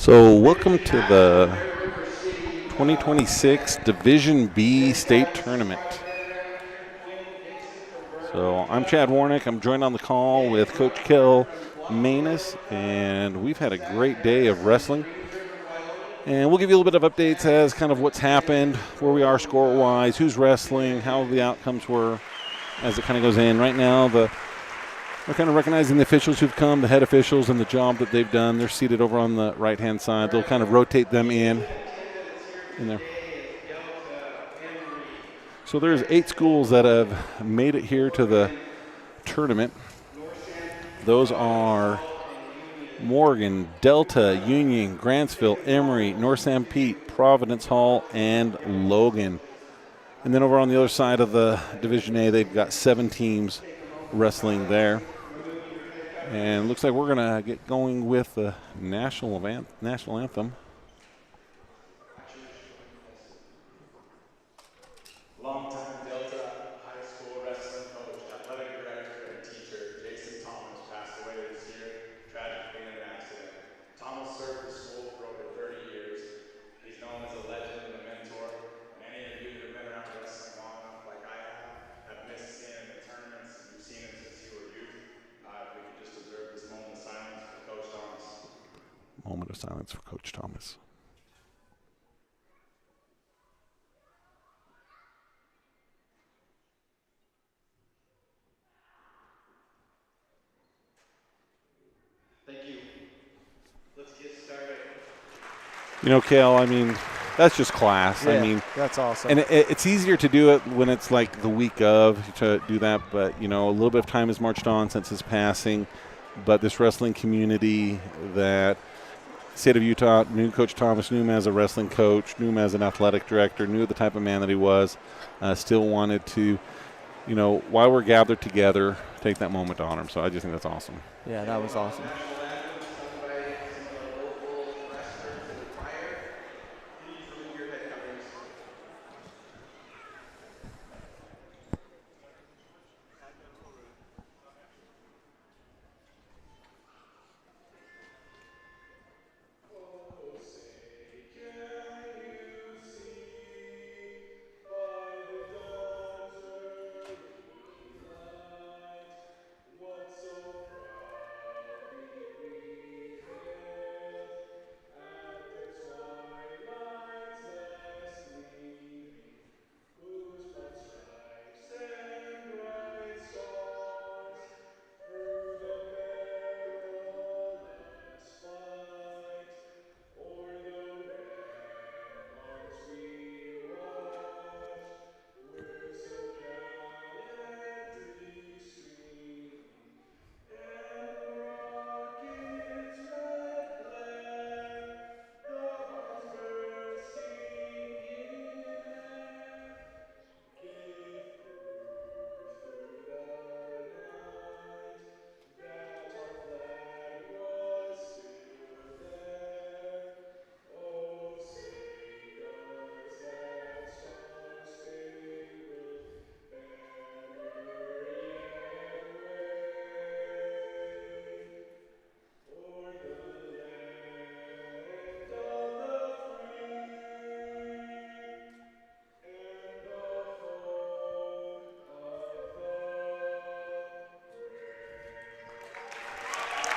So welcome to the 2026 Division B State Tournament. So I'm Chad Warnick. I'm joined on the call with Coach Kel Manus, and we've had a great day of wrestling. And we'll give you a little bit of updates as kind of what's happened, where we are score-wise, who's wrestling, how the outcomes were as it kind of goes in. Right now, we're kind of recognizing the officials who've come, the head officials, and the job that they've done. They're seated over on the right-hand side. They'll kind of rotate them in there. So there's 8 schools that have made it here to the tournament. Those are Morgan, Delta, Union, Grantsville, Emory, North St. Pete, Providence Hall, and Logan. And then over on the other side of the Division A, they've got 7 teams wrestling there. And it looks like we're going to get going with the national anthem. Longtime Delta High School wrestling coach, athletic director, and teacher Jason Thomas passed away this year, tragically in an accident. Thomas served the school for over 30 years. He's known as a legend and a mentor. And any of you that have been around wrestling long enough, like I have missed seeing him in tournaments, and you've seen him since you were youth. If we could just observe this moment of silence for Coach Thomas. Moment of silence for Coach Thomas. Thank you. Let's get started. You know, Kale, I mean, that's just class. Yeah, I mean, that's awesome. And it's easier to do it when it's like the week of to do that. But, you know, a little bit of time has marched on since his passing. But this wrestling community that state of Utah knew Coach Thomas, knew him as a wrestling coach, knew him as an athletic director, knew the type of man that he was, still wanted to, you know, while we're gathered together, take that moment to honor him. So I just think that's awesome. Yeah, that was awesome.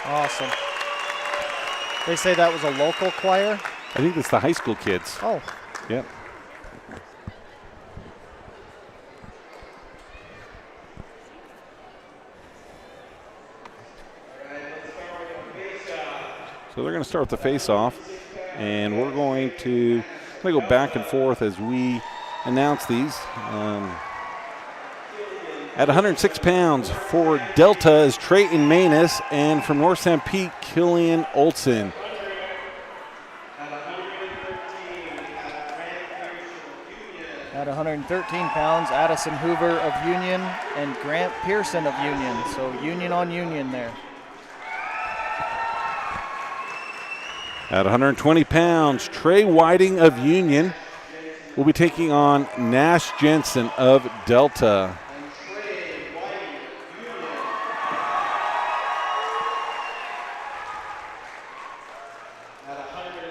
Awesome. They say that was a local choir? I think it's the high school kids. Oh. Yep. So they're going to start with the face-off, and we're going to go back and forth as we announce these. At 106 pounds for Delta is Trayton Manus, and from North St. Pete, Killian Olson. At 113 pounds, Addison Hoover of Union and Grant Pearson of Union. So Union on Union there. At 120 pounds, Trey Whiting of Union will be taking on Nash Jensen of Delta. At 100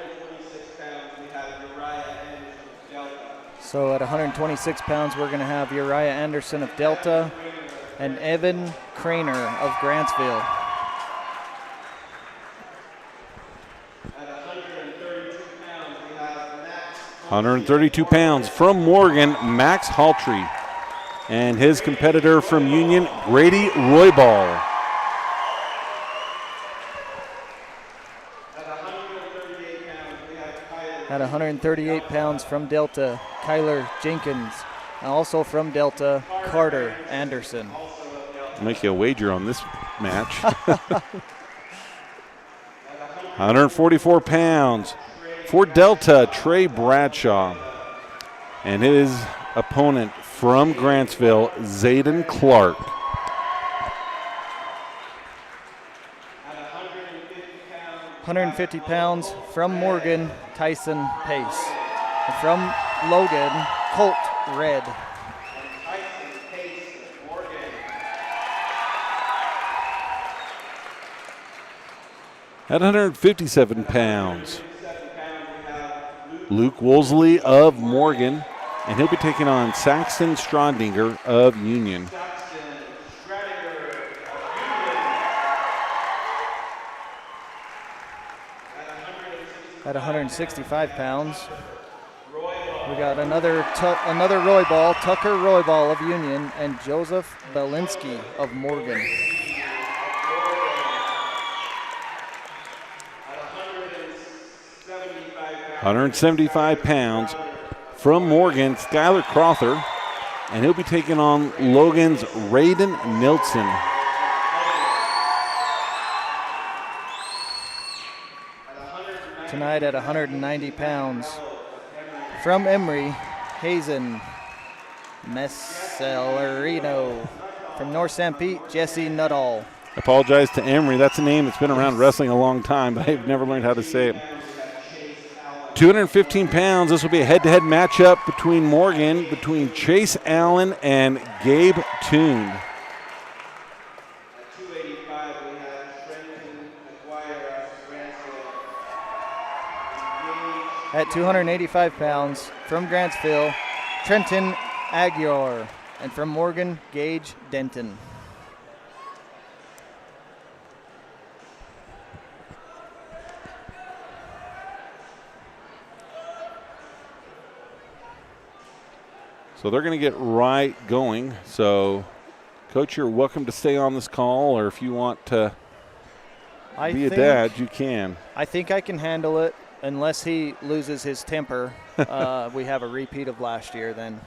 So at 126 pounds, we're going to have Uriah Anderson of Delta and Evan Craner of Grantsville. At 132 pounds, we have Max. 132 pounds from Morgan, Max Haltry. And his competitor from Union, Grady Roybal. At 138 pounds from Delta, Kyler Jenkins. And also from Delta, Carter Anderson. I'll make you a wager on this match. 144 pounds for Delta, Trey Bradshaw. And his opponent from Grantsville, Zayden Clark. 150 pounds from Morgan, Tyson Pace. And from Logan, Colt Red. At 157 pounds, Luke Wolseley of Morgan, and he'll be taking on Saxton Strondinger of Union. At 165 pounds, we got another Roybal, Tucker Roybal of Union, and Joseph Belinsky of Morgan. 175 pounds from Morgan, Skylar Crother, and he'll be taking on Logan's Raiden Nilsson. Tonight at 190 pounds, from Emory, Hazen Messelerino. From North St. Pete, Jesse Nuttall. I apologize to Emory. That's a name that's been around wrestling a long time, but I've never learned how to say it. 215 pounds. This will be a head-to-head matchup between Chase Allen and Gabe Toon. At 285 pounds, from Grantsville, Trenton Aguiar. And from Morgan, Gage Denton. So they're going to get right going. So, Coach, you're welcome to stay on this call, or if you want to be a dad, you can. I think I can handle it. Unless he loses his temper, we have a repeat of last year, then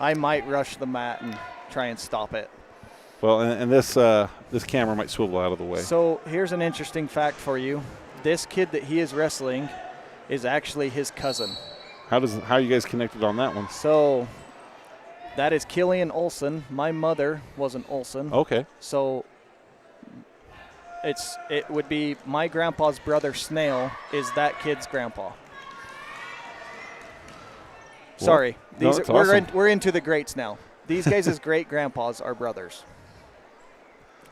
I might rush the mat and try and stop it. Well, and this camera might swivel out of the way. So here's an interesting fact for you. This kid that he is wrestling is actually his cousin. How are you guys connected on that one? So that is Killian Olson. My mother was an Olson. Okay. So it would be my grandpa's brother Snail is that kid's grandpa. Sorry, we're into the greats now. These guys' great grandpas are brothers.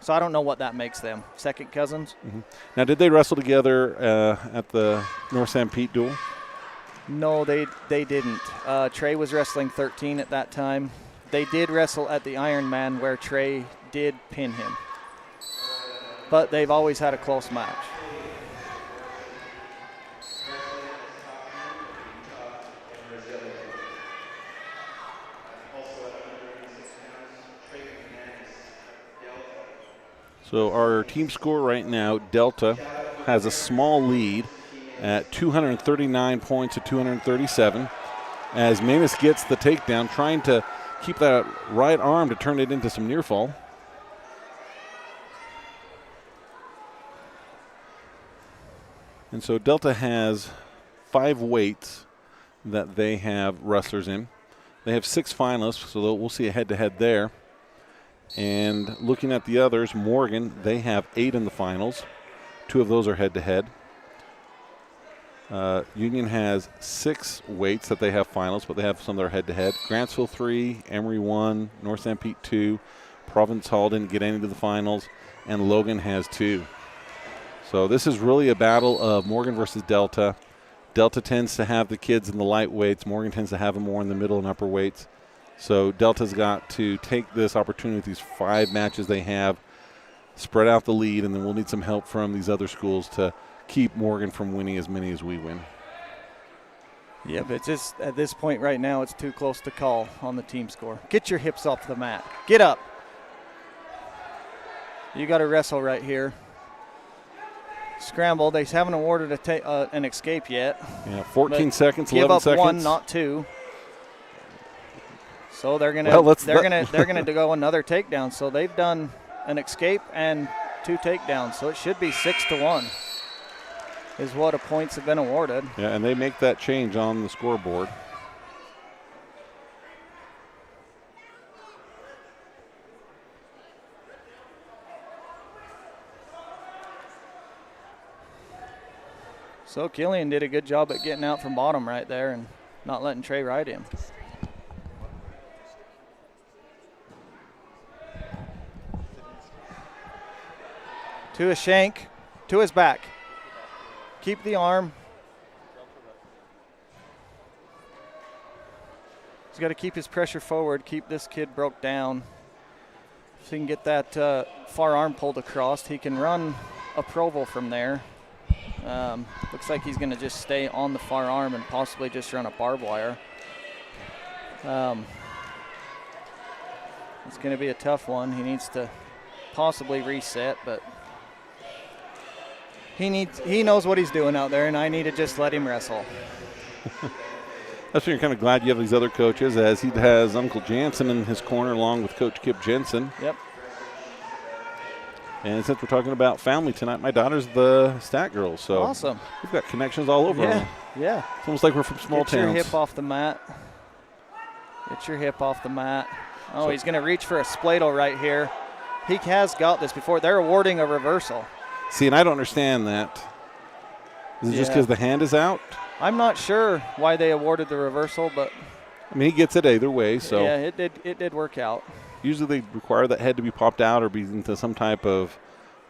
So I don't know what that makes them. Second cousins. Mm-hmm. Now, did they wrestle together at the North St. Pete duel? No, they didn't. Trey was wrestling 13 at that time. They did wrestle at the Iron Man where Trey did pin him. But they've always had a close match. So our team score right now, Delta has a small lead at 239 points to 237 as Manus gets the takedown, trying to keep that right arm to turn it into some near fall. And so Delta has 5 weights that they have wrestlers in. They have 6 finalists, so we'll see a head-to-head there. And looking at the others, Morgan, they have 8 in the finals. 2 of those are head-to-head. Union has 6 weights that they have finals, but they have some that are head-to-head. Grantsville 3, Emory 1, North St. Pete 2, Providence Hall didn't get into the finals, and Logan has 2. So this is really a battle of Morgan versus Delta. Delta tends to have the kids in the light weights. Morgan tends to have them more in the middle and upper weights. So Delta's got to take this opportunity, these 5 matches they have, spread out the lead, and then we'll need some help from these other schools to keep Morgan from winning as many as we win. Yeah, but just at this point right now, it's too close to call on the team score. Get your hips off the mat. Get up. You got to wrestle right here. Scramble. They haven't awarded an escape yet. Yeah, 14 seconds, 11 give up seconds. 1, not 2. So they're gonna go another takedown. So they've done an escape and 2 takedowns. So it should be 6-1 is what points have been awarded. Yeah, and they make that change on the scoreboard. So Killian did a good job at getting out from bottom right there and not letting Trey ride him. To a shank, to his back. Keep the arm. He's got to keep his pressure forward, keep this kid broke down. If he can get that far arm pulled across, he can run a Provo from there. Looks like he's going to just stay on the far arm and possibly just run a barbed wire. It's going to be a tough one. He needs to possibly reset, but he knows what he's doing out there, and I need to just let him wrestle. That's when you're kind of glad you have these other coaches, as he has Uncle Jansen in his corner along with Coach Kip Jensen. Yep. And since we're talking about family tonight, my daughter's the stat girl, so awesome. We've got connections all over. Yeah. It's almost like we're from small towns. Get your hip off the mat. Get your hip off the mat. Oh, he's going to reach for a spladle right here. He has got this before. They're awarding a reversal. See, and I don't understand that. Is it just because the hand is out? I'm not sure why they awarded the reversal, but I mean, he gets it either way. So yeah, it did work out. Usually they require that head to be popped out or be into some type of,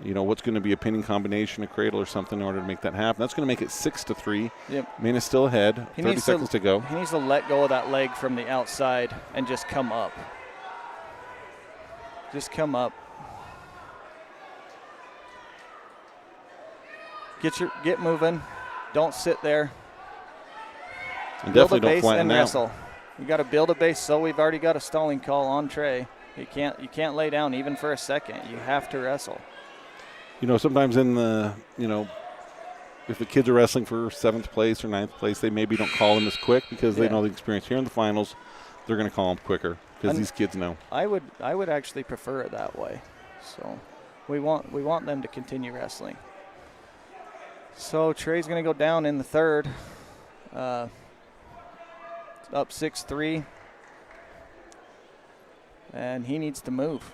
what's going to be a pinning combination, a cradle or something in order to make that happen. That's going to make it 6-3. Yep. Maine is still ahead. 30 seconds to go. He needs to let go of that leg from the outside and just come up. Just come up. Get moving. Don't sit there. And build definitely a base don't flatten and out. wrestle. You got to build a base. So we've already got a stalling call on Trey. You can't lay down even for a second. You have to wrestle. Sometimes in the if the kids are wrestling for 7th place or 9th place, they maybe don't call them as quick because they know the experience. Here in the finals, they're going to call them quicker because these kids know. I would actually prefer it that way. So we want them to continue wrestling. So Trey's going to go down in the third. Up 6-3. And he needs to move.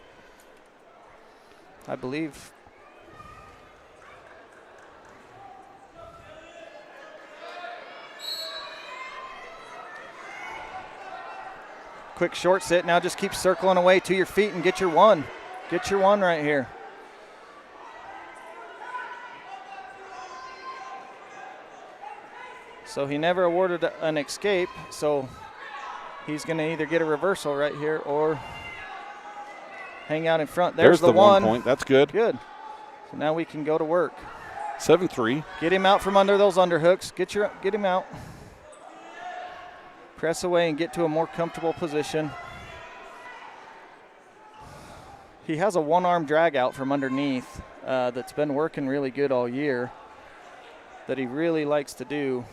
I believe. Quick short sit. Now just keep circling away to your feet and get your one. Get your one right here. So he never awarded an escape, so he's going to either get a reversal right here or hang out in front. There's the 1 point. That's good. Good. So now we can go to work. 7-3. Get him out from under those underhooks. Get him out. Press away and get to a more comfortable position. He has a one-arm drag out from underneath that's been working really good all year that he really likes to do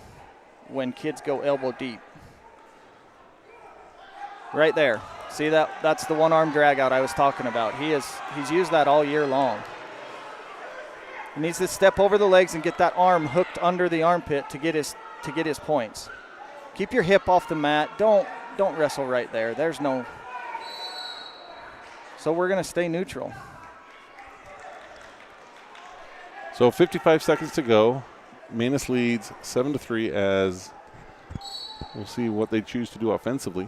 when kids go elbow deep. Right there. See that? That's the one-arm drag out I was talking about. He's used that all year long. He needs to step over the legs and get that arm hooked under the armpit to get his points. Keep your hip off the mat. Don't wrestle right there. There's no. So we're going to stay neutral. So 55 seconds to go. Manus leads 7-3 as we'll see what they choose to do offensively.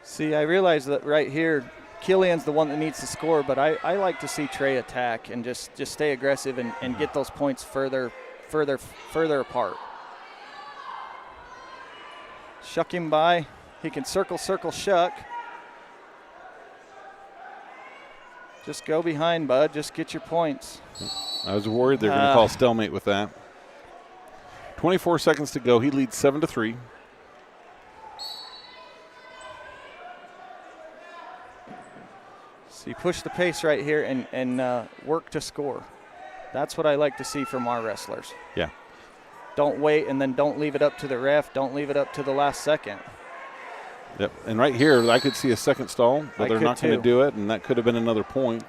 See, I realize that right here, Killian's the one that needs to score, but I like to see Trey attack and just stay aggressive and get those points further apart. Shuck him by. He can circle, shuck. Just go behind, bud. Just get your points. I was worried they were going to call stalemate with that. 24 seconds to go. He leads 7-3. So you push the pace right here and work to score. That's what I like to see from our wrestlers. Yeah. Don't wait, and then don't leave it up to the ref. Don't leave it up to the last second. Yep, and right here, I could see a second stall, but they're not going to do it, and that could have been another point.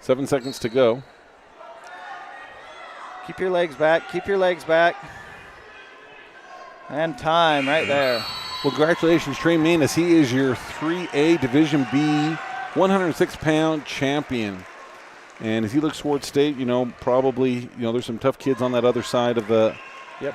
7 seconds to go. Keep your legs back. Keep your legs back. And time right there. Well, congratulations, Trey Manis. He is your 3A Division B 106-pound champion. And as he looks towards state, probably, there's some tough kids on that other side of the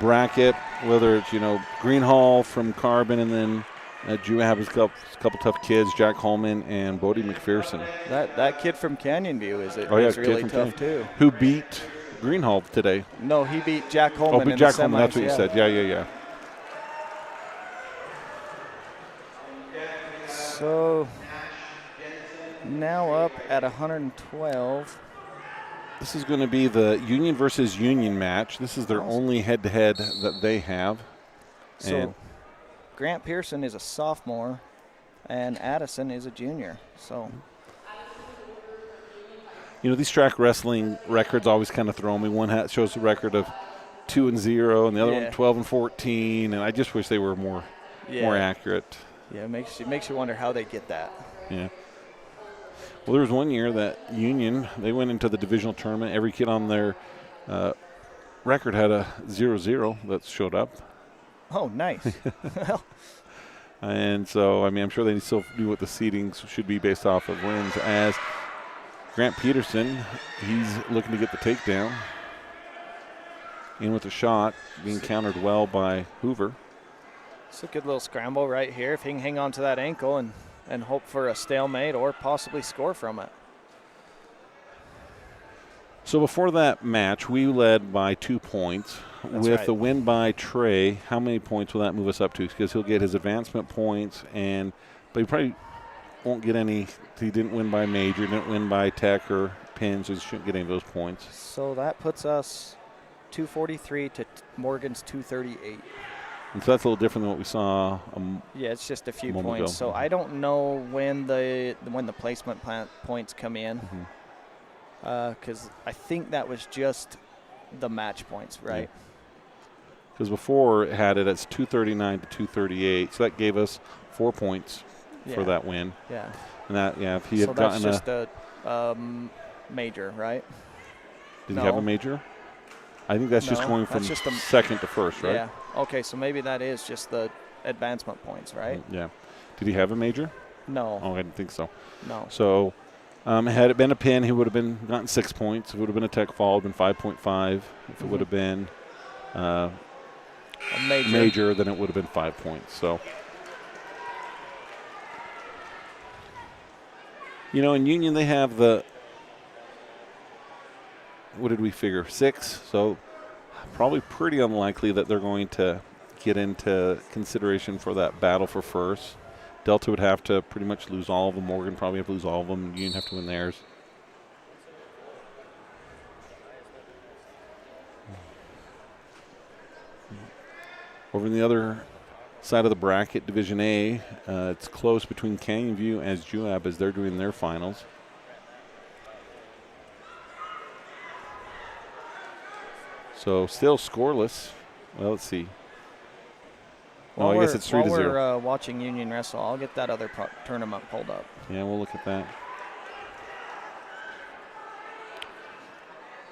bracket, whether it's, Greenhall from Carbon, and then Juab has a couple tough kids, Jack Holman and Bodie McPherson. That kid from Canyon View is really tough, too. Who beat Greenhall today? No, he beat Jack Holman in Jack the Holman, semis, that's what you said. Yeah. So now up at 112. This is going to be the Union versus Union match. This is their only head-to-head that they have. So Grant Pearson is a sophomore, and Addison is a junior. So, these track wrestling records always kind of throw me. One shows a record of 2-0, and the other one 12-14. And I just wish they were more accurate. Yeah, it makes you wonder how they get that. Yeah. Well, there was one year that Union, they went into the divisional tournament. Every kid on their record had a 0-0 that showed up. Oh, nice. And so, I'm sure they still do what the seedings should be based off of wins. As Grant Peterson, he's looking to get the takedown. In with a shot, being countered well by Hoover. It's a good little scramble right here. If he can hang on to that ankle and hope for a stalemate or possibly score from it. So before that match, we led by 2 points. With the win by Trey, how many points will that move us up to? Because he'll get his advancement points, but he probably won't get any. He didn't win by major, didn't win by tech or pins, so he shouldn't get any of those points. So that puts us 243 to Morgan's 238. And so that's a little different than what we saw. It's just a few points. Ago. So I don't know when the placement points come in, because I think that was just the match points, right? Because before it had it as 239 to 238, so that gave us 4 points for that win. Yeah. And that, if he had gotten that's just a major, right? Did he have a major? I think that's just going from second to first, right? Yeah. Okay, so maybe that is just the advancement points, right? Yeah. Did he have a major? No. Oh, I didn't think so. No. So had it been a pin, he would have gotten 6 points. If it would have been a tech fall, it would have been 5.5. If it would have been a major, then it would have been 5 points. So, in Union they have what did we figure, 6? So probably pretty unlikely that they're going to get into consideration for that battle for first. Delta would have to pretty much lose all of them. Morgan probably have to lose all of them. Union have to win theirs. Over on the other side of the bracket, Division A, it's close between Canyon View and Juab as they're doing their finals. So still scoreless. Well, let's see. I guess it's 3-0. While we're watching Union wrestle, I'll get that other tournament pulled up. Yeah, we'll look at that.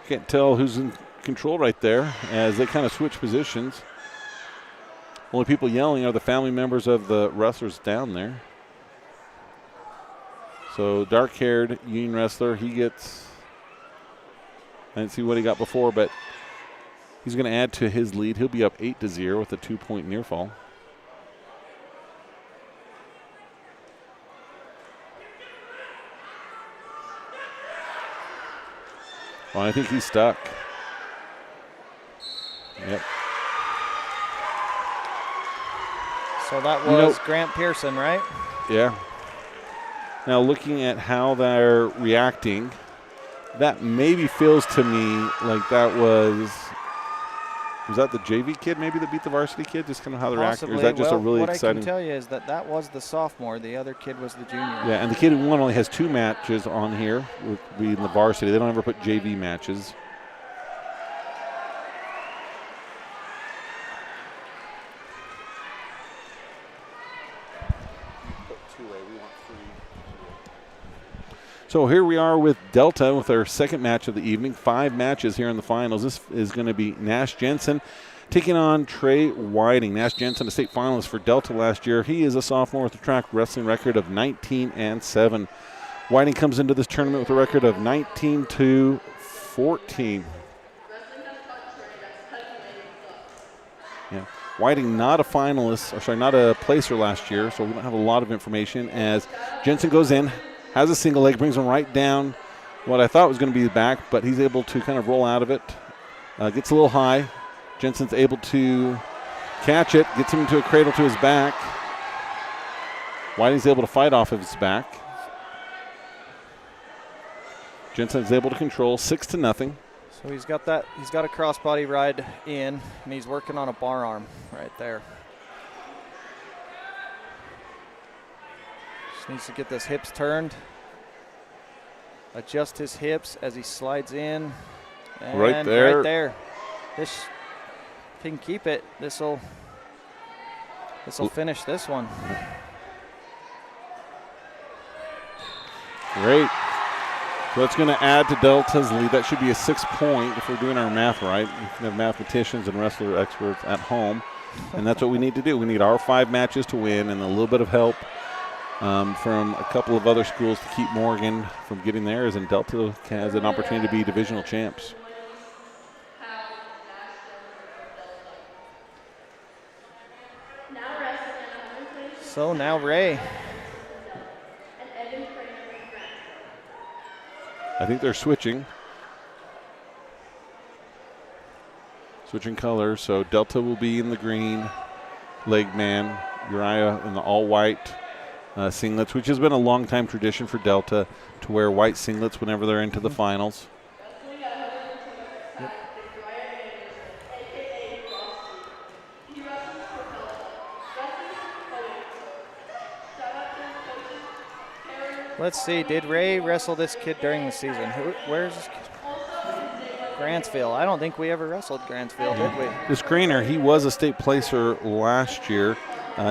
Can't tell who's in control right there as they kind of switch positions. Only people yelling are the family members of the wrestlers down there. So dark-haired Union wrestler, he gets, I didn't see what he got before, but he's going to add to his lead. He'll be up 8-0 with a 2-point near fall. Well, I think he's stuck. Yep. So that was Grant Pearson, right? Yeah. Now looking at how they're reacting, that maybe feels to me like that was that the JV kid maybe that beat the varsity kid? Just kind of how they're reacting? Or is that just a really exciting? What I can tell you is that was the sophomore. The other kid was the junior. Yeah, and the kid who won only has 2 matches on here with being the varsity. They don't ever put JV matches. So here we are with Delta with our second match of the evening. 5 matches here in the finals. This is going to be Nash Jensen taking on Trey Whiting. Nash Jensen, a state finalist for Delta last year. He is a sophomore with a track wrestling record of 19-7. Whiting comes into this tournament with a record of 19-14. Yeah. Whiting not a finalist, or sorry, not a placer last year, so we don't have a lot of information as Jensen goes in, has a single leg, brings him right down what I thought was going to be the back, but he's able to kind of roll out of it. Gets a little high. Jensen's able to catch it, gets him into a cradle to his back. Whiting's able to fight off of his back. Jensen's able to control 6-0. So he's got a crossbody ride in, and he's working on a bar arm right there. Just needs to get those hips turned. Adjust his hips as he slides in. And right there. This, if he can keep it, this'll finish this one. Great. So that's going to add to Delta's lead. That should be a 6-point if we're doing our math right. We can have mathematicians and wrestler experts at home, and that's what we need to do. We need our 5 matches to win and a little bit of help from a couple of other schools to keep Morgan from getting theirs, and Delta has an opportunity to be divisional champs. So now Ray. I think they're switching colors. So Delta will be in the green leg man, Uriah in the all-white singlets, which has been a long-time tradition for Delta to wear white singlets whenever they're into the finals. Yep. Let's see, did Ray wrestle this kid during the season? Where's this kid? Grantsville. I don't think we ever wrestled Grantsville, did we? This Greener, he was a state placer last year.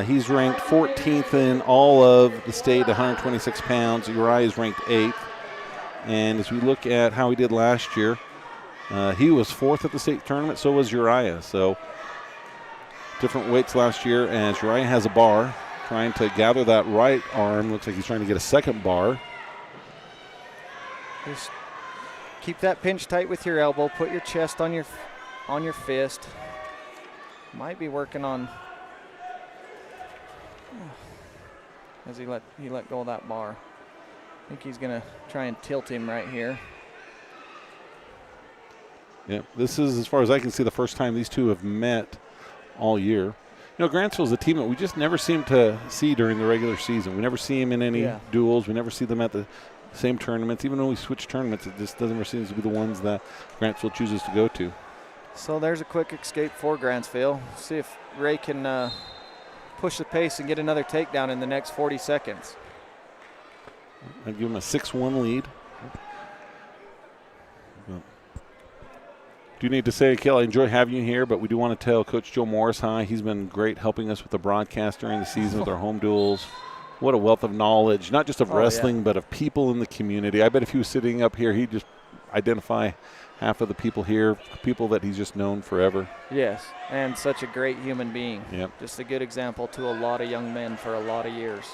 He's ranked 14th in all of the state, 126 pounds. Uriah is ranked 8th. And as we look at how he did last year, he was 4th at the state tournament, so was Uriah. So different weights last year, as Uriah has a bar, trying to gather that right arm. Looks like he's trying to get a second bar. Just keep that pinch tight with your elbow. Put your chest on your fist. Might be working on as he let go of that bar. I think he's gonna try and tilt him right here. Yeah, this is, as far as I can see, the first time these two have met all year. You know, Grantsville is a team that we just never seem to see during the regular season. We never see them in any duels. We never see them at the same tournaments. Even when we switch tournaments, it just doesn't seem to be the ones that Grantsville chooses to go to. So there's a quick escape for Grantsville. See if Ray can push the pace and get another takedown in the next 40 seconds. I'd give him a 6-1 lead. Do need to say, Kel, I enjoy having you here, but we do want to tell Coach Joe Morris hi. He's been great helping us with the broadcast during the season with our home duels. What a wealth of knowledge, not just of wrestling, but of people in the community. I bet if he was sitting up here, he'd just identify half of the people here, people that he's just known forever. Yes, and such a great human being. Yep. Just a good example to a lot of young men for a lot of years.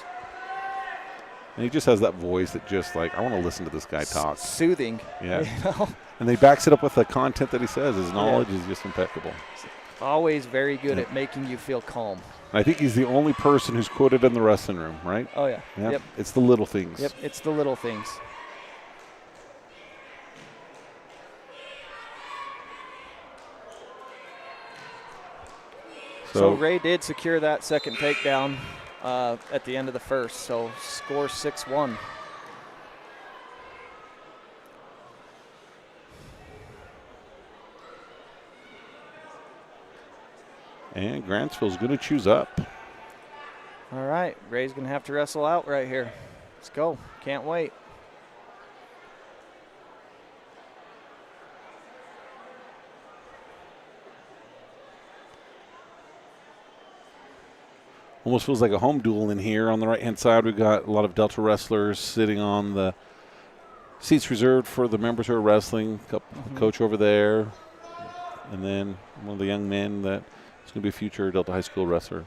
And he just has that voice that just like, I want to listen to this guy talk. Soothing. Yeah. You know? And he backs it up with the content that he says. His knowledge is just impeccable. Always very good at making you feel calm. I think he's the only person who's quoted in the wrestling room, right? Oh, yeah. Yep. It's the little things. Yep, it's the little things. So Ray did secure that second takedown at the end of the first, so score 6-1. And Grantsville's going to choose up. All right, Ray's going to have to wrestle out right here. Let's go. Can't wait. Almost feels like a home duel in here. On the right-hand side, we've got a lot of Delta wrestlers sitting on the seats reserved for the members who are wrestling. Coach over there, and then one of the young men that is going to be a future Delta High School wrestler.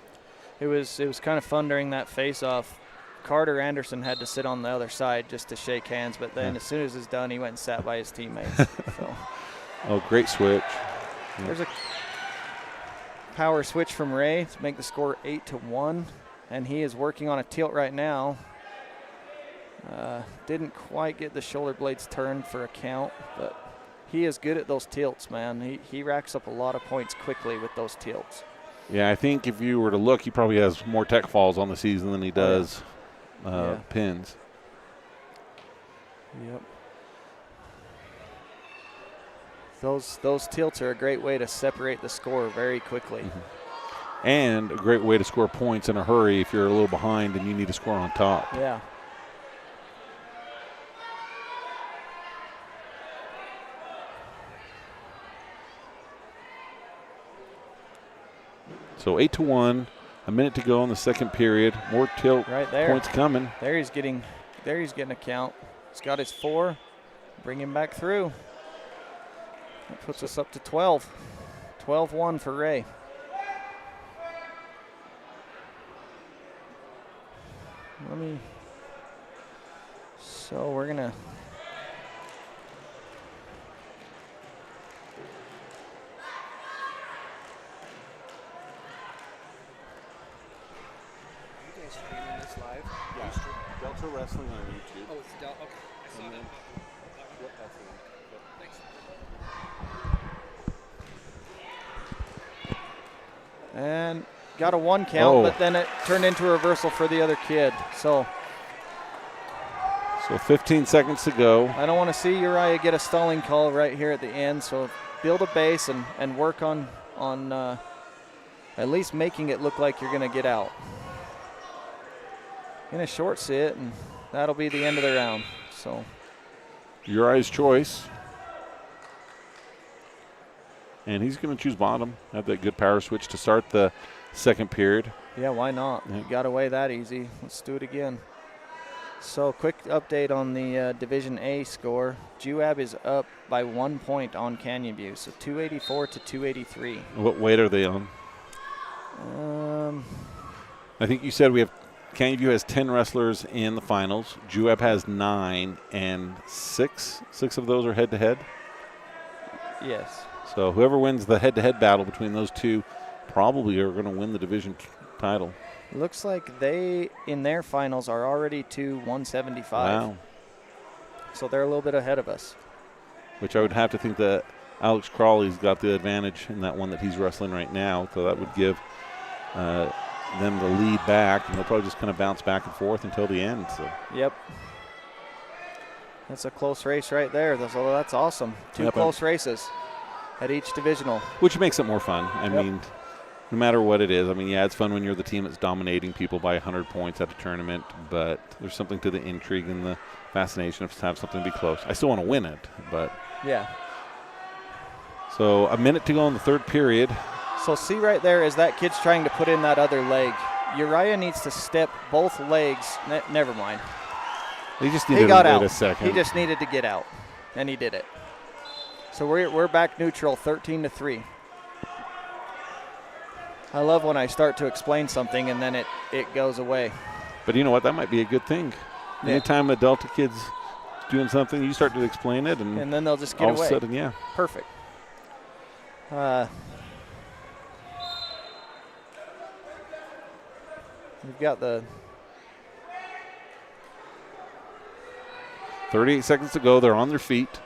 It was kind of fun during that face-off. Carter Anderson had to sit on the other side just to shake hands, but then as soon as it's done, he went and sat by his teammates. So. Oh, great switch. There's a power switch from Ray to make the score 8-1, and he is working on a tilt right now. Didn't quite get the shoulder blades turned for a count, but he is good at those tilts, man. He racks up a lot of points quickly with those tilts. Yeah, I think if you were to look, he probably has more tech falls on the season than he does pins. Yep. Those tilts are a great way to separate the score very quickly. And a great way to score points in a hurry if you're a little behind and you need to score on top. Yeah. So 8-1, a minute to go in the second period. More tilt right there. Points coming. There he's getting a count. He's got his 4. Bring him back through. That puts us up to 12. 12-1 for Ray. So we're gonna. Delta Wrestling on YouTube. Oh, it's Delta. Okay, I saw that. Yep, that's the one. Thanks. And got a 1 count, but then it turned into a reversal for the other kid. So 15 seconds to go. I don't want to see Uriah get a stalling call right here at the end. So build a base and work on at least making it look like you're going to get out. In a short sit, and that'll be the end of the round. So Uriah's choice. And he's going to choose bottom. Have that good power switch to start the second period. Yeah, why not? You got away that easy. Let's do it again. So quick update on the Division A score. Juab is up by 1 point on Canyon View, so 284 to 283. What weight are they on? I think you said Canyon View has 10 wrestlers in the finals. Juab has 9, and six of those are head-to-head? Yes. So whoever wins the head-to-head battle between those two probably are going to win the division title. Looks like they, in their finals, are already to 175. Wow. So they're a little bit ahead of us. Which I would have to think that Alex Crawley's got the advantage in that one that he's wrestling right now. So that would give them the lead back, and they'll probably just kind of bounce back and forth until the end. So. Yep. That's a close race right there. That's awesome. Two close races at each divisional. Which makes it more fun. I mean, no matter what it is. I mean, yeah, it's fun when you're the team that's dominating people by 100 points at a tournament, but there's something to the intrigue and the fascination of having something to be close. I still want to win it, but. Yeah. So a minute to go in the third period. So see right there is that kid's trying to put in that other leg. Uriah needs to step both legs. Never mind. He just needed to wait a second. He just needed to get out, and he did it. So we're back neutral, 13-3. I love when I start to explain something and then it goes away. But you know what? That might be a good thing. Yeah. Anytime a Delta kid's doing something, you start to explain it, and then they'll just get all away. Of a sudden, yeah. Perfect. We've got the 38 seconds to go. They're on their feet.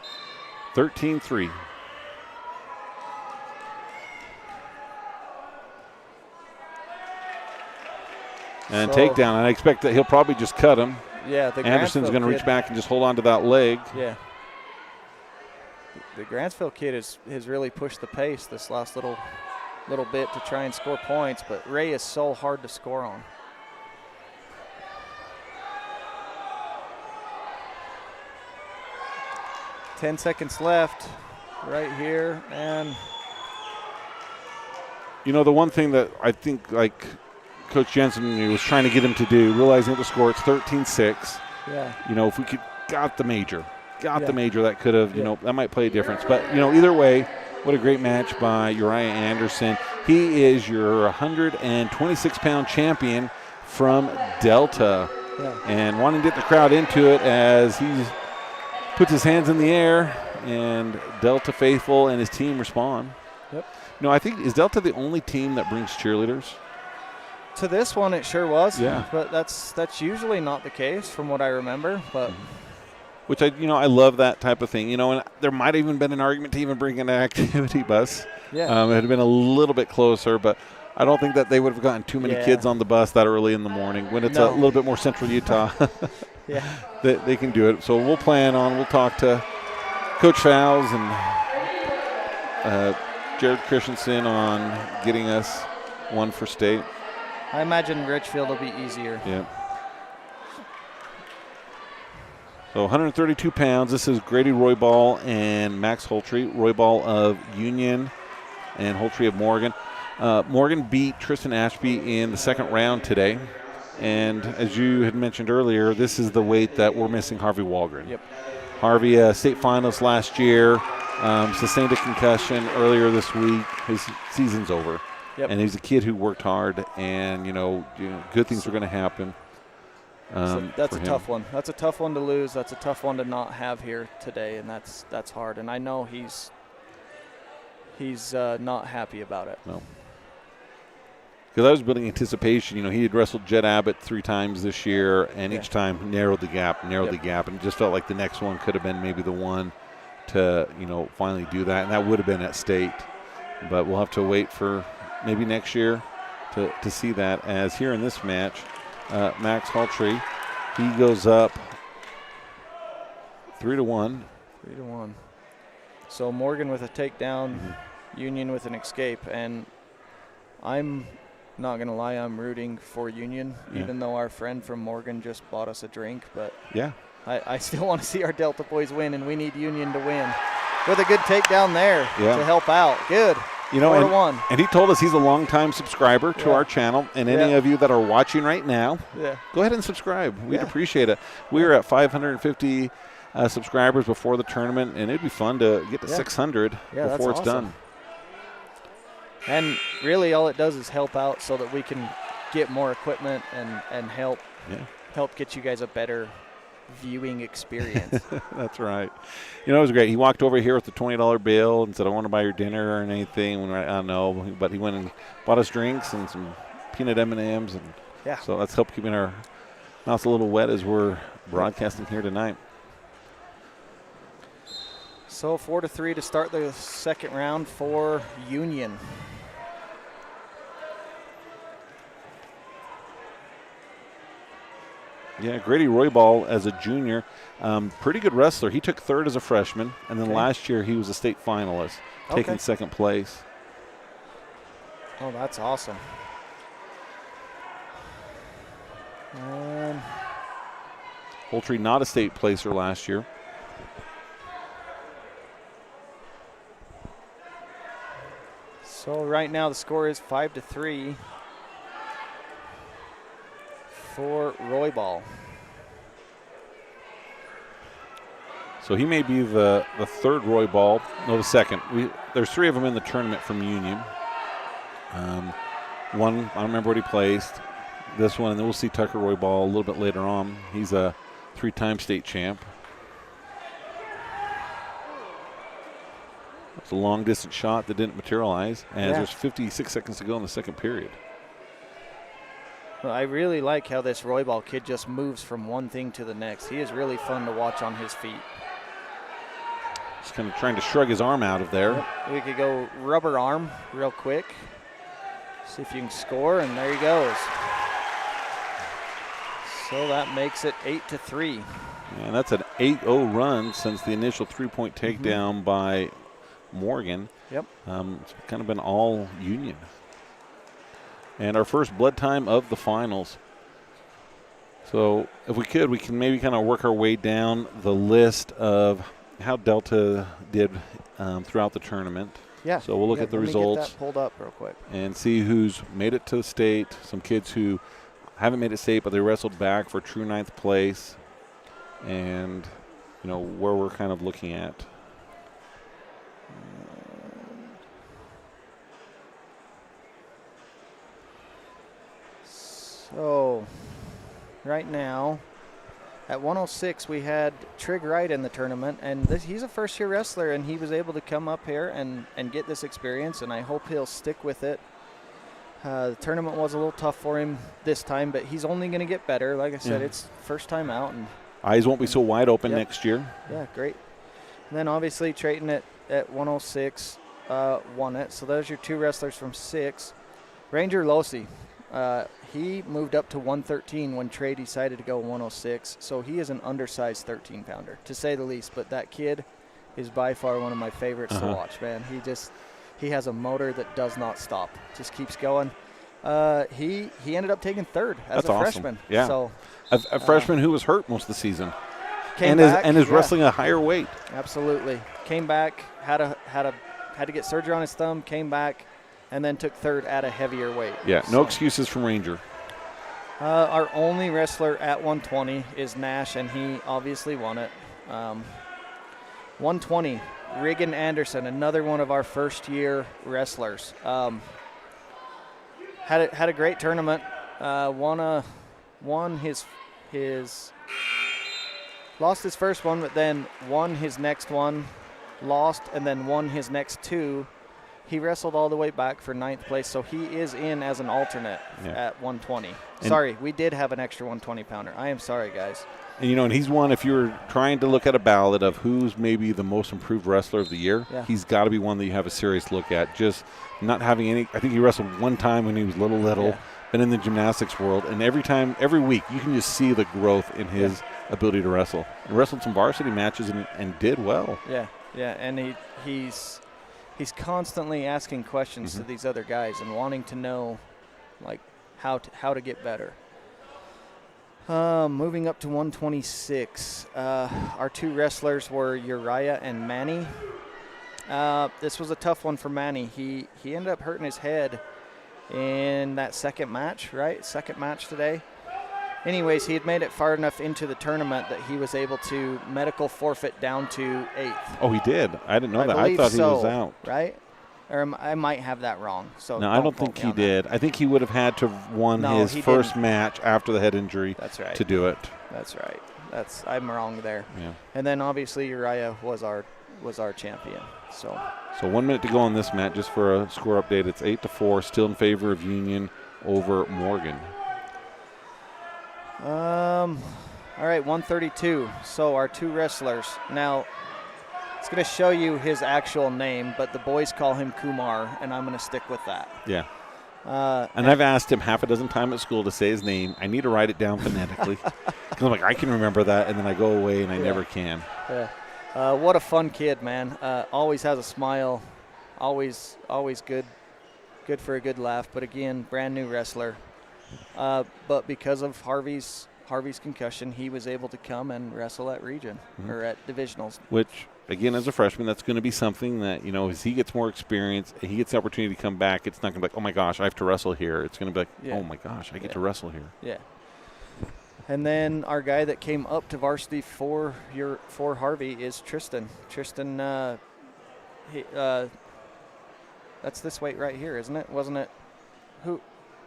13-3. And So- takedown, and I expect that he'll probably just cut him. Yeah, the Anderson's Grantsville going to reach kid- back and just hold on to that leg. Yeah. The Grantsville kid has really pushed the pace this last little bit to try and score points, but Ray is so hard to score on. Ten seconds left right here, and You know, the one thing that I think, like, Coach Jensen was trying to get him to do, realizing the score, it's 13-6. yeah, You know, if we could got the major, Yeah. that could have, you Yeah. know, that might play a difference. But, you know, either way, what a great match by Uriah Anderson. He is your 126-pound champion from Delta. yeah. And wanting to get the crowd into it as he puts his hands in the air, and Delta faithful and his team respond. Yep. You know, I think, is Delta the only team that brings cheerleaders? To this one, it sure was. Yeah. But that's usually not the case from what I remember. But Which I love that type of thing. You know, and there might have even been an argument to even bring an activity bus. yeah, It had been a little bit closer, but I don't think that they would have gotten too many Yeah. kids on the bus that early in the morning. When it's No. a little bit more central Utah, yeah, they can do it. So we'll talk to Coach Fowles and Jared Christensen on getting us one for state. I imagine Richfield will be easier. Yeah. So 132 pounds. This is Grady Roybal and Max Holtree. Roybal of Union and Holtree of Morgan. Morgan beat Tristan Ashby in the second round today. And as you had mentioned earlier, this is the weight that we're missing Harvey Walgren. Yep. Harvey, state finalist last year, sustained a concussion earlier this week. His season's over. Yep. And he's a kid who worked hard, and, you know good things are going to happen. So that's for a him. tough one. That's a tough one to lose. That's a tough one to not have here today, and that's hard. And I know he's not happy about it. No. Because I was building anticipation. You know, he had wrestled Jed Abbott 3 times this year, and Yeah. each time narrowed the gap, and it just felt like the next one could have been maybe the one to, finally do that, and that would have been at state. But we'll have to wait for maybe next year to see that, as here in this match, Max Haltree, he goes up 3-1. 3-1. So Morgan with a takedown, Union with an escape, and I'm not gonna lie, I'm rooting for Union, Yeah. even though our friend from Morgan just bought us a drink. But Yeah. I still want to see our Delta boys win, and we need Union to win. With a good takedown there Yeah. to help out. Good. 4-1. And he told us he's a longtime subscriber to Yeah. our channel. And any Yeah. of you that are watching right now, Yeah. go ahead and subscribe. We'd Yeah. appreciate it. We were at 550 subscribers before the tournament, and it'd be fun to get to Yeah. 600 Yeah, that's before it's awesome. done. And really all it does is help out so that we can get more equipment and help get you guys a better viewing experience. That's right. It was great. He walked over here with the $20 bill and said, "I want to buy your dinner or anything." When I don't know, but he went and bought us drinks and some peanut M&Ms, and Yeah. so that's helped keeping our mouths a little wet as we're broadcasting here tonight. So 4-3 to start the second round for Union. Yeah, Grady Roybal as a junior, pretty good wrestler. He took third as a freshman, and then Okay. last year he was a state finalist, taking Okay. second place. Oh, that's awesome. Holtree not a state placer last year. So right now the score is 5-3 for Roybal. So he may be the third Roybal, no, the second. There's 3 of them in the tournament from Union. One, I don't remember what he placed. This one, and then we'll see Tucker Roybal a little bit later on. He's a 3-time state champ. It's a long distance shot that didn't materialize, as Yeah. there's 56 seconds to go in the second period. Well, I really like how this Roybal kid just moves from one thing to the next. He is really fun to watch on his feet. Just kind of trying to shrug his arm out of there. We could go rubber arm real quick. See if you can score, and there he goes. So that makes it 8-3. And that's an 8-0 run since the initial 3-point takedown by Morgan. Yep. It's kind of been all Union. And our first blood time of the finals. So if we could, we can maybe kind of work our way down the list of how Delta did throughout the tournament. Yeah. So we'll look at the results. Get that pulled up real quick. And see who's made it to the state. Some kids who haven't made it state, but they wrestled back for true 9th place. And, you know, where we're kind of looking at. So right now at 106 we had Trig Wright in the tournament, and he's a first-year wrestler, and he was able to come up here and get this experience, and I hope he'll stick with it. The tournament was a little tough for him this time, but he's only going to get better. Like I said, it's first time out. And eyes won't be so wide open next year. Yeah, great. And then obviously Trayton at 106 won it. So those are your two wrestlers from 6. Ranger Losi, he moved up to 113 when Trey decided to go 106. So he is an undersized 13-pounder, to say the least. But that kid is by far one of my favorites to watch, man. He has a motor that does not stop. Just keeps going. He ended up taking 3rd as That's a awesome. freshman. Yeah. So a freshman who was hurt most of the season. Came back, and is wrestling a higher weight. Absolutely. Came back, had to get surgery on his thumb, came back, and then took 3rd at a heavier weight. Yeah, no excuses from Ranger. Our only wrestler at 120 is Nash, and he obviously won it. 120, Regan Anderson, another one of our first-year wrestlers. Had a great tournament. Won his lost his first one, but then won his next one, lost, and then won his next 2. He wrestled all the way back for 9th place, so he is in as an alternate at 120. Sorry, we did have an extra 120-pounder. I am sorry, guys. And, you know, and he's one, if you're trying to look at a ballot of who's maybe the most improved wrestler of the year, he's got to be one that you have a serious look at. Just not having any – I think he wrestled one time when he was little, been in the gymnastics world, and every week, you can just see the growth in his ability to wrestle. And wrestled some varsity matches and did well. Yeah, and he's constantly asking questions to these other guys and wanting to know, like, how to get better. Moving up to 126, our 2 wrestlers were Uriah and Manny. This was a tough one for Manny. He ended up hurting his head in that second match, right? Second match today. Anyways, he had made it far enough into the tournament that he was able to medical forfeit down to 8th. Oh, he did? I didn't know that. I thought he was out. Right? Or I might have that wrong. So no, I don't think he did. I think he would have had to have won his first match after the head injury to do it. That's right. I'm wrong there. Yeah. And then obviously Uriah was our champion. So 1 minute to go on this match. Just for a score update, it's 8-4, still in favor of Union over Morgan. All right, 132. So our 2 wrestlers. Now, it's going to show you his actual name, but the boys call him Kumar, and I'm going to stick with that. Yeah. And I've asked him half a dozen times at school to say his name. I need to write it down phonetically. Because I'm like, I can remember that, and then I go away and I never can. Yeah. What a fun kid, man. Always has a smile. Always good for a good laugh. But again, brand new wrestler. But because of Harvey's concussion, he was able to come and wrestle at region or at divisionals. Which, again, as a freshman, that's going to be something that, you know, as he gets more experience and he gets the opportunity to come back, it's not going to be like, oh my gosh, I have to wrestle here. It's going to be like, oh my gosh, I get to wrestle here. Yeah. And then our guy that came up to varsity for Harvey is Tristan. Tristan, that's this weight right here, isn't it? Wasn't it? Who?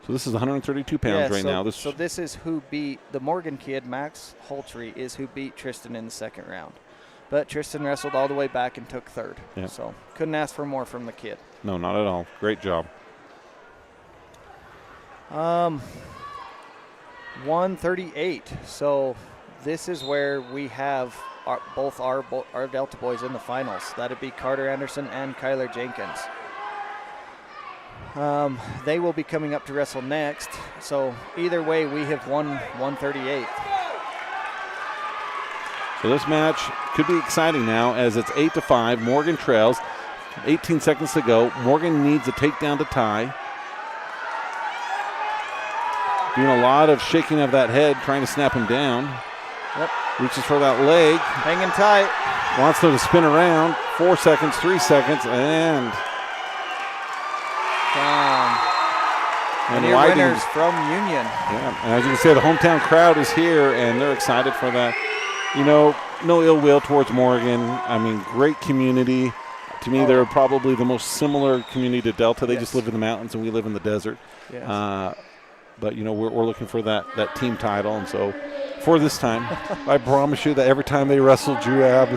So this is 132 pounds now. So this is who beat the Morgan kid, Max Holtree, is who beat Tristan in the second round. But Tristan wrestled all the way back and took 3rd. Yeah. So couldn't ask for more from the kid. No, not at all. Great job. 138. So this is where we have both our Delta boys in the finals. That'd be Carter Anderson and Kyler Jenkins. They will be coming up to wrestle next. So either way, we have won 138. So this match could be exciting now as it's 8-5. Morgan trails. 18 seconds to go. Morgan needs a takedown to tie. Doing a lot of shaking of that head, trying to snap him down. Yep. Reaches for that leg. Hanging tight. Wants them to spin around. 4 seconds, 3 seconds, and your Whiting. winners from Union. Yeah, and as you can see, the hometown crowd is here, and they're excited for that. You know, no ill will towards Morgan. I mean, great community. To me, they're probably the most similar community to Delta. They just live in the mountains, and we live in the desert. Yes. But, you know, we're looking for that team title. And so for this time, I promise you that every time they wrestle Drew Ab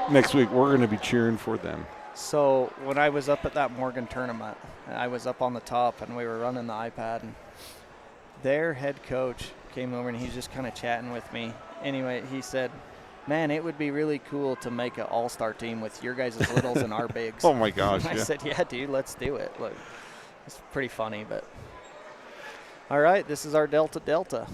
next week, we're going to be cheering for them. So when I was up at that Morgan tournament, I was up on the top, and we were running the iPad, and their head coach came over, and he's just kind of chatting with me. Anyway, he said, man, it would be really cool to make an all-star team with your guys' littles and our bigs. Oh, my gosh. I said, yeah, dude, let's do it. Look, it's pretty funny, but. All right, this is our Delta.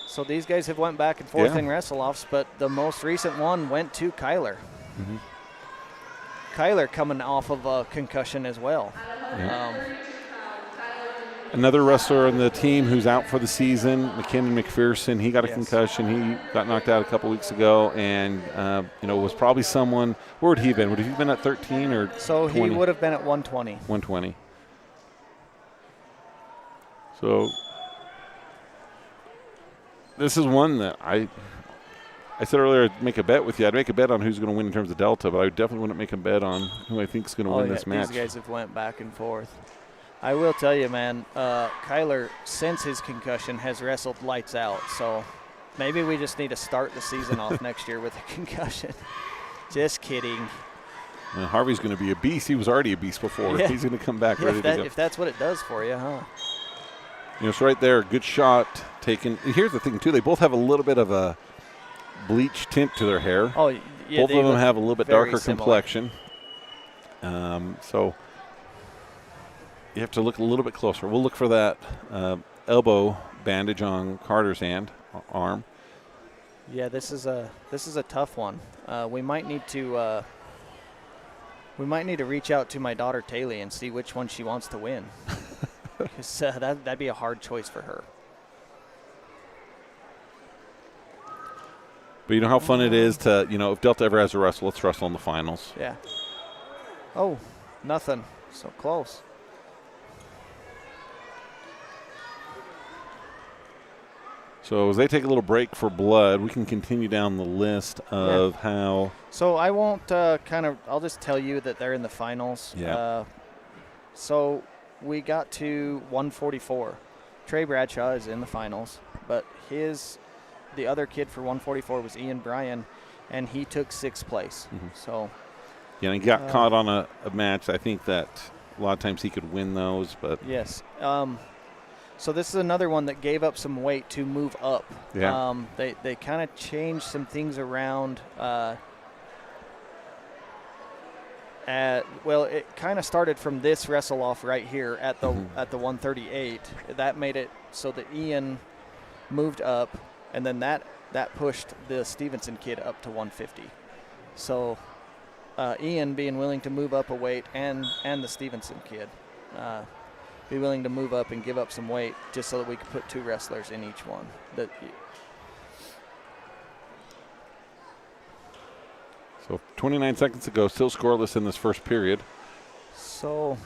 So these guys have went back and forth in wrestle-offs, but the most recent one went to Kyler. Mm-hmm. Kyler coming off of a concussion as well. Yeah. Another wrestler on the team who's out for the season, McKinnon McPherson, he got a concussion. He got knocked out a couple weeks ago, and was probably someone. Where would he have been? Would he have been at 13 or 20? So he would have been at 120. 120. So this is one that I said earlier I'd make a bet with you. I'd make a bet on who's going to win in terms of Delta, but I definitely wouldn't make a bet on who I think is going to win this match. These guys have went back and forth. I will tell you, man, Kyler, since his concussion, has wrestled lights out. So maybe we just need to start the season off next year with a concussion. Just kidding. Well, Harvey's going to be a beast. He was already a beast before. Yeah. He's going to come back ready to go. If that's what it does for you, huh? You know, it's right there. Good shot taken. And here's the thing, too. They both have a little bit of a bleach tint to their hair. Oh, yeah. Both of them have a little bit darker similar complexion. So you have to look a little bit closer. We'll look for that elbow bandage on Carter's arm. Yeah, this is a tough one. We might need to reach out to my daughter Taylor and see which one she wants to win. Because that'd be a hard choice for her. But you know how fun it is to, if Delta ever has a wrestle, let's wrestle in the finals. Yeah. Oh, nothing. So close. So as they take a little break for blood, we can continue down the list of how. So I won't I'll just tell you that they're in the finals. Yeah. So we got to 144. Trey Bradshaw is in the finals, but the other kid for 144 was Ian Bryan, and he took 6th place. Mm-hmm. So. Yeah, and he got caught on a match. I think that a lot of times he could win those, but. Yes. So this is another one that gave up some weight to move up. Yeah. They kind of changed some things around. It kind of started from this wrestle off right here at the 138. That made it so that Ian moved up, and then that pushed the Stevenson kid up to 150. So Ian being willing to move up a weight, and the Stevenson kid be willing to move up and give up some weight just so that we could put 2 wrestlers in each one. So 29 seconds to go, still scoreless in this first period. So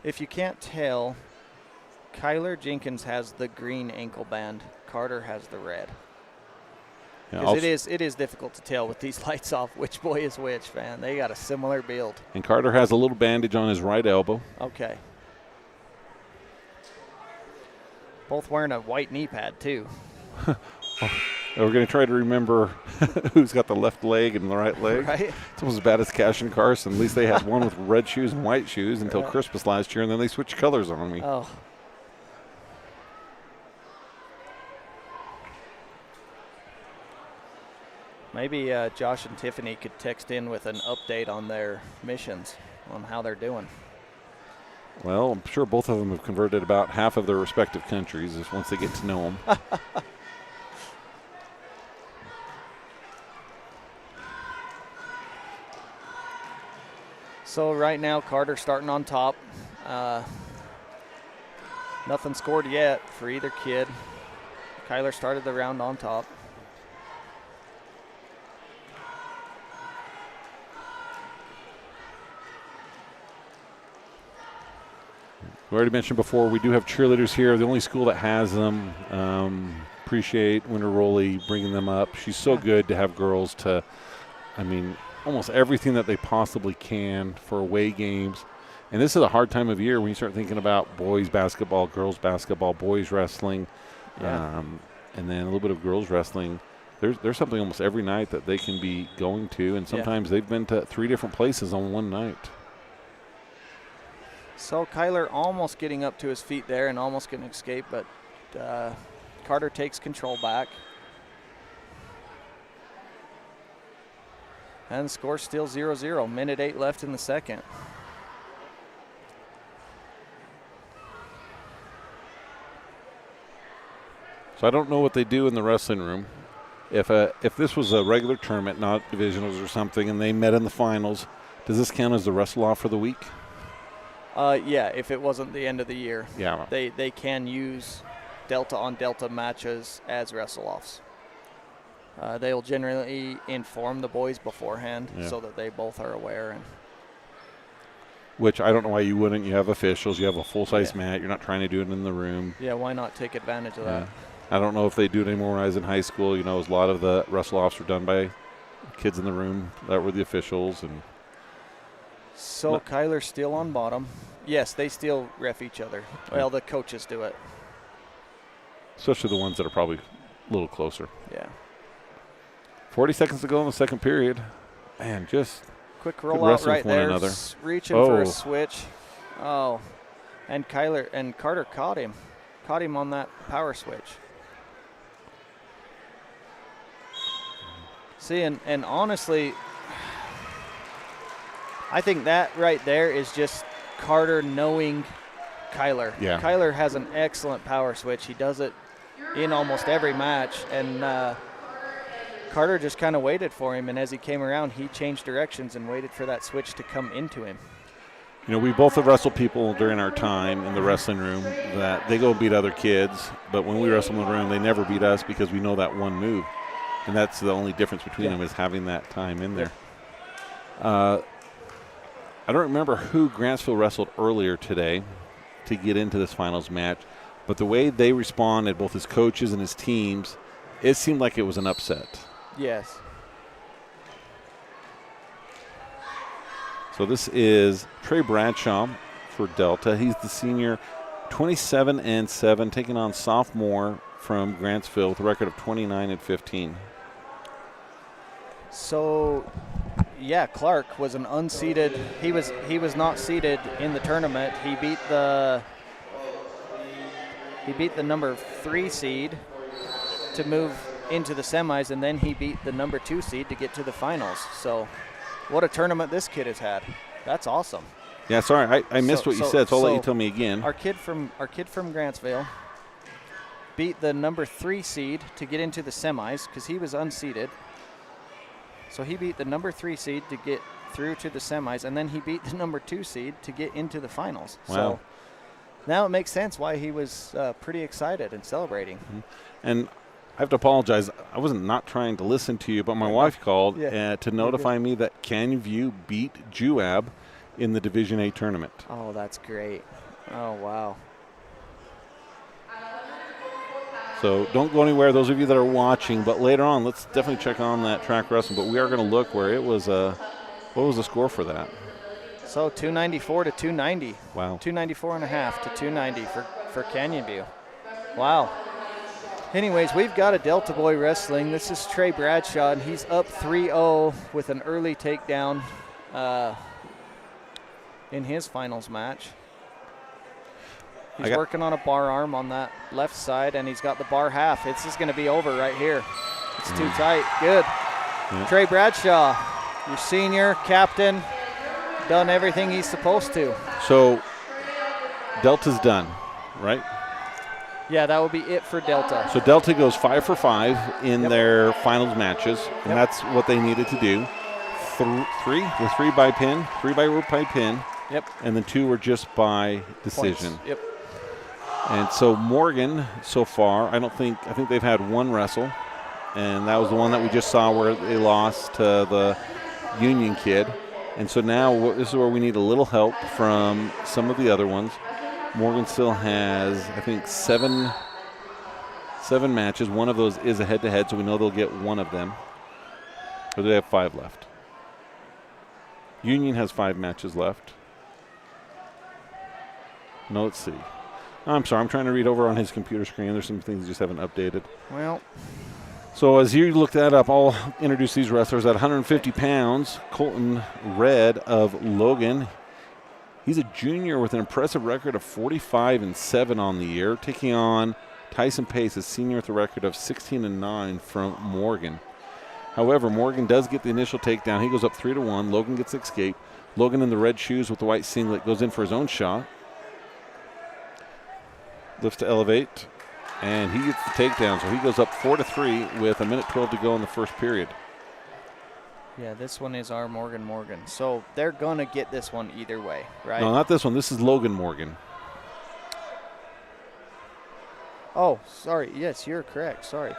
if you can't tell, Kyler Jenkins has the green ankle band. Carter has the red. Because it is difficult to tell with these lights off which boy is which, man. They got a similar build. And Carter has a little bandage on his right elbow. Okay. Both wearing a white knee pad, too. We're going to try to remember who's got the left leg and the right leg. Right. It's almost as bad as Cash and Carson. At least they had one with red shoes and white shoes until Christmas last year, and then they switched colors on me. Oh. Maybe Josh and Tiffany could text in with an update on their missions, on how they're doing. Well, I'm sure both of them have converted about half of their respective countries just once they get to know them. So right now, Carter starting on top. Nothing scored yet for either kid. Kyler started the round on top. We already mentioned before, we do have cheerleaders here. The only school that has them. Appreciate Winter Rowley bringing them up. She's so good to have girls to, almost everything that they possibly can for away games. And this is a hard time of year when you start thinking about boys basketball, girls basketball, boys wrestling, and then a little bit of girls wrestling. There's something almost every night that they can be going to, and sometimes they've been to 3 different places on one night. So Kyler almost getting up to his feet there and almost getting escape, but Carter takes control back. And the score's still 0-0. Minute 8 left in the second. So I don't know what they do in the wrestling room. If this was a regular tournament, not divisionals or something, and they met in the finals, does this count as the wrestle off for the week? Yeah, if it wasn't the end of the year. Yeah. They can use Delta-on-Delta matches as wrestle-offs. They'll generally inform the boys beforehand so that they both are aware. Which I don't know why you wouldn't. You have officials. You have a full-size mat. You're not trying to do it in the room. Yeah, why not take advantage of that? I don't know if they do it anymore when I was in high school. You know, a lot of the wrestle-offs were done by kids in the room that were the officials. So Kyler's still on bottom. Yes, they still ref each other. Well, the coaches do it. Especially the ones that are probably a little closer. Yeah. 40 seconds to go in the second period. Man, just quick rollout right there. Another. Reaching for a switch. Oh, and Carter caught him. Caught him on that power switch. See, and honestly, I think that right there is just Carter knowing Kyler. Yeah. Kyler has an excellent power switch. He does it in almost every match, and Carter just kind of waited for him, and as he came around, he changed directions and waited for that switch to come into him. You know, we both have wrestled people during our time in the wrestling room that they go beat other kids, but when we wrestle in the room, they never beat us because we know that one move. And that's the only difference between them is having that time in there. I don't remember who Grantsville wrestled earlier today to get into this finals match, but the way they responded, both his coaches and his teams, it seemed like it was an upset. Yes. So this is Trey Bradshaw for Delta. He's the senior, 27-7, taking on sophomore from Grantsville with a record of 29-15. So, yeah, Clark was an unseeded. He was not seeded in the tournament. He beat the number 3 seed to move into the semis, and then he beat the number 2 seed to get to the finals. So, what a tournament this kid has had. That's awesome. Yeah, sorry, I missed what you said, so I'll let you tell me again. Our kid from Grantsville beat the number 3 seed to get into the semis because he was unseeded. So he beat the number 3 seed to get through to the semis, and then he beat the number 2 seed to get into the finals. Wow. So now it makes sense why he was pretty excited and celebrating. Mm-hmm. And I have to apologize. I wasn't not trying to listen to you, but my wife called to notify me that Canyon View beat Juab in the Division A tournament. Oh, that's great. Oh, wow. So don't go anywhere, those of you that are watching. But later on, let's definitely check on that track wrestling. But we are going to look where it was. What was the score for that? So 294 to 290. Wow. 294 and a half to 290 for Canyon View. Wow. Anyways, we've got a Delta Boy Wrestling. This is Trey Bradshaw, and he's up 3-0 with an early takedown in his finals match. He's working on a bar arm on that left side, and he's got the bar half. It's just going to be over right here. It's too tight. Good. Trey Bradshaw, your senior captain, done everything he's supposed to. So Delta's done, right? Yeah, that will be it for Delta. So Delta goes 5 for 5 in their finals matches, and that's what they needed to do. Three by pin, 3 by rope by pin, and then 2 were just by decision. Points. Yep. And so Morgan, so far, I think they've had 1 wrestle, and that was the one that we just saw where they lost to the Union kid. And so now this is where we need a little help from some of the other ones. Morgan still has, I think, seven matches. One of those is a head-to-head, so we know they'll get one of them. Or do they have 5 left? Union has 5 matches left. No, let's see. I'm sorry, I'm trying to read over on his computer screen. There's some things that just haven't updated. Well, so as you look that up, I'll introduce these wrestlers at 150 pounds. Colton Red of Logan. He's a junior with an impressive record of 45-7 on the year, taking on Tyson Pace, a senior with a record of 16-9 from Morgan. However, Morgan does get the initial takedown. He goes up 3-1. Logan gets escape. Logan in the red shoes with the white singlet goes in for his own shot. Lifts to elevate, and he gets the takedown. So he goes up 4-3 with 1:12 to go in the first period. yeah, this one is our Morgan. So they're going to get this one either way, right? No, not this one. This is Logan Morgan. Oh, sorry. Yes, you're correct. Sorry.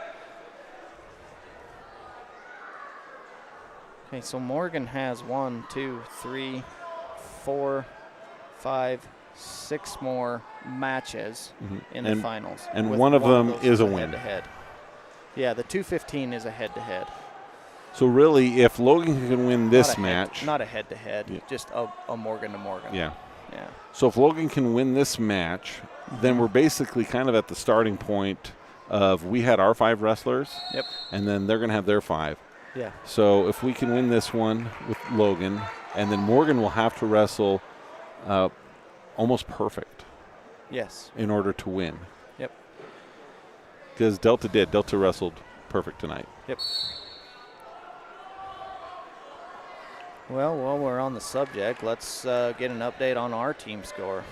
Okay, so Morgan has 1, 2, 3, 4, 5, 6 more matches in the finals. And one of them those is a win. Head-to-head. Yeah, the 215 is a head-to-head. So really, if Logan can win this match. Not a head-to-head, just a Morgan to Morgan. Yeah. Yeah. So if Logan can win this match, then we're basically kind of at the starting point of we had our 5 wrestlers. Yep. And then they're going to have their 5. Yeah. So if we can win this one with Logan, and then Morgan will have to wrestle almost perfect. Yes. In order to win. Yep. Because Delta did. Delta wrestled perfect tonight. Yep. Well, while we're on the subject, let's get an update on our team score.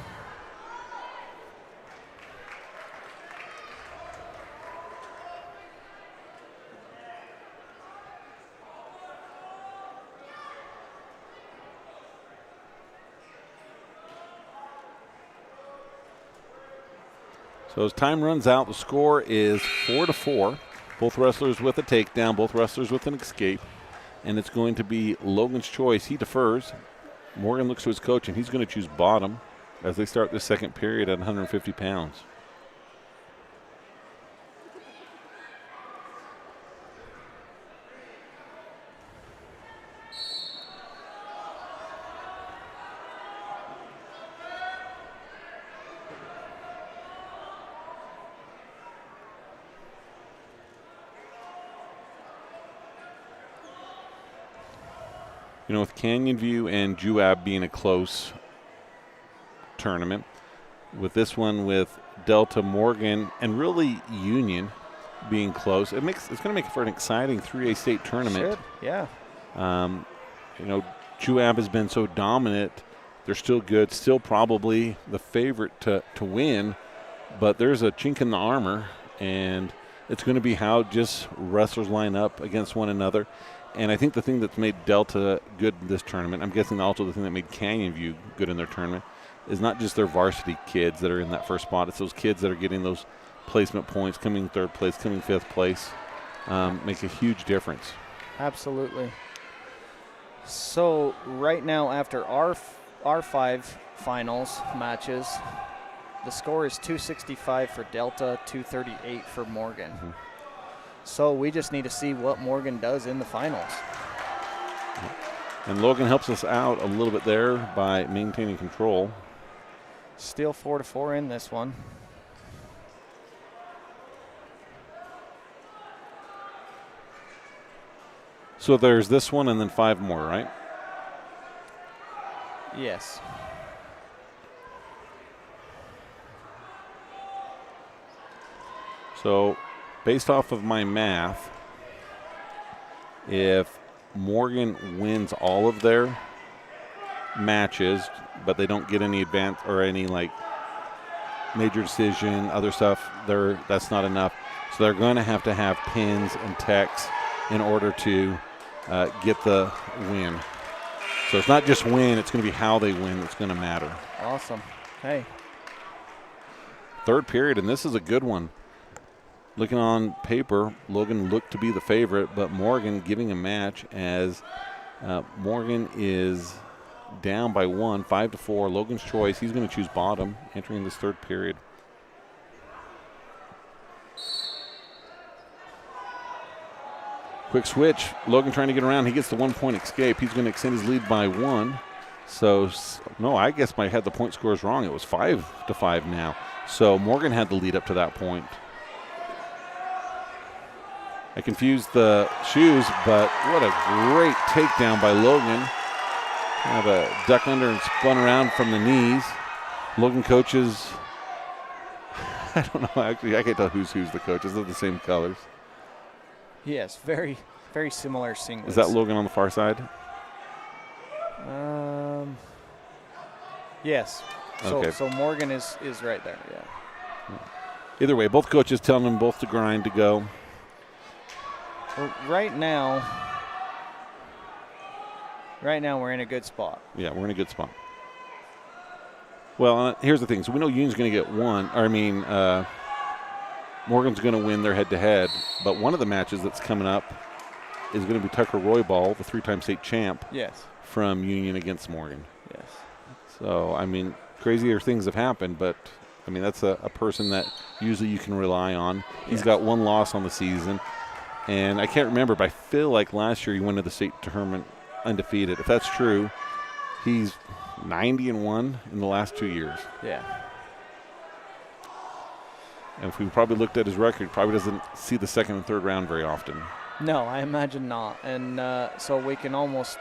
So as time runs out, the score is 4-4. Both wrestlers with a takedown, both wrestlers with an escape. And it's going to be Logan's choice. He defers. Morgan looks to his coach, and he's going to choose bottom as they start the second period at 150 pounds. You know, with Canyon View and Juab being a close tournament, with this one with Delta, Morgan, and really Union being close, it's going to make for an exciting 3A state tournament. Should, yeah. You know, Juab has been so dominant. They're still good, still probably the favorite to win, but there's a chink in the armor, and it's going to be how just wrestlers line up against one another. And I think the thing that's made Delta good in this tournament, I'm guessing also the thing that made Canyon View good in their tournament, is not just their varsity kids that are in that first spot. It's those kids that are getting those placement points, coming 3rd place, coming 5th place, make a huge difference. Absolutely. So right now, after our 5 finals matches, the score is 265 for Delta, 238 for Morgan. Mm-hmm. So we just need to see what Morgan does in the finals. And Logan helps us out a little bit there by maintaining control. Still 4-4 in this one. So there's this one and then 5 more, right? Yes. So based off of my math, if Morgan wins all of their matches, but they don't get any advance or any like major decision, other stuff, that's not enough. So they're going to have pins and techs in order to get the win. So it's not just win, it's going to be how they win that's going to matter. Awesome. Hey. Third period, and this is a good one. Looking on paper, Logan looked to be the favorite, but Morgan giving a match as Morgan is down by 1, 5-4. Logan's choice, he's going to choose bottom entering this third period. Quick switch. Logan trying to get around. He gets the 1-point escape. He's going to extend his lead by 1. So, no, I guess I had the point scores wrong. It was 5-5 now. So Morgan had the lead up to that point. I confused the shoes, but what a great takedown by Logan. Kind of a duck under and spun around from the knees. Logan coaches, I don't know, actually, I can't tell who's the coaches. They're the same colors. Yes, very, very similar singlets. Is that Logan on the far side? Yes. Okay. So Morgan is right there, yeah. Either way, both coaches telling them both to grind to go. Well, right now we're in a good spot. Yeah, we're in a good spot. Well, here's the thing. So we know Union's going to get one. Morgan's going to win their head-to-head. But one of the matches that's coming up is going to be Tucker Roybal, the 3-time state champ. Yes. From Union against Morgan. Yes. So, I mean, crazier things have happened, but, I mean, that's a person that usually you can rely on. He's got one loss on the season. And I can't remember, but I feel like last year he went to the state tournament undefeated. If that's true, he's 90-1 in the last 2 years. Yeah. And if we probably looked at his record, probably doesn't see the second and third round very often. No, I imagine not. And so we can almost,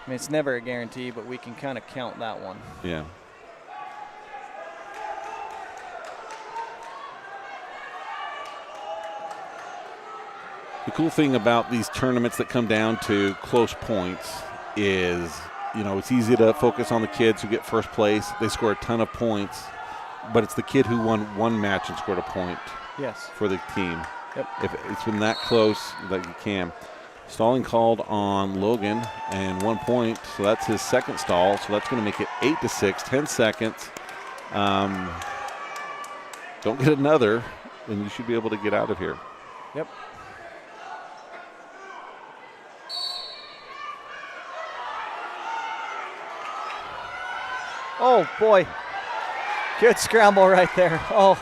I mean, it's never a guarantee, but we can kind of count that one. Yeah. The cool thing about these tournaments that come down to close points is, you know, it's easy to focus on the kids who get first place. They score a ton of points, but it's the kid who won one match and scored a point. Yes. For the team. Yep. If it's been that close that you can. Stalling called on Logan and 1 point, so that's his second stall. So that's going to make it 8-6, 10 seconds. Don't get another, and you should be able to get out of here. Yep. Oh, boy. Good scramble right there. Oh,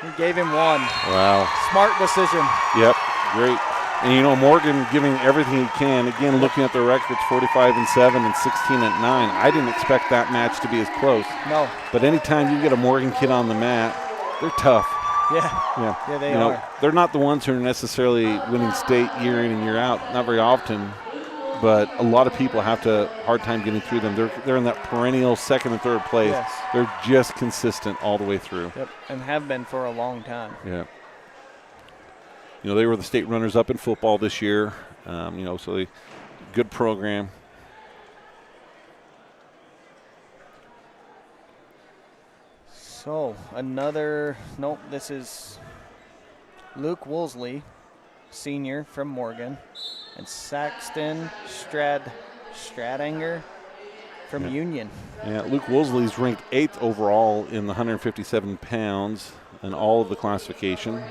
he gave him one. Wow. Smart decision. Yep, great. And, you know, Morgan giving everything he can. Again, looking at their records, 45-7 and 16-9. I didn't expect that match to be as close. No. But anytime you get a Morgan kid on the mat, they're tough. Yeah. Yeah, they are. They're not the ones who are necessarily winning state year in and year out, not very often. But a lot of people have a hard time getting through them. They're in that perennial second and third place. Yes. They're just consistent all the way through. Yep, and have been for a long time. Yeah. You know, they were the state runners-up in football this year. You know, so good program. So this is Luke Woolsey, senior from Morgan, and Saxton Stradanger from Union. Yeah, Luke Woolsey's ranked 8th overall in the 157 pounds in all of the classification.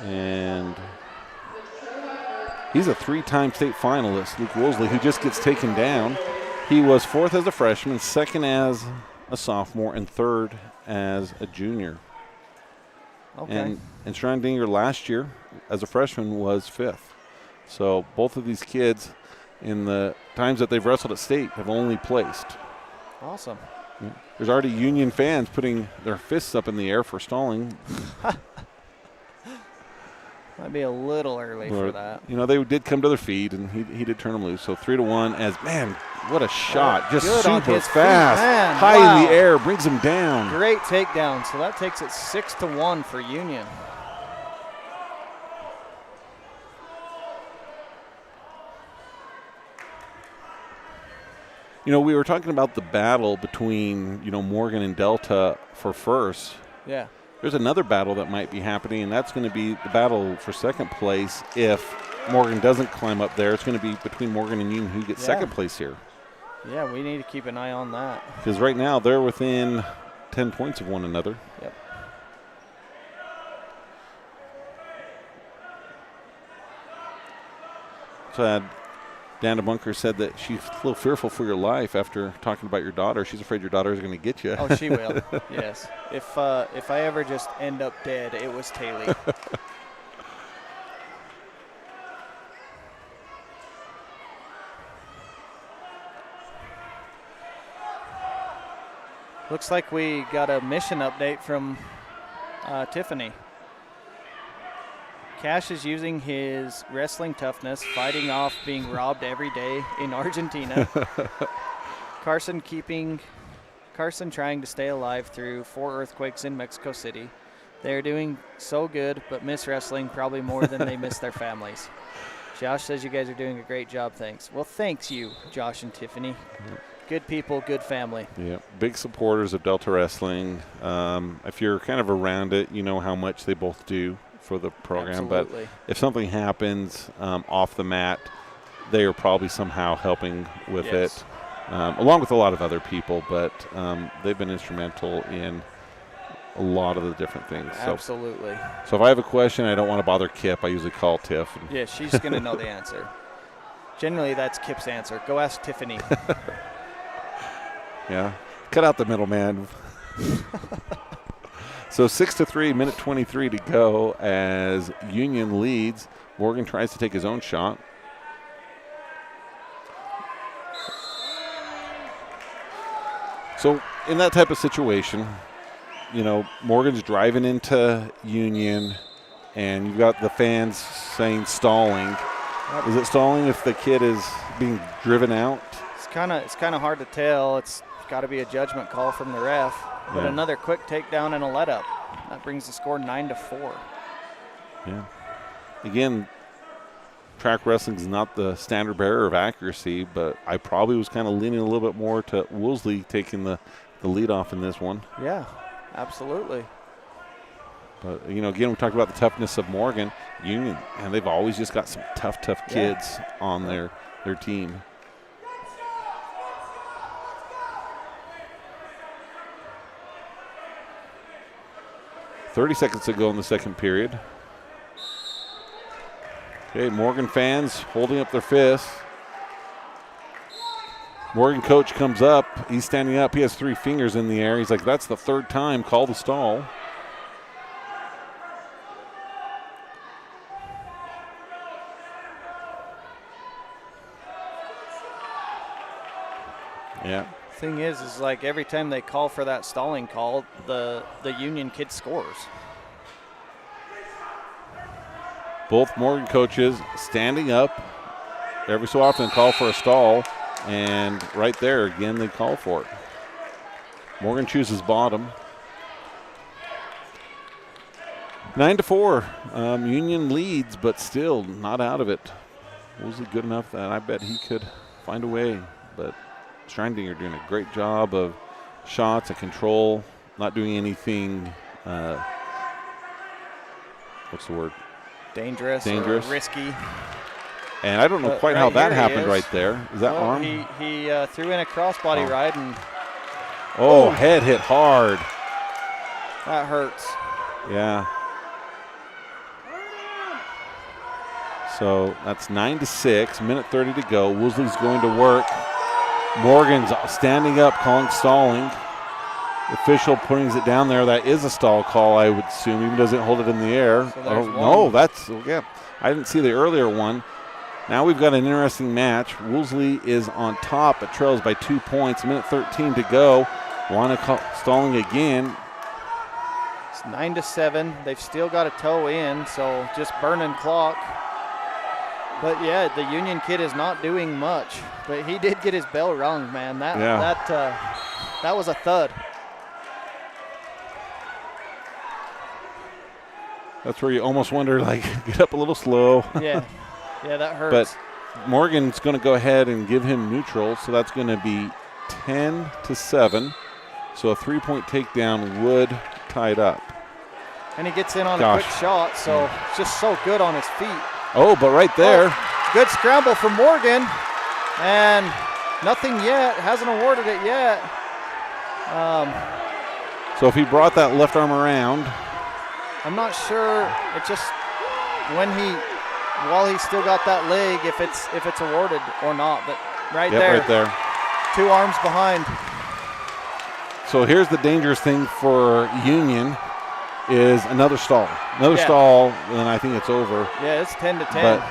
And he's a 3-time state finalist, Luke Woolsey, who just gets taken down. He was 4th as a freshman, 2nd as a sophomore, and 3rd as a junior. Okay. And Stradanger last year as a freshman was 5th. So both of these kids in the times that they've wrestled at state have only placed. Awesome. Yeah. There's already Union fans putting their fists up in the air for Stalling. Might be a little early for that. You know, they did come to their feet, and he did turn them loose. So 3-1 as, man, what a shot. Just super fast. High in the air, brings him down. Great takedown. So that takes it 6-1 for Union. We were talking about the battle between, Morgan and Delta for first. Yeah. There's another battle that might be happening, and that's going to be the battle for second place. If Morgan doesn't climb up there, it's going to be between Morgan and Union who gets second place here. Yeah, we need to keep an eye on that. Because right now they're within 10 points of one another. Yep. So Dana Bunker said that she's a little fearful for your life after talking about your daughter. She's afraid your daughter is going to get you. Oh, she will. Yes. If I ever just end up dead, it was Taylor. Looks like we got a mission update from Tiffany. Cash is using his wrestling toughness, fighting off being robbed every day in Argentina. Carson trying to stay alive through 4 earthquakes in Mexico City. They're doing so good, but miss wrestling probably more than they miss their families. Josh says you guys are doing a great job, thanks. Well, thanks you, Josh and Tiffany. Good people, good family. Yeah, big supporters of Delta Wrestling. If you're kind of around it, you know how much they both do for the program. Absolutely. But if something happens off the mat, they are probably somehow helping with it, along with a lot of other people. But they've been instrumental in a lot of the different things. Absolutely. So if I have a question, I don't want to bother Kip. I usually call Tiff. Yeah, she's going to know the answer. Generally, that's Kip's answer. Go ask Tiffany. Yeah, cut out the middleman. So 6-3, minute 23 to go as Union leads. Morgan tries to take his own shot. So in that type of situation, Morgan's driving into Union, and you've got the fans saying stalling. Is it stalling if the kid is being driven out? It's kind of hard to tell. It's got to be a judgment call from the ref. But another quick takedown and a let up. That brings the score 9-4. Yeah. Again, track wrestling is not the standard bearer of accuracy, but I probably was kind of leaning a little bit more to Woolsey taking the lead off in this one. Yeah, absolutely. But, again, we talked about the toughness of Morgan. Union, and they've always just got some tough kids on their team. .30 seconds to go in the second period. Okay, Morgan fans holding up their fists. Morgan coach comes up. He's standing up. He has 3 fingers in the air. He's like, that's the 3rd time. Call the stall. Yeah. Thing is like every time they call for that stalling call, the Union kid scores. Both Morgan coaches standing up every so often call for a stall, and right there again they call for it. Morgan chooses bottom. 9-4. Union leads, but still not out of it. Was it good enough that I bet he could find a way, but Strindinger doing a great job of shots and control, not doing anything, what's the word? Dangerous. Or risky. And I don't know quite how that happened right there. Is that arm? He threw in a crossbody ride and. Oh, head hit hard. That hurts. Yeah. So that's 9-6, minute 30 to go. Woolsey's going to work. Morgan's standing up, calling stalling. The official brings it down there. That is a stall call, I would assume, even doesn't hold it in the air. So no, I didn't see the earlier one. Now we've got an interesting match. Woolsey is on top, but trails by 2 points. Minute 13 to go. Wanna stalling again. It's 9-7. They've still got a toe in, so just burning clock. But yeah, the Union kid is not doing much, but he did get his bell rung, man. That was a thud. That's where you almost wonder, like, get up a little slow. Yeah, that hurts. But Morgan's going to go ahead and give him neutral, so that's going to be 10-7. So a 3-point takedown would tie it up. And he gets in on a quick shot, so it's just so good on his feet. Oh, but right there. Oh, good scramble from Morgan. And nothing yet. Hasn't awarded it yet. So if he brought that left arm around. I'm not sure. It just, while he's still got that leg, if it's awarded or not. But right there. Right there. 2 arms behind. So here's the dangerous thing for Union is another stall. Another stall, and I think it's over. Yeah, it's 10-10. But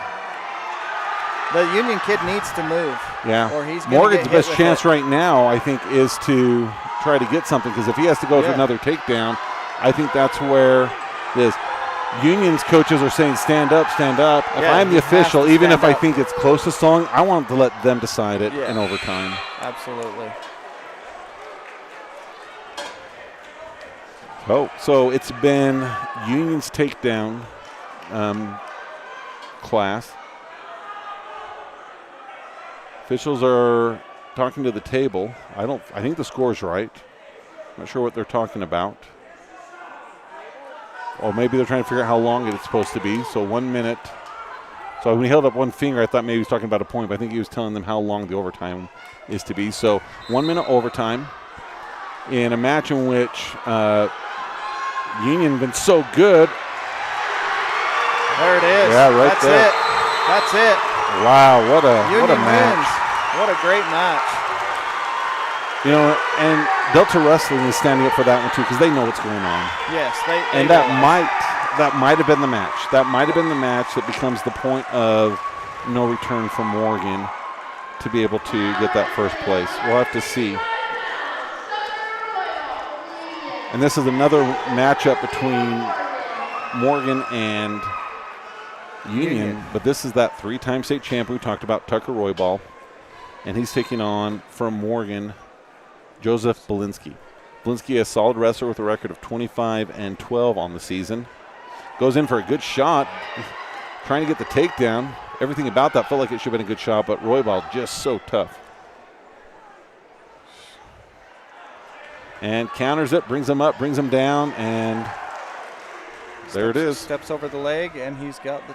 the Union kid needs to move. Yeah. Or he's Morgan's best chance right now, I think, is to try to get something, because if he has to go to another takedown, I think that's where this Union's coaches are saying, stand up, stand up. If I'm the official, even if I think it's close to stalling, I want to let them decide it in overtime. Absolutely. Oh, so it's been Union's takedown class. Officials are talking to the table. I think the score's right. Not sure what they're talking about. Or maybe they're trying to figure out how long it's supposed to be. So 1 minute. So when he held up one finger, I thought maybe he was talking about a point, but I think he was telling them how long the overtime is to be. So 1 minute overtime in a match in which Union been so good. There it is. Yeah, right That's there. it. That's it. Wow, what a Union match. wins. What a great match. You know, and Delta Wrestling is standing up for that one too, because they know what's going on. Yes, they and that might have been the match. That might have been the match that becomes the point of no return for Morgan to be able to get that first place. We'll have to see. And this is another matchup between Morgan and Union, but this is that 3-time state champion we talked about, Tucker Roybal, and he's taking on, from Morgan, Joseph Belinsky. Belinsky is a solid wrestler with a record of 25-12 on the season. Goes in for a good shot, trying to get the takedown. Everything about that felt like it should have been a good shot, but Roybal just so tough. And counters it, brings him up, brings him down, and there it is. Steps over the leg, and he's got the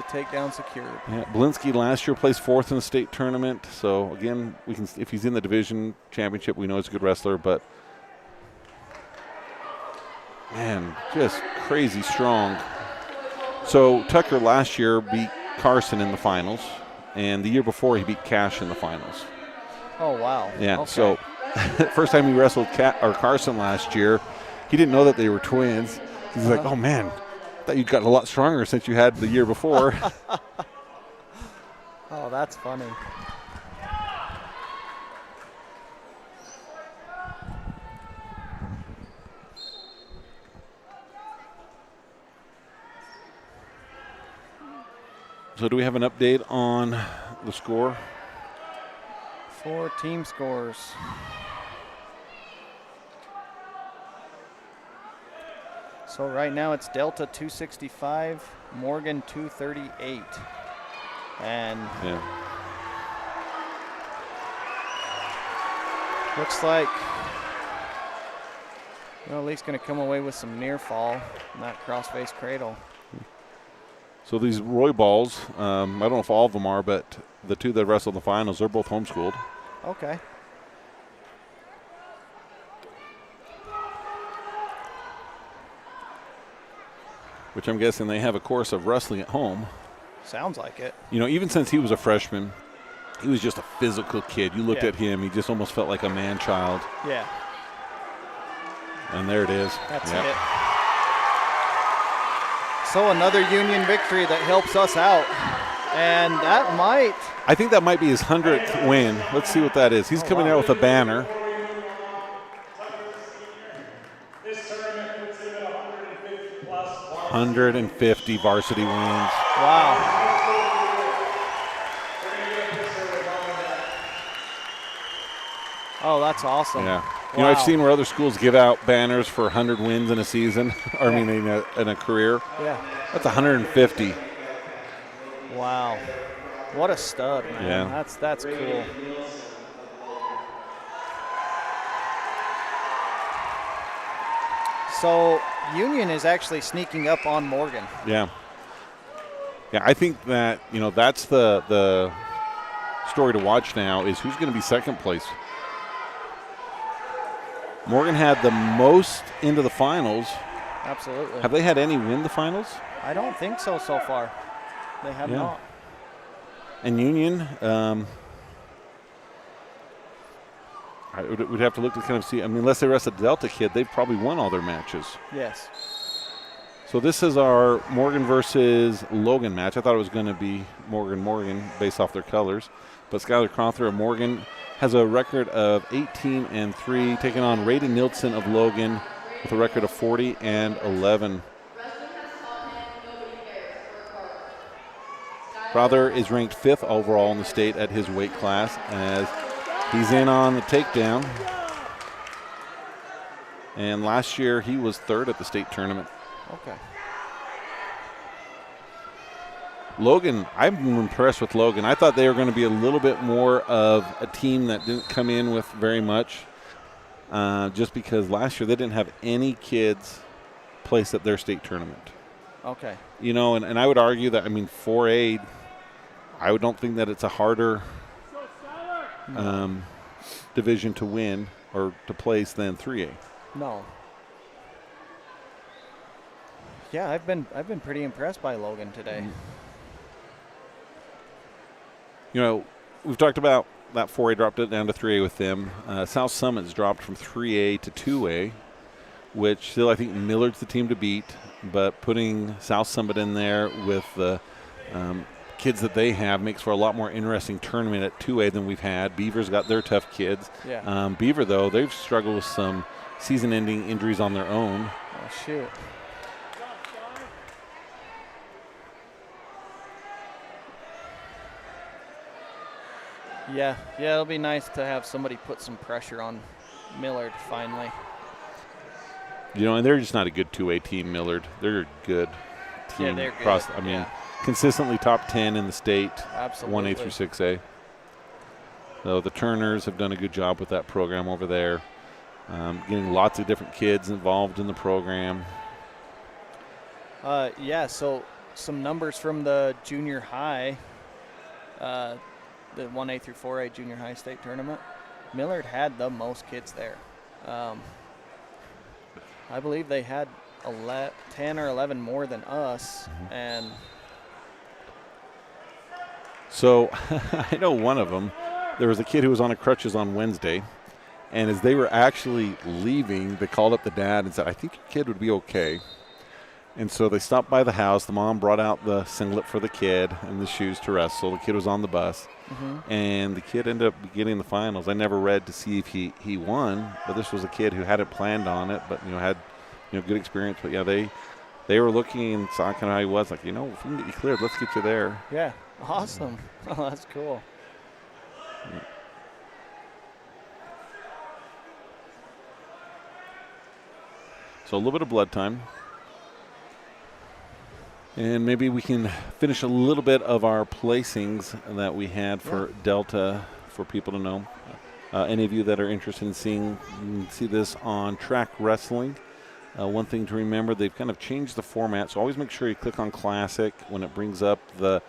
takedown secured. Yeah, Belinsky last year placed 4th in the state tournament. So again, we can, if he's in the division championship, we know he's a good wrestler. But man, just crazy strong. So Tucker last year beat Carson in the finals, and the year before he beat Cash in the finals. Oh wow! Yeah. Okay. So first time he wrestled Carson last year, he didn't know that they were twins. He's like, oh man, I thought you'd gotten a lot stronger since you had the year before. Oh, that's funny. So do we have an update on the score? 4 team scores. So right now it's Delta 265, Morgan 238. And looks like we're at least going to come away with some near fall in that cross-face cradle. So these Roy balls, I don't know if all of them are, but the 2 that wrestled in the finals, they're both homeschooled. Okay. Which I'm guessing they have a course of wrestling at home. Sounds like it. You know, even since he was a freshman, he was just a physical kid. You looked at him, he just almost felt like a man-child. Yeah. And there it is. That's it. So another Union victory that helps us out. And that might. I think that might be his 100th win. Let's see what that is. He's coming out with a banner. This tournament puts him at 150 plus. 150 varsity wins. Wow. Oh, that's awesome. Yeah. You know, I've seen where other schools give out banners for 100 wins in a season, or I mean in a career. Yeah. That's 150. Wow. What a stud, man. Yeah. That's cool. So Union is actually sneaking up on Morgan. Yeah. Yeah, I think that, that's the story to watch now is who's going to be second place. Morgan had the most into the finals. Absolutely. Have they had any win the finals? I don't think so far. They have not. And Union, we'd have to look to kind of see. I mean, unless they rest a Delta kid, they've probably won all their matches. Yes. So this is our Morgan versus Logan match. I thought it was going to be Morgan based off their colors. But Skylar Crowther of Morgan has a record of 18-3, taking on Raiden Nilsson of Logan with a record of 40-11. Crowther is ranked 5th overall in the state at his weight class as he's in on the takedown. And last year he was 3rd at the state tournament. Okay. Logan, I'm impressed with Logan. I thought they were going to be a little bit more of a team that didn't come in with very much, just because last year they didn't have any kids placed at their state tournament. Okay. And I would argue that, 4A, I don't think that it's a harder division to win or to place than 3A. No. Yeah, I've been pretty impressed by Logan today. We've talked about that 4A dropped it down to 3A with them. South Summit's dropped from 3A to 2A, which still I think Millard's the team to beat, but putting South Summit in there with the kids that they have makes for a lot more interesting tournament at 2A than we've had. Beaver's got their tough kids. Yeah. Beaver, though, they've struggled with some season-ending injuries on their own. Oh, shoot. Yeah, it'll be nice to have somebody put some pressure on Millard finally. And they're just not a good 2A team, Millard. They're a good team. Yeah, they're good. Consistently top 10 in the state, Absolutely. 1A through 6A. So the Turners have done a good job with that program over there, getting lots of different kids involved in the program. So some numbers from the junior high, the 1A through 4A junior high state tournament. Millard had the most kids there. I believe they had 10 or 11 more than us. And so I know one of them, there was a kid who was on a crutches on Wednesday, and as they were actually leaving, they called up the dad and said, I think your kid would be okay. And so they stopped by the house. The mom brought out the singlet for the kid and the shoes to wrestle. The kid was on the bus. And the kid ended up getting the finals. I never read to see if he won, but this was a kid who hadn't planned on it, but had good experience. But yeah, they were looking and saw kind of how he was. Like, if we can get you cleared, let's get you there. Yeah, awesome. Oh, that's cool. Yeah. So a little bit of blood time. And maybe we can finish a little bit of our placings that we had for Delta for people to know. Any of you that are interested in seeing, you can see this on Track Wrestling. One thing to remember, they've kind of changed the format, so always make sure you click on Classic when it brings up the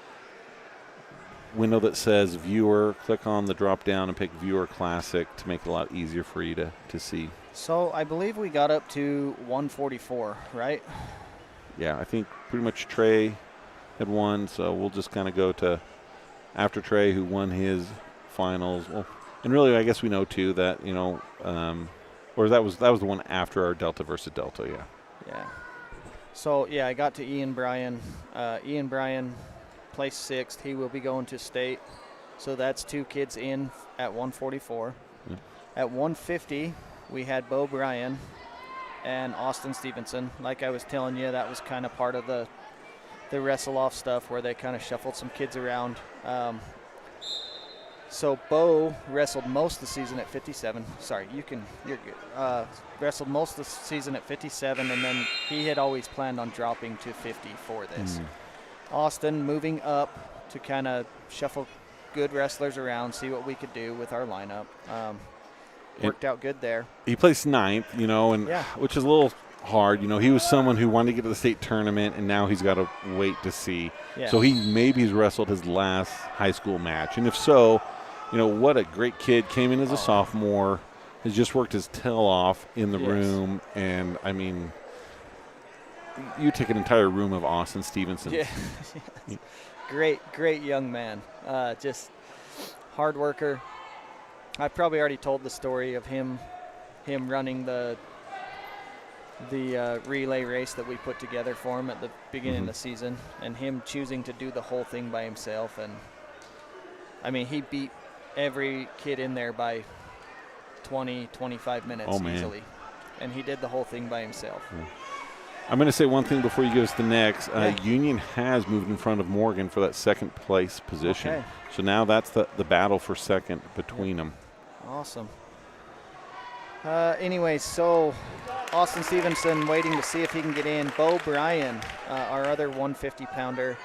window that says Viewer. Click on the drop down and pick Viewer Classic to make it a lot easier for you to see. So I believe we got up to 144, right? Yeah, I think pretty much Trey had won, so we'll just kind of go to after Trey, who won his finals. Well, and really, I guess we know too that or that was the one after our Delta versus Delta. Yeah. So I got to Ian Bryan. Ian Bryan placed 6th. He will be going to state. So that's 2 kids in at 144. Yeah. At 150, we had Bo Bryan and Austin Stevenson. Like I was telling you, that was kind of part of the wrestle-off stuff where they kind of shuffled some kids around. So Bo wrestled most of the season at 57. Sorry, you're good. Wrestled most of the season at 57, and then he had always planned on dropping to 50 for this. Austin moving up to kind of shuffle good wrestlers around, see what we could do with our lineup. Worked out good there. He placed 9th, and which is a little hard. He was someone who wanted to get to the state tournament, and now he's got to wait to see. Yeah. So he's wrestled his last high school match. And if so, what a great kid. Came in as a sophomore, has just worked his tail off in the room. And, I mean, you take an entire room of Austin Stevenson. Yeah. Great young man. Just hard worker. I probably already told the story of him running the relay race that we put together for him at the beginning of the season, and him choosing to do the whole thing by himself. And I mean, he beat every kid in there by 20-25 minutes easily, and he did the whole thing by himself. I'm going to say one thing before you give us the next. Union has moved in front of Morgan for that second place position. Okay. So now that's the battle for second between them. Awesome. Anyway, so Austin Stevenson waiting to see if he can get in. Bo Bryan, our other 150-pounder,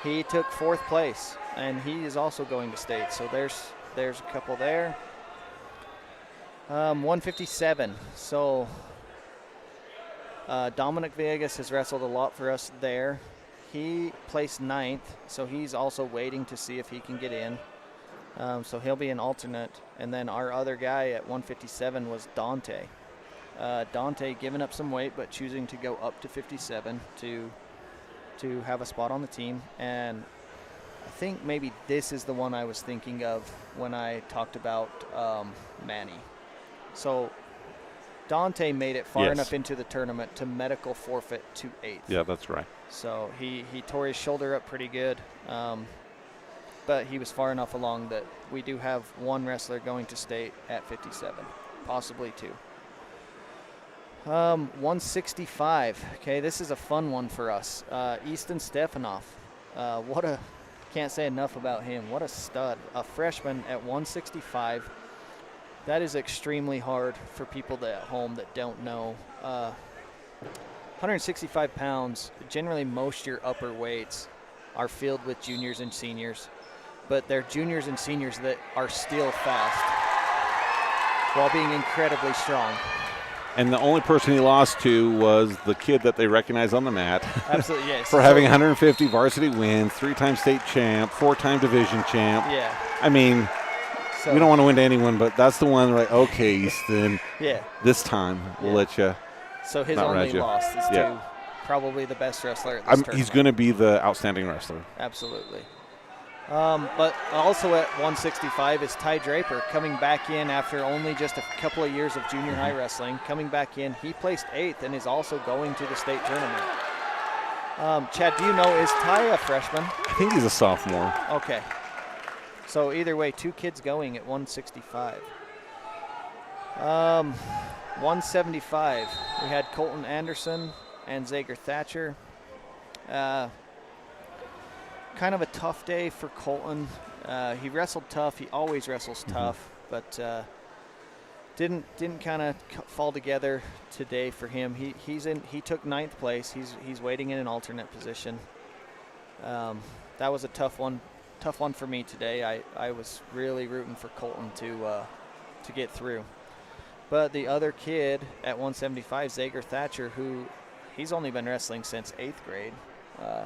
he took 4th place, and he is also going to state. So there's a couple there. 157. So Dominic Villegas has wrestled a lot for us there. He placed 9th, so he's also waiting to see if he can get in. So he'll be an alternate. And then our other guy at 157 was Dante. Dante giving up some weight, but choosing to go up to 57 to have a spot on the team. And I think maybe this is the one I was thinking of when I talked about Manny. So Dante made it far enough into the tournament to medical forfeit to 8th. Yeah, that's right. So he tore his shoulder up pretty good. But he was far enough along that we do have one wrestler going to state at 57, possibly 2. 165. Okay, this is a fun one for us. Easton Stefanoff. Can't say enough about him. What a stud. A freshman at 165. That is extremely hard for people at home that don't know. 165 pounds, generally most your upper weights are filled with juniors and seniors. But they're juniors and seniors that are still fast while being incredibly strong. And the only person he lost to was the kid that they recognized on the mat. Absolutely, yes. For having 150 varsity wins, 3-time state champ, 4-time division champ. Yeah. I mean, we don't want to win to anyone, but that's the one, right? Okay, Easton. Yeah. This time we'll let you. So his only loss is to probably the best wrestler at this tournament. He's going to be the outstanding wrestler. Absolutely. But also at 165 is Ty Draper coming back in after only just a couple of years of junior high wrestling. Coming back in, he placed 8th and is also going to the state tournament. Chad, do you know, is Ty a freshman? I think he's a sophomore. Okay. So either way, 2 kids going at 165. 175, we had Colton Anderson and Zager Thatcher. Kind of a tough day for Colton. He wrestled tough. He always wrestles tough, but didn't kind of fall together today for him. He took 9th place. He's waiting in an alternate position. That was a tough one for me today. I was really rooting for Colton to get through. But the other kid at 175, Zager Thatcher, he's only been wrestling since 8th grade.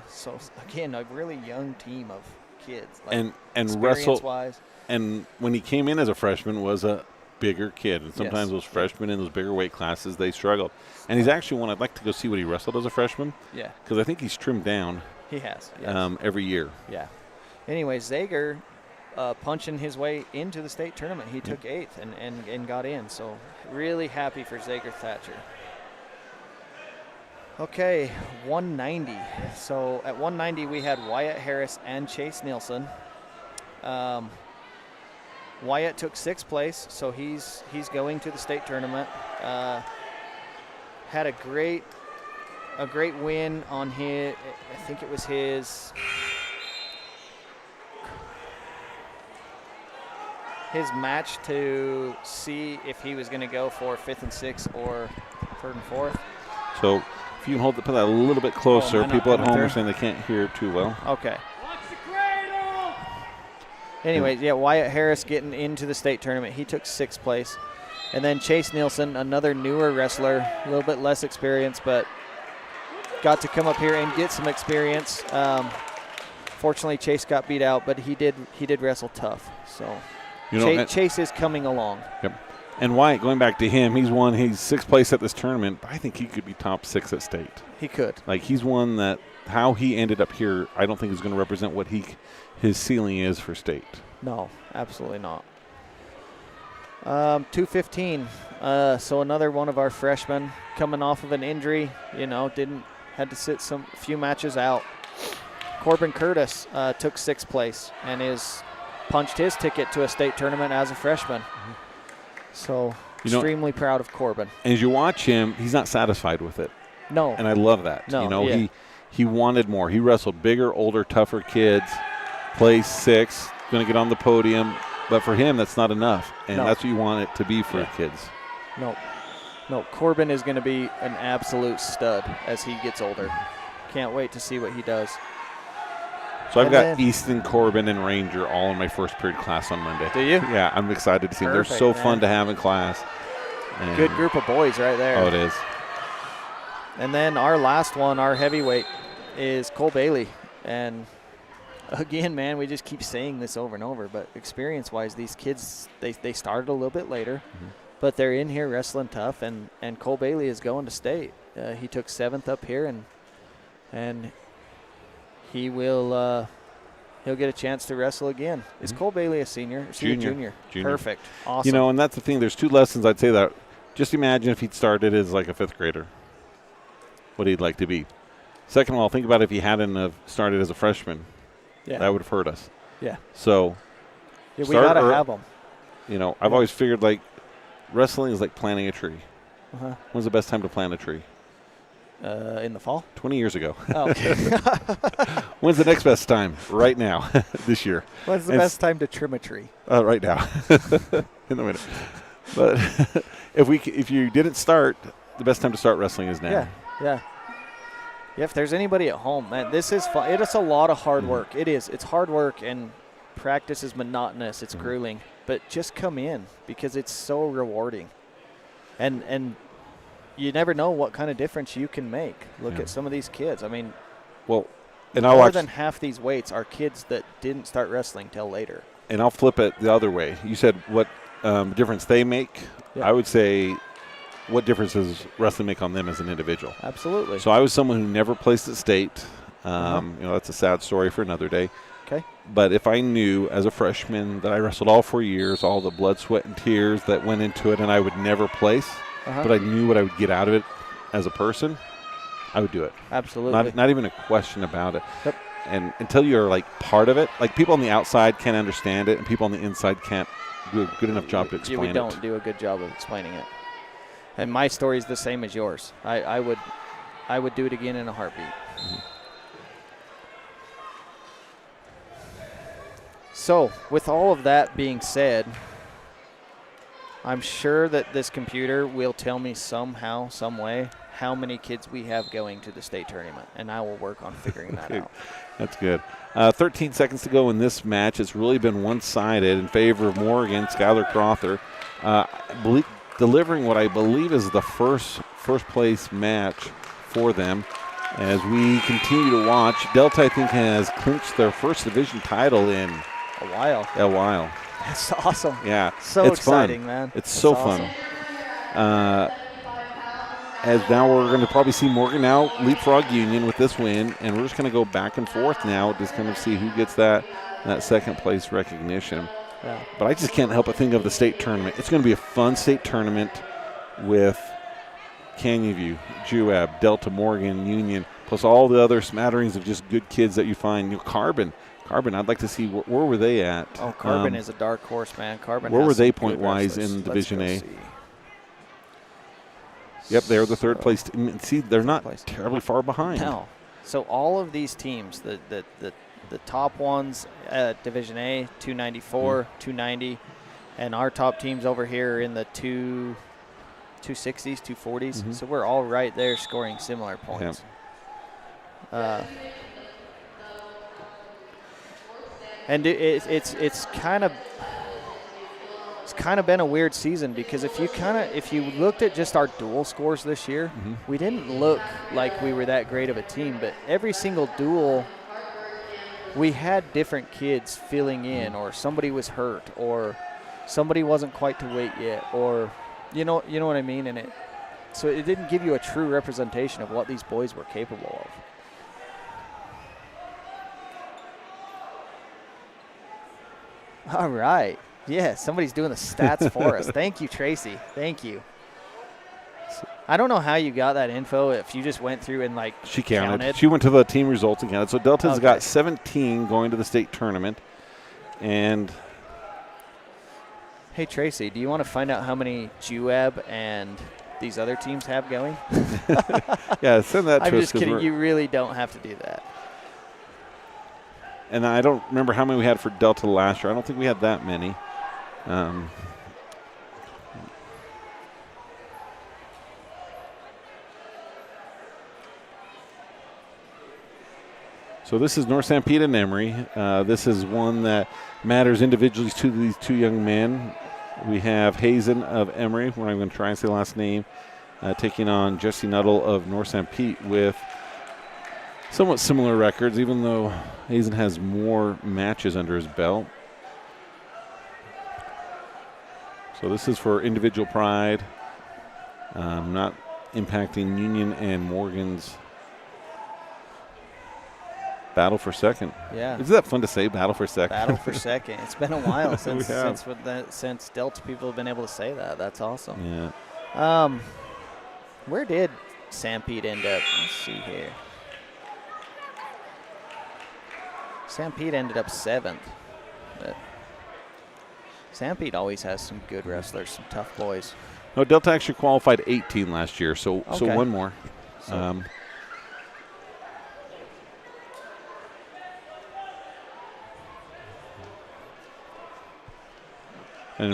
So again, a really young team of kids, like and wrestle wise. And when he came in as a freshman, was a bigger kid, and sometimes those freshmen in those bigger weight classes, they struggled. And he's actually one I'd like to go see what he wrestled as a freshman. Yeah, because I think he's trimmed down. He has every year. Yeah. Anyway, Zager punching his way into the state tournament. He took 8th and got in. So really happy for Zager Thatcher. Okay, 190. So at 190 we had Wyatt Harris and Chase Nielsen. Wyatt took 6th place, so he's going to the state tournament. Had a great win on his, I think it was his match to see if he was going to go for 5th and 6th or 3rd and 4th. So if you can put that a little bit closer, people at home are saying they can't hear it too well. Okay. Anyway, yeah, Wyatt Harris getting into the state tournament. He took 6th place. And then Chase Nielsen, another newer wrestler, a little bit less experience, but got to come up here and get some experience. Fortunately, Chase got beat out, but he did wrestle tough. So Chase is coming along. Yep. And Wyatt, going back to him, he's 6th place at this tournament, but I think he could be top 6 at state. He could. Like, he's one that how he ended up here, I don't think is going to represent what his ceiling is for state. No, absolutely not. 215. So another one of our freshmen coming off of an injury, had to sit a few matches out. Corbin Curtis took 6th place and punched his ticket to a state tournament as a freshman. Mm-hmm. So extremely proud of Corbin. And as you watch him, he's not satisfied with it. No. And I love that. No, He wanted more. He wrestled bigger, older, tougher kids, placed 6th, going to get on the podium. But for him, that's not enough. And that's what you want it to be for kids. No, Corbin is going to be an absolute stud as he gets older. Can't wait to see what he does. So I've got Easton, Corbin, and Ranger all in my first period class on Monday. Do you? Yeah, I'm excited to see them. They're so fun to have in class. And good group of boys right there. Oh, it is. And then our last one, our heavyweight, is Cole Bailey. And again, man, we just keep saying this over and over, but experience-wise, these kids, they started a little bit later, but they're in here wrestling tough, and Cole Bailey is going to state. He took 7th up here, and he will he'll get a chance to wrestle again. Is Cole Bailey a senior? Junior. Perfect. Awesome. And that's the thing. There's 2 lessons I'd say that. Just imagine if he'd started as like a 5th grader, what he'd like to be. Second of all, think about if he hadn't have started as a freshman. Yeah. That would have hurt us. Yeah. So we got to have them. I've always figured like wrestling is like planting a tree. When's the best time to plant a tree? In the fall? 20 years ago. Oh, okay. When's the next best time? Right now, this year. When's the best time to trim a tree? Right now, in the winter. But if you didn't start, the best time to start wrestling is now. Yeah. If there's anybody at home, man, this is fun. It's a lot of hard work. It is. It's hard work, and practice is monotonous. It's grueling. But just come in because it's so rewarding. And you never know what kind of difference you can make. Look at some of these kids. I mean, more than half these weights are kids that didn't start wrestling till later. And I'll flip it the other way. You said what difference they make. Yeah. I would say what difference does wrestling make on them as an individual? Absolutely. So I was someone who never placed at state. That's a sad story for another day. Okay. But if I knew as a freshman that I wrestled all 4 years, all the blood, sweat, and tears that went into it, and I would never place, but I knew what I would get out of it as a person, I would do it. Absolutely. Not even a question about it. Yep. And until you're like part of it, like people on the outside can't understand it, and people on the inside can't do a good enough job to explain it. We don't do a good job of explaining it. And my story is the same as yours. I would do it again in a heartbeat. So, with all of that being said, I'm sure that this computer will tell me somehow, some way, how many kids we have going to the state tournament, and I will work on figuring that out. That's good. 13 seconds to go in this match. It's really been one-sided in favor of Morgan, Skylar Crother, delivering what I believe is the first place match for them. As we continue to watch, Delta, I think, has clinched their first division title in a while. That's awesome. Yeah. So it's exciting, fun. Man. It's so awesome. Fun. As now we're going to probably see Morgan now leapfrog Union with this win, and we're just going to go back and forth now, just kind of see who gets that second place recognition. Yeah. But I just can't help but think of the state tournament. It's going to be a fun state tournament with Canyon View, Juab, Delta, Morgan, Union, plus all the other smatterings of just good kids that you find. Carbon, I'd like to see where were they at. Oh, Carbon is a dark horse, man. Carbon. Where were they point-wise in Division A? Yep, they're the third place. See, they're not terribly far behind. No. So all of these teams, the top ones at Division A, 294, 290, and our top teams over here in the 260s, 240s. So we're all right there scoring similar points. And it's kind of been a weird season because if you looked at just our dual scores this year, we didn't look like we were that great of a team. But every single dual, we had different kids filling in, or somebody was hurt, or somebody wasn't quite to weight yet, or you know what I mean. And so it didn't give you a true representation of what these boys were capable of. All right. Yeah, somebody's doing the stats for us. Thank you, Tracy. Thank you. I don't know how you got that info, if you just went through and, like, she counted. She went to the team results and counted. So Delta's got 17 going to the state tournament. And hey, Tracy, do you want to find out how many JUAB and these other teams have going? Yeah, send that to us. I'm just kidding. You really don't have to do that. And I don't remember how many we had for Delta last year. I don't think we had that many. So this is North Sanpete and Emory. This is one that matters individually to these two young men. We have Hazen of Emory, where I'm going to try and say the last name, taking on Jesse Nuttall of North Sanpete with somewhat similar records, even though Hazen has more matches under his belt. So this is for individual pride, not impacting Union and Morgan's battle for second. Yeah. Isn't that fun to say, battle for second? Battle for second. It's been a while since Delta people have been able to say that. That's awesome. Yeah. Where did Sanpete end up? Let's see here. Sanpete ended up 7th. But Sanpete always has some good wrestlers, some tough boys. No, Delta actually qualified 18 last year, so one more. And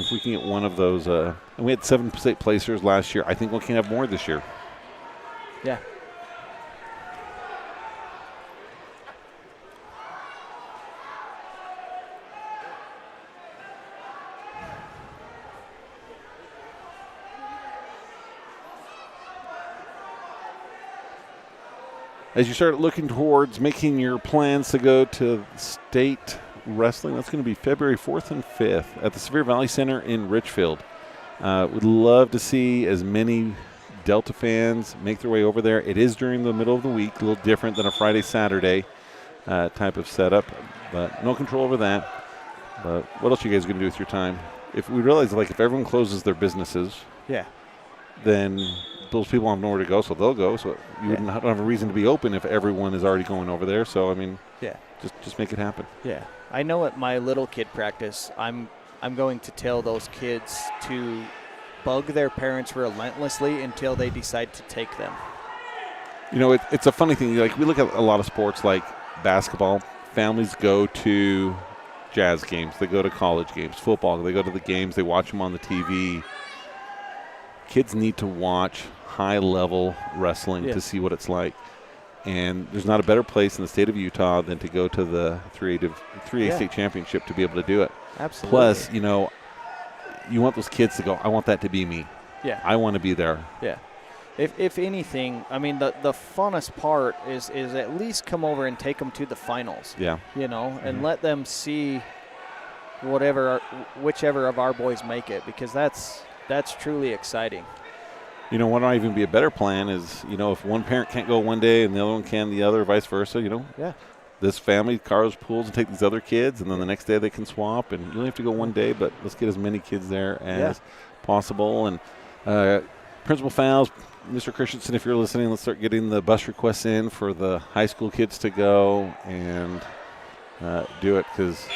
if we can get one of those, and we had 7 state placers last year, I think we can have more this year. Yeah. As you start looking towards making your plans to go to state wrestling, that's going to be February 4th and 5th at the Sevier Valley Center in Richfield. Would love to see as many Delta fans make their way over there. It is during the middle of the week, a little different than a Friday, Saturday type of setup, but no control over that. But what else are you guys going to do with your time? If we realize, like, if everyone closes their businesses, then those people have nowhere to go, so they'll go. So you wouldn't have a reason to be open if everyone is already going over there. So, I mean, just make it happen. Yeah. I know at my little kid practice, I'm going to tell those kids to bug their parents relentlessly until they decide to take them. You know, it's a funny thing. Like, we look at a lot of sports like basketball. Families go to jazz games. They go to college games. Football, they go to the games. They watch them on the TV. Kids need to watch high-level wrestling to see what it's like. And there's not a better place in the state of Utah than to go to the 3A state championship to be able to do it. Absolutely. Plus, you know, you want those kids to go, I want that to be me. Yeah. I want to be there. Yeah. If anything, I mean, the funnest part is at least come over and take them to the finals. Yeah. You know, and let them see whichever of our boys make it, because that's truly exciting. You know, what might even be a better plan is, you know, if one parent can't go one day and the other one can the other, vice versa, you know. Yeah. This family, Carlos pools and take these other kids, and then the next day they can swap. And you only have to go one day, but let's get as many kids there as possible. And Principal Fowles, Mr. Christensen, if you're listening, let's start getting the bus requests in for the high school kids to go and do it, because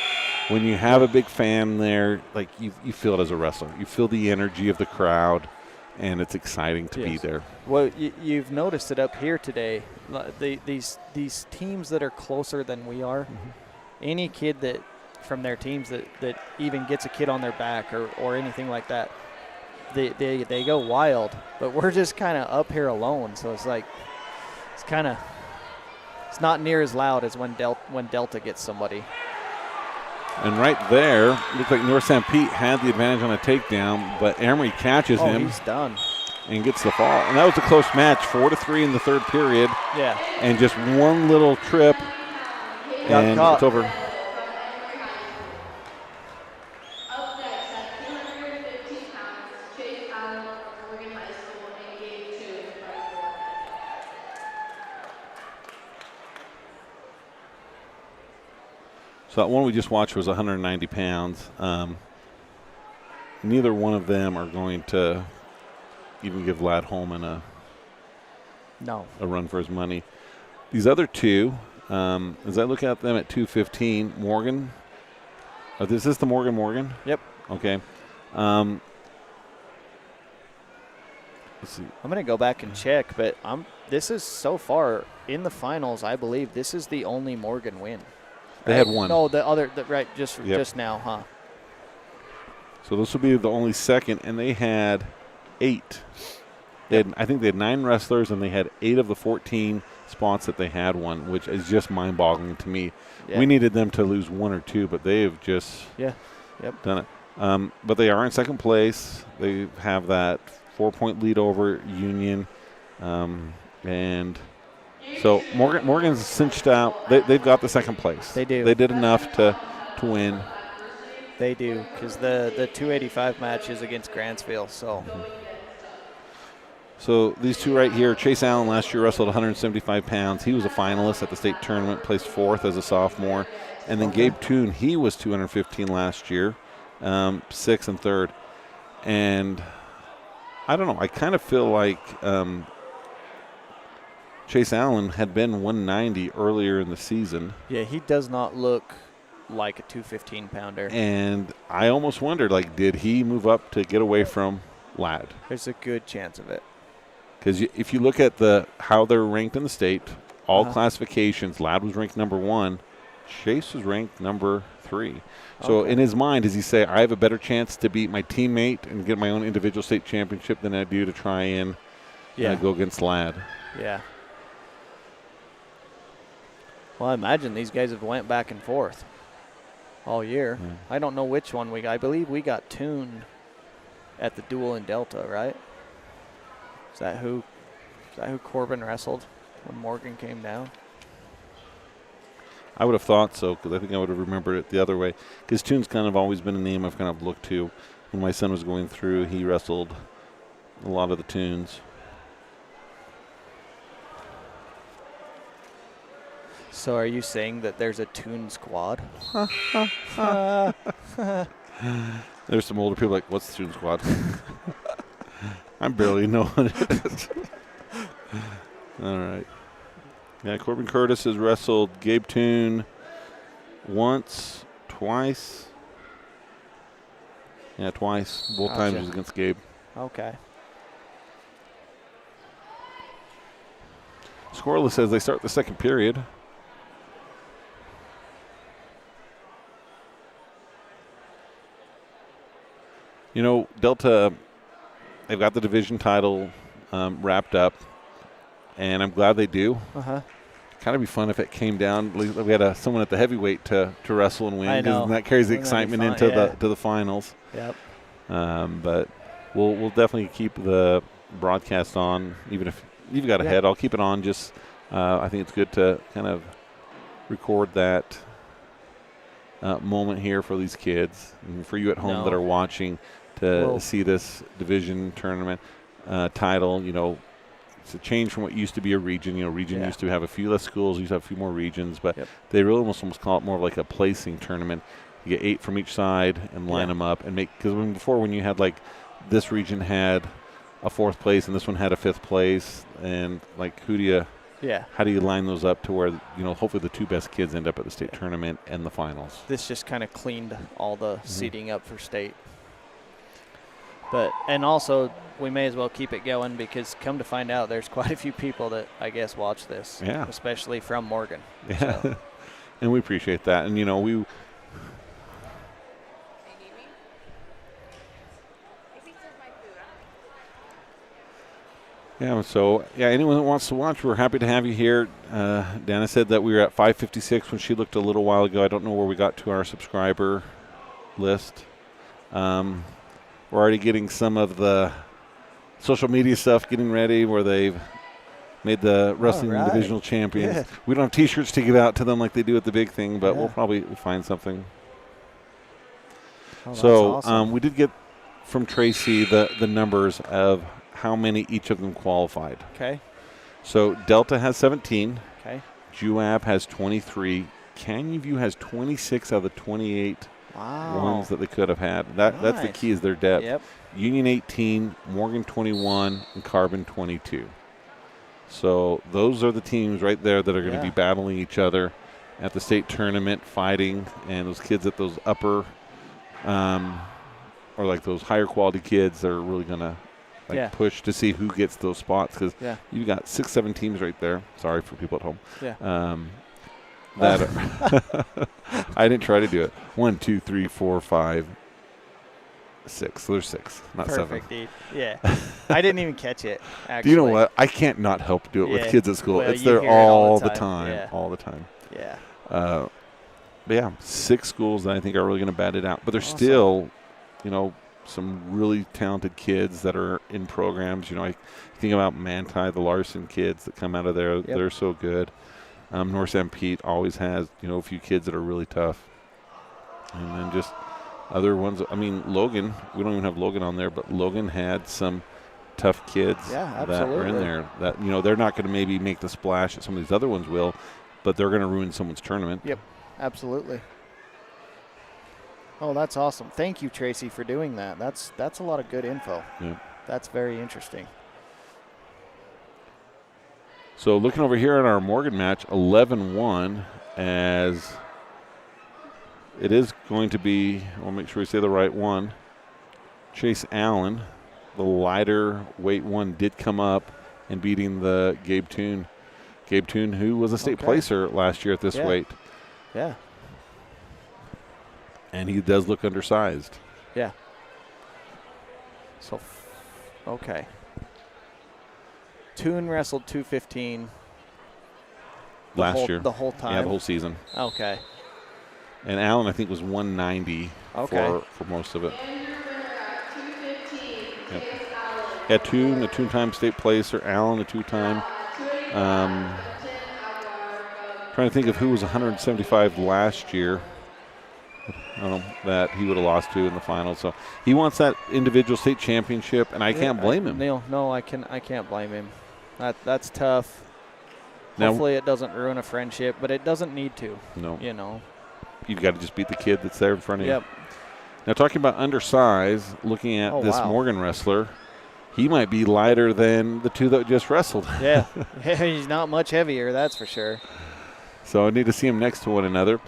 when you have a big fan there, like you feel it as a wrestler. You feel the energy of the crowd, and it's exciting to be there. Well, you've noticed it up here today. These teams that are closer than we are, any kid that from their teams that even gets a kid on their back or anything like that, they go wild. But we're just kind of up here alone, so it's like it's not near as loud as when Delta gets somebody. And right there, looked like North St. Pete had the advantage on a takedown, but Emery catches him. He's done. And gets the fall. And that was a close match, 4-3 in the third period. Yeah. And just one little trip, and caught. it's over. So that one we just watched was 190 pounds. Neither one of them are going to even give Lad Holman a run for his money. These other two, as I look at them at 215, Morgan. Is this the Morgan? Yep. Okay. Let's see. I'm going to go back and check, but this is so far in the finals, I believe this is the only Morgan win. They had one. No, just now, huh? So this will be the only second, and they had 8. I think they had 9 wrestlers, and they had 8 of the 14 spots that they had one, which is just mind-boggling to me. Yeah. We needed them to lose 1 or 2, but they have just done it. But they are in second place. They have that 4-point lead over Union, and so Morgan's cinched out. They've got the second place. They do. They did enough to win. They do, because the 285 match is against Grantsville. So these two right here, Chase Allen last year wrestled 175 pounds. He was a finalist at the state tournament, placed 4th as a sophomore. And then Gabe Toon, he was 215 last year, 6th and 3rd. And I don't know, I kind of feel like Chase Allen had been 190 earlier in the season. Yeah, he does not look like a 215-pounder. And I almost wondered, did he move up to get away from Lad? There's a good chance of it. Because if you look at how they're ranked in the state, all classifications, Lad was ranked number 1. Chase was ranked number 3. So in his mind, does he say, I have a better chance to beat my teammate and get my own individual state championship than I do to try and go against Lad? Yeah. Well, I imagine these guys have went back and forth all year. Yeah. I don't know which one we got. I believe we got Toon at the duel in Delta, right? Is that who Corbin wrestled when Morgan came down? I would have thought so, because I think I would have remembered it the other way. Because Toon's kind of always been a name I've kind of looked to. When my son was going through, he wrestled a lot of the Toons. So are you saying that there's a Toon squad? There's some older people like, what's the Toon squad? I barely know what it is. All right. Yeah, Corbin Curtis has wrestled Gabe Toon once, twice. Yeah, twice. Both times was against Gabe. Okay. Scoreless as they start the second period. You know, Delta, they've got the division title wrapped up, and I'm glad they do. Kind of be fun if it came down. We had someone at the heavyweight to wrestle and win, because that carries the excitement into the finals. Yep. But we'll definitely keep the broadcast on, even if you've got a head. I'll keep it on. Just I think it's good to kind of record that moment here for these kids and for you at home that are watching to see this division tournament title. You know, it's a change from what used to be a region. You know, region used to have a few less schools, used to have a few more regions, but they really almost call it more of like a placing tournament. You get 8 from each side and line them up and make, because before when you had like this region had a 4th place and this one had a 5th place, and like how do you line those up to where, you know, hopefully the 2 best kids end up at the state tournament and the finals. This just kind of cleaned all the seating up for state. But, and also, we may as well keep it going, because come to find out, there's quite a few people that I guess watch this, especially from Morgan. Yeah, so. And we appreciate that. And, you know, we Yeah, so, anyone that wants to watch, we're happy to have you here. Dana said that we were at 556 when she looked a little while ago. I don't know where we got to our subscriber list. We're already getting some of the social media stuff getting ready where they've made the wrestling divisional champions. Yeah. We don't have T-shirts to give out to them like they do at the big thing, but Yeah. we'll probably find something. Oh, that's So awesome. we did get from Tracy the numbers of how many each of them qualified. Okay. So Delta has 17. Okay. Juab has 23. Canyon View has 26 out of the 28 Wow. ones that they could have had. That's the Nice. key is their depth. Yep. Union 18, Morgan 21, and Carbon 22. So those are the teams right there that are going to be battling each other at the state tournament, fighting, and those kids at those upper or like those higher quality kids that are really going to push to see who gets those spots because you got 6-7 teams right there. Sorry for people at home. Yeah. That are I didn't try to do it. 1, 2, 3, 4, 5, 6. So there's 6, not Perfect, 7. dude. Yeah. I didn't even catch it, actually. Do you know what? I can't not help do it with kids at school. Well, it's you there hear it all the time. Yeah. All the time. Yeah. But yeah, 6 schools that I think are really going to bat it out. But there's Awesome. still, some really talented kids that are in programs. I think about Manti, the Larson kids that come out of there. Yep. They're so good. North St. Pete always has, a few kids that are really tough. And then just other ones. I mean, Logan, we don't even have Logan on there, but Logan had some tough kids that were in there that, they're not going to maybe make the splash that some of these other ones will, but they're going to ruin someone's tournament. Yep, absolutely. Oh, that's awesome. Thank you, Tracy, for doing that. That's a lot of good info. Yeah. That's very interesting. So looking over here at our Morgan match, 11-1, as it is going to be, I'll make sure we say the right one, Chase Allen, the lighter weight one, did come up and beating the Gabe Toon. Gabe Toon, who was a state placer last year at this weight. Yeah. And he does look undersized. Yeah. So, okay. Toon wrestled 215 last year. The whole time? Yeah, the whole season. Okay. And Allen, I think, was 190 for most of it. Yep. Yeah, Toon, a two-time state placer. Allen, a two-time. Trying to think of who was 175 last year. I don't know, that he would have lost to in the final. So he wants that individual state championship, and I can't blame him. No, I can't blame him. That's tough. Now, hopefully it doesn't ruin a friendship, but it doesn't need to. No. You've got to just beat the kid that's there in front of you. Yep. Now, talking about undersized, looking at this Morgan wrestler, he might be lighter than the two that just wrestled. Yeah. He's not much heavier, that's for sure. So I need to see them next to one another.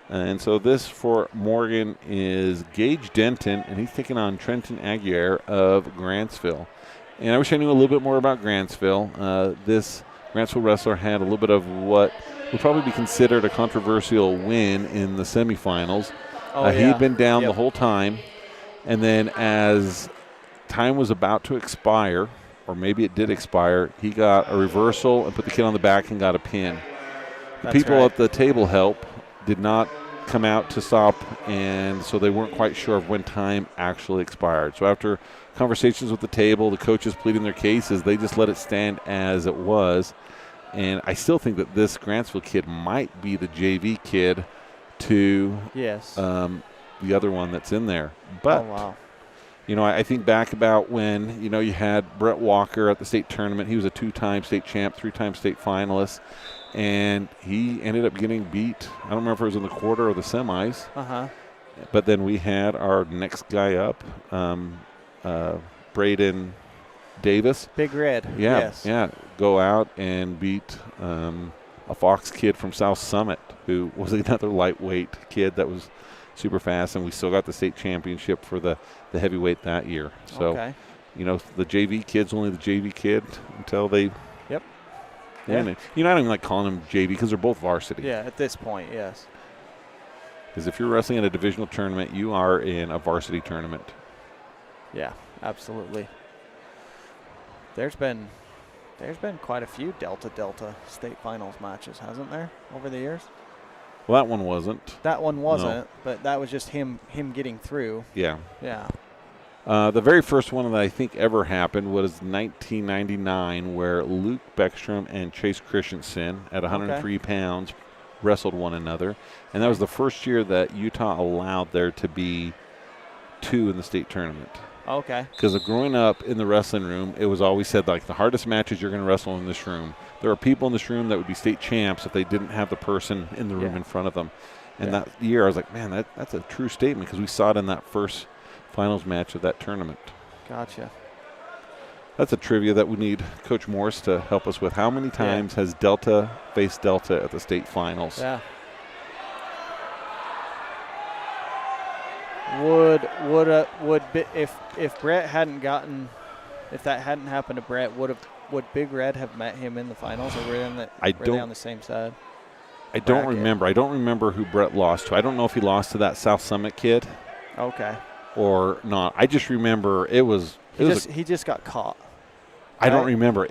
And so this for Morgan is Gage Denton, and he's taking on Trenton Aguirre of Grantsville. And I wish I knew a little bit more about Grantsville. This Grantsville wrestler had a little bit of what would probably be considered a controversial win in the semifinals. He'd been down the whole time. And then as time was about to expire, or maybe it did expire, he got a reversal and put the kid on the back and got a pin. The people at the table help did not come out to stop, and so they weren't quite sure of when time actually expired. So after conversations with the table, the coaches pleading their cases, they just let it stand as it was. And I still think that this Grantsville kid might be the JV kid to the other one that's in there. But, I think back about when, you had Brett Walker at the state tournament. He was a 2-time state champ, 3-time state finalist. And he ended up getting beat. I don't remember if it was in the quarter or the semis. But then we had our next guy up, Braden Davis. Big Red. Yeah. Go out and beat a Fox kid from South Summit, who was another lightweight kid that was super fast. And we still got the state championship for the heavyweight that year. So, the JV kid's only the JV kid until they – I don't even like calling them JV because they're both varsity. Yeah, at this point, yes. Because if you're wrestling at a divisional tournament, you are in a varsity tournament. Yeah, absolutely. There's been There's been quite a few Delta state finals matches, hasn't there, over the years? Well, that one wasn't. That one wasn't, but that was just him getting through. Yeah. Yeah. The very first one that I think ever happened was 1999, where Luke Beckstrom and Chase Christensen at 103 pounds wrestled one another. And that was the first year that Utah allowed there to be 2 in the state tournament. Okay. Because growing up in the wrestling room, it was always said, like, the hardest matches you're going to wrestle in this room. There are people in this room that would be state champs if they didn't have the person in the room in front of them. And that year, I was like, man, that's a true statement, because we saw it in that first finals match of that tournament. Gotcha. That's a trivia that we need Coach Morris to help us with. How many times has Delta faced Delta at the state finals? Yeah. If Brett hadn't gotten, if that hadn't happened to Brett, would Big Red have met him in the finals, or were they on the same side? I don't remember. I don't remember who Brett lost to. I don't know if he lost to that South Summit kid. Okay. Or not. I just remember he just got caught. I don't remember.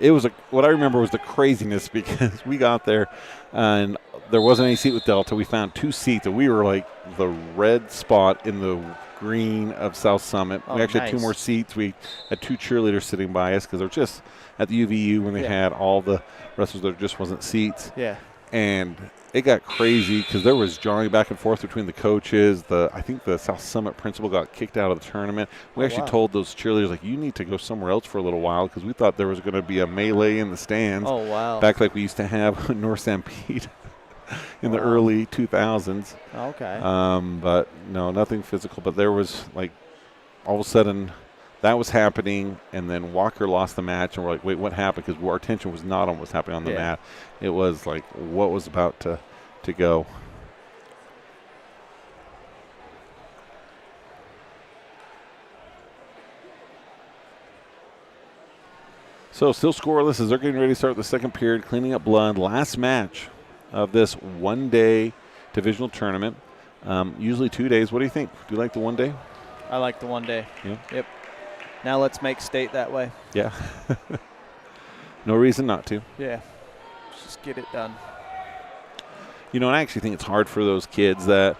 What I remember was the craziness, because we got there and there wasn't any seat with Delta. We found 2 seats, and we were like the red spot in the green of South Summit. We actually had 2 more seats. We had 2 cheerleaders sitting by us, because they're just at the UVU when they had all the wrestlers. There just wasn't seats. Yeah. And it got crazy, because there was jawing back and forth between the coaches. I think the South Summit principal got kicked out of the tournament. We actually told those cheerleaders, like, you need to go somewhere else for a little while, because we thought there was going to be a melee in the stands. Oh, wow. Back like we used to have North Stampede in the early 2000s. Okay. But no, nothing physical. But there was, like, all of a sudden that was happening, and then Walker lost the match, and we're like, wait, what happened? Because our attention was not on what was happening on the mat. It was like what was about to go. So still scoreless as they're getting ready to start the second period, cleaning up blood. Last match of this one-day divisional tournament. Usually 2 days. What do you think? Do you like the one day? I like the one day. Yeah. Yep. Now let's make state that way. Yeah. No reason not to. Yeah. Let's just get it done. You know, and I actually think it's hard for those kids that,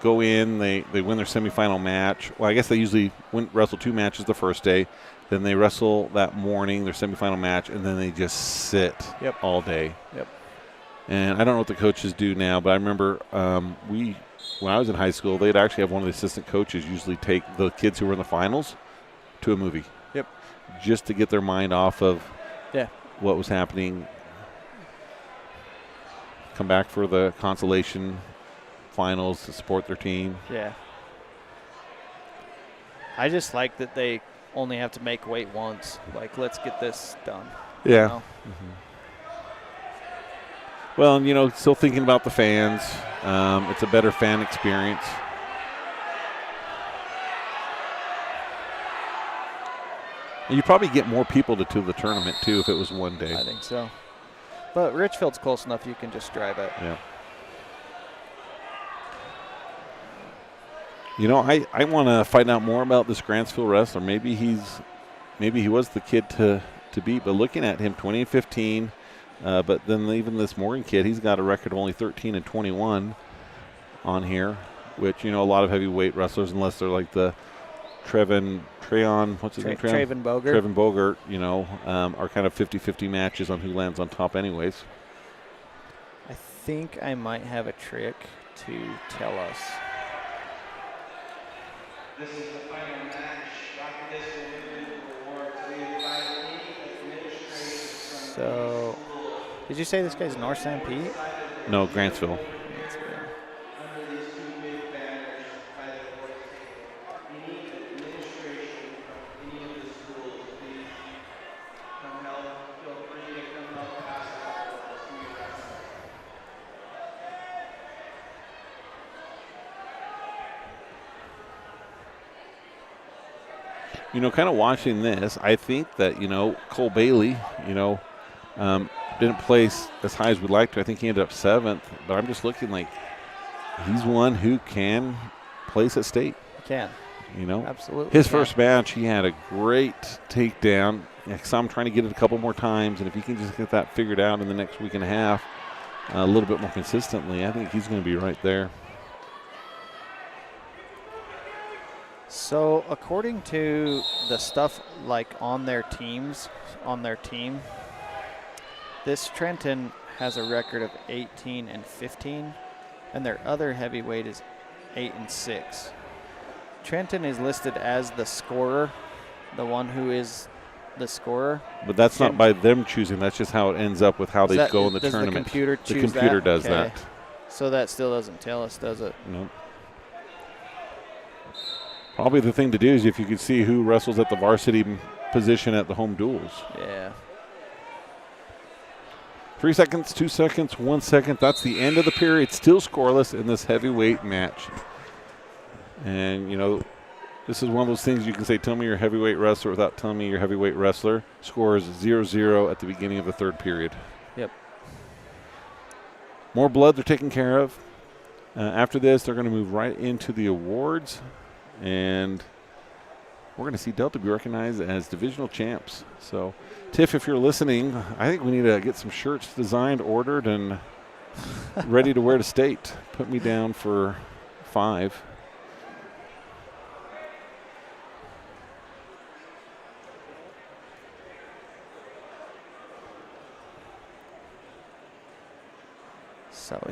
go in, they win their semifinal match. Well, I guess they usually wrestle 2 matches the first day. Then they wrestle that morning, their semifinal match, and then they just sit all day. Yep. And I don't know what the coaches do now, but I remember when I was in high school, they'd actually have one of the assistant coaches usually take the kids who were in the finals to a movie. Yep. Just to get their mind off of what was happening. Come back for the consolation finals to support their team. Yeah. I just like that they only have to make weight once. Like, let's get this done. Yeah. Mm-hmm. Well, and, still thinking about the fans. It's a better fan experience. And you probably get more people to the tournament, too, if it was one day. I think so. But Richfield's close enough you can just drive it. Yeah. I want to find out more about this Grantsville wrestler. Maybe he was the kid to beat. But looking at him, 20-15. But then even this Morgan kid, he's got a record of only 13-21 on here, which, a lot of heavyweight wrestlers, unless they're like the what's his name? Traven Bogert. Traven Bogert, are kind of 50-50 matches on who lands on top anyways. I think I might have a trick to tell us. This is the final match. After this will win the award to the administration. So, did you say this guy's North St. Pete? No, Grantsville. Under these 2 big banners by the awards table, any administration from any of the schools, please come help. Feel free to come help pass out awards to your wrestlers. Kind of watching this, I think that, Cole Bailey, didn't place as high as we'd like to. I think he ended up 7th, but I'm just looking like he's one who can place at state. He can. You know, Absolutely. his yeah. first match, he had a great takedown. So I'm trying to get it a couple more times, and if he can just get that figured out in the next week and a half, a little bit more consistently, I think he's going to be right there. So according to the stuff like on their team, this Trenton has a record of 18-15, and their other heavyweight is 8-6. Trenton is listed as the scorer, the one who is the scorer. But that's not by them choosing. That's just how it ends up with how they go in the does tournament. The computer choose the computer that? does Okay. that. So that still doesn't tell us, does it? Nope. Probably the thing to do is if you could see who wrestles at the varsity position at the home duels. Yeah. 3 seconds, 2 seconds, 1 second. That's the end of the period. Still scoreless in this heavyweight match. And, you know, this is one of those things you can say, tell me you're a heavyweight wrestler without telling me you're a heavyweight wrestler. Score is 0-0 at the beginning of the third period. Yep. More blood they're taking care of. After this, they're going to move right into the awards. And we're going to see Delta be recognized as divisional champs. So, Tiff, if you're listening, I think we need to get some shirts designed, ordered, and ready to wear to state. Put me down for 5.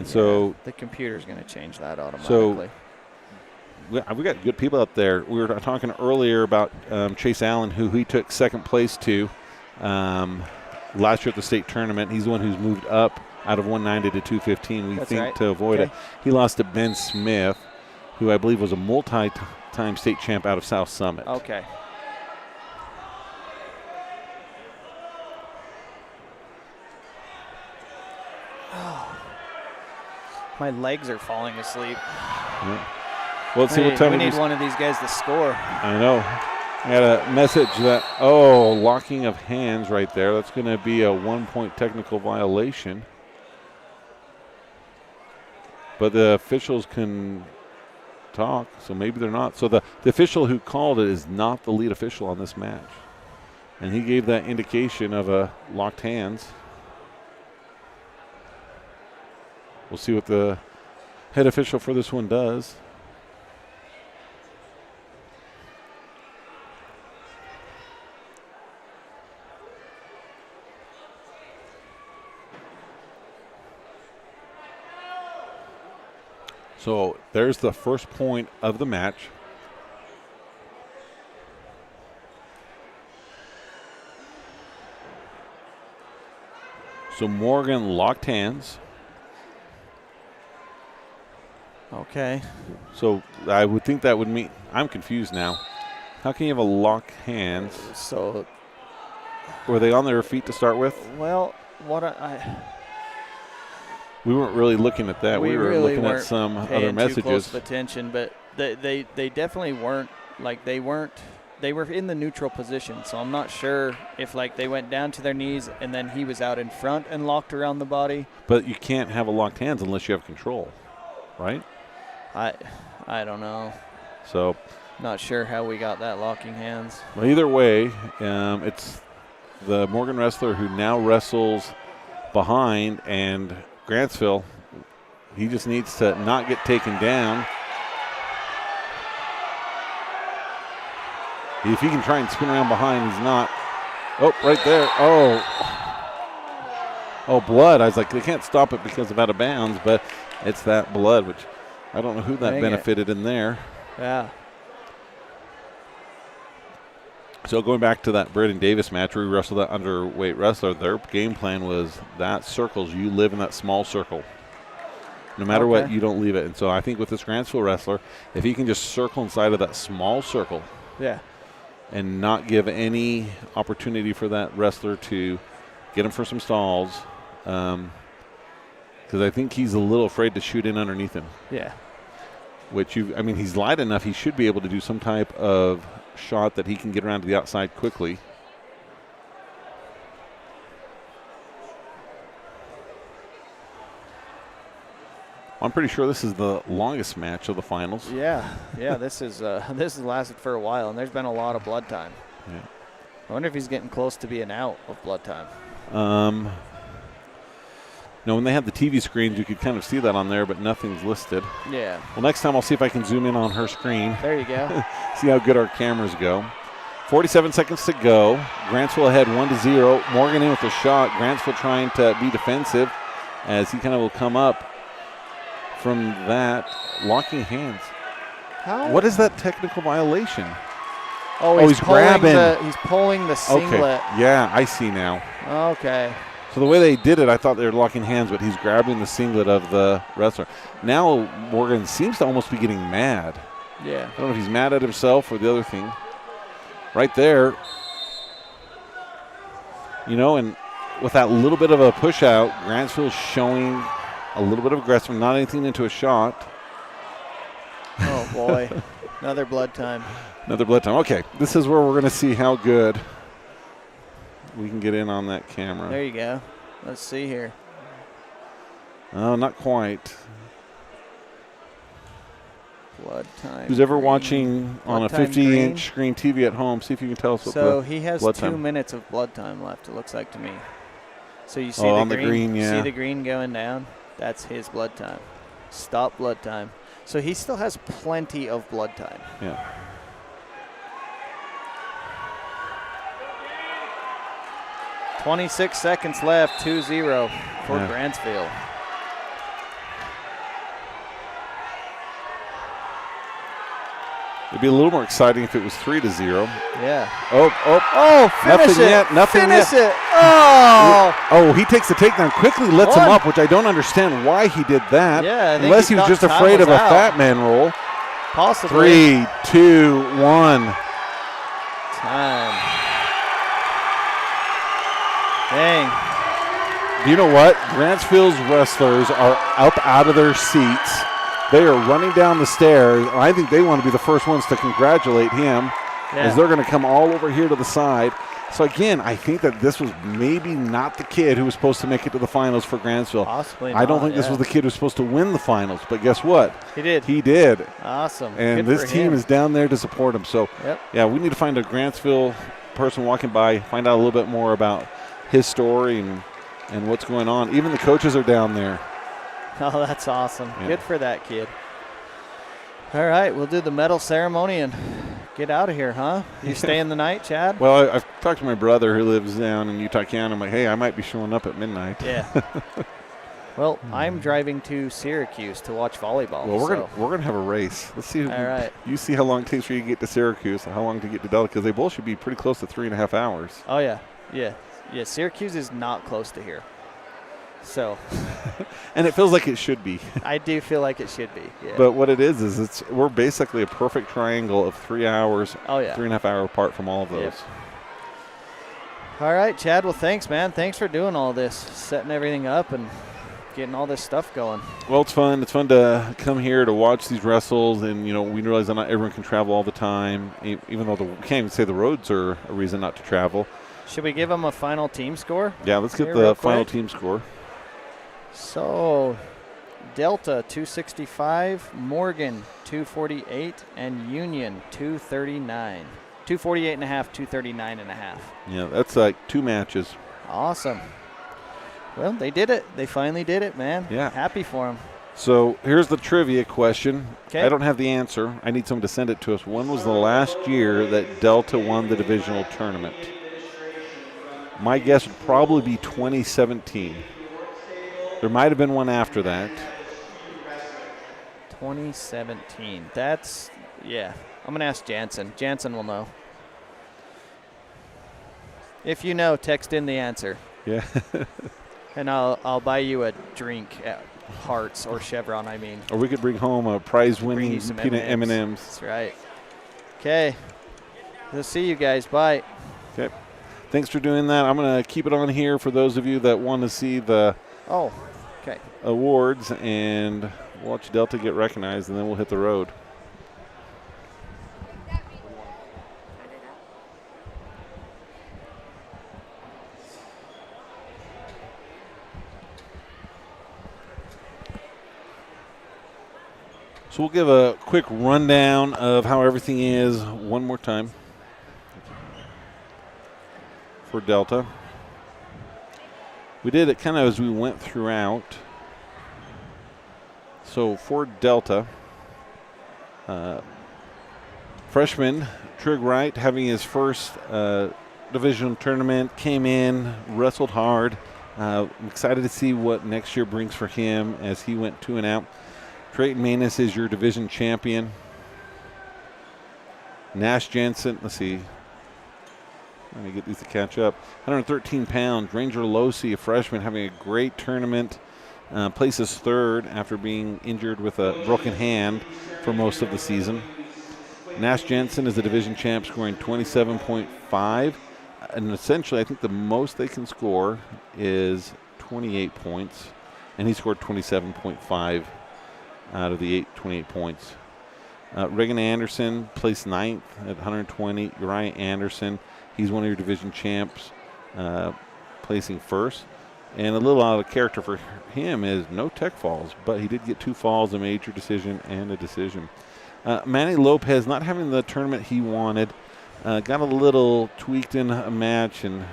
So the computer's going to change that automatically. So we got good people out there. We were talking earlier about Chase Allen, who he took second place to last year at the state tournament. He's the one who's moved up out of 190 to 215. We think to avoid it. He lost to Ben Smith, who I believe was a multi-time state champ out of South Summit. Okay. My legs are falling asleep. Yeah. Well, let's see what time we need one of these guys to score. I know. I got a message that, locking of hands right there. That's going to be a 1-point technical violation. But the officials can talk, so maybe they're not. So the official who called it is not the lead official on this match. And he gave that indication of a locked hands. We'll see what the head official for this one does. So there's the first point of the match. So Morgan locked hands. Okay. So I would think that would mean, I'm confused now. How can you have a lock hands? So were they on their feet to start with? Well, we weren't really looking at that. We were really looking at some other messages. Too close of attention, but they definitely weren't they were in the neutral position. So I'm not sure if they went down to their knees and then he was out in front and locked around the body. But you can't have a locked hands unless you have control, right? I don't know. So not sure how we got that locking hands. Well, either way, it's the Morgan wrestler who now wrestles behind, and Grantsville, he just needs to not get taken down. If he can try and spin around behind, he's not. Oh, right there. Oh, blood. I was like, they can't stop it because of out of bounds, but it's that blood, which I don't know who that benefited in there. Yeah. So going back to that Braden Davis match where we wrestled that underweight wrestler, their game plan was that circles, you live in that small circle. No matter what, you don't leave it. And so I think with this Grantsville wrestler, if he can just circle inside of that small circle and not give any opportunity for that wrestler to get him for some stalls, because I think he's a little afraid to shoot in underneath him. Yeah. He's light enough, he should be able to do some type of shot that he can get around to the outside quickly. I'm pretty sure this is the longest match of the finals. Yeah, this is this has lasted for a while, and there's been a lot of blood time. Yeah. I wonder if he's getting close to being out of blood time. No, when they had the TV screens, you could kind of see that on there, but nothing's listed. Yeah. Well, next time I'll see if I can zoom in on her screen. There you go. See how good our cameras go. 47 seconds to go. Grantsville ahead 1-0. Morgan in with a shot. Grantsville trying to be defensive as he kind of will come up from that. Locking hands. How? What is that technical violation? Oh, he's grabbing. He's pulling the singlet. Okay. Yeah, I see now. Okay. So the way they did it, I thought they were locking hands, but he's grabbing the singlet of the wrestler. Now Morgan seems to almost be getting mad. Yeah. I don't know if he's mad at himself or the other thing. Right there. You know, and with that little bit of a push out, Grantsville's showing a little bit of aggression, not anything into a shot. Oh, boy. Another blood time. Another blood time. Okay, this is where we're going to see how good we can get in on that camera. There you go. Let's see here. Oh, not quite. Blood time. Who's ever green. watching on a Blood time 50-inch screen TV at home, see if you can tell us what So the he has blood 2 time. minutes of blood time left, it looks like to me. So you see Oh, the on the green? green, yeah. See the green going down? That's his blood time. Stop blood time. So he still has plenty of blood time. Yeah. .26 seconds left, 2-0 for Yeah. Grantsville. It'd be a little more exciting if it was 3-0. Yeah. Oh, Oh, finish Nothing it. yet, nothing finish yet. it. Oh. oh, he takes the takedown, quickly lets him One. up, which I don't understand why he did that. Yeah, I think unless he he was thought just time afraid was of a out. fat man roll. Possibly. 3, 2, 1. Time. Dang. Do you know what? Grantsville's wrestlers are up out of their seats. They are running down the stairs. And I think they want to be the first ones to congratulate him as they're going to come all over here to the side. So, again, I think that this was maybe not the kid who was supposed to make it to the finals for Grantsville. Possibly I don't not, think this was the kid who was supposed to win the finals. But guess what? He did. He did. Awesome. And Good this for team him. is down there to support him. So, Yep. yeah, we need to find a Grantsville person walking by, find out a little bit more about his story and what's going on. Even the coaches are down there. Oh, that's awesome. Yeah. Good for that kid. All right, we'll do the medal ceremony and get out of here, huh? You staying the night, Chad? Well, I've talked to my brother who lives down in Utah County. I'm like, hey, I might be showing up at midnight. Yeah. Well, I'm driving to Syracuse to watch volleyball. Well, so. we're gonna have a race. Let's see. All right. You see how long it takes for you to get to Syracuse and how long to get to Delta, because they both should be pretty close to 3.5 hours. Oh, yeah. Yeah. Yeah, Syracuse is not close to here. So And it feels like it should be. I do feel like it should be. Yeah. But what it is we're basically a perfect triangle of 3 hours, Oh, yeah. 3.5 hour apart from all of those. Yep. All right, Chad. Well, thanks, man. Thanks for doing all this, setting everything up and getting all this stuff going. Well, it's fun. It's fun to come here to watch these wrestles, and we realize that not everyone can travel all the time. Even though we can't even say the roads are a reason not to travel. Should we give them a final team score? Yeah, let's get Here, the real final quick. team score. So, Delta 265, Morgan 248, and Union 239. 248 and a half, 239 and a half. Yeah, that's like 2 matches. Awesome. Well, they did it. They finally did it, man. Yeah. Happy for them. So here's the trivia question. 'Kay. I don't have the answer. I need someone to send it to us. When was the last year that Delta won the divisional tournament? My guess would probably be 2017. There might have been one after that. 2017. That's, yeah. I'm going to ask Jansen. Jansen will know. If you know, text in the answer. Yeah. And I'll buy you a drink at Hearts or Chevron, I mean. Or we could bring home a Bring prize-winning you some peanut M&Ms. M&Ms. That's right. Okay. We'll see you guys. Bye. Okay. Thanks for doing that. I'm going to keep it on here for those of you that want to see the Oh, okay. awards, and watch Delta get recognized, and then we'll hit the road. So we'll give a quick rundown of how everything is one more time for Delta. We did it kind of as we went throughout. So for Delta, freshman Trig Wright having his first divisional tournament, came in, wrestled hard. I'm excited to see what next year brings for him as he went 2-0. Drayton Manus is your division champion. Nash Jensen, let's see. Let me get these to catch up. 113 pounds. Ranger Losi, a freshman, having a great tournament. Places third after being injured with a broken hand for most of the season. Nash Jensen is the division champ, scoring 27.5. And essentially, I think the most they can score is 28 points. And he scored 27.5 out of the 28 points. Reagan Anderson placed 9th at 120. Uriah Anderson, he's one of your division champs, placing first. And a little out of character for him is no tech falls, but he did get 2 falls, a major decision and a decision. Manny Lopez not having the tournament he wanted, got a little tweaked in a match and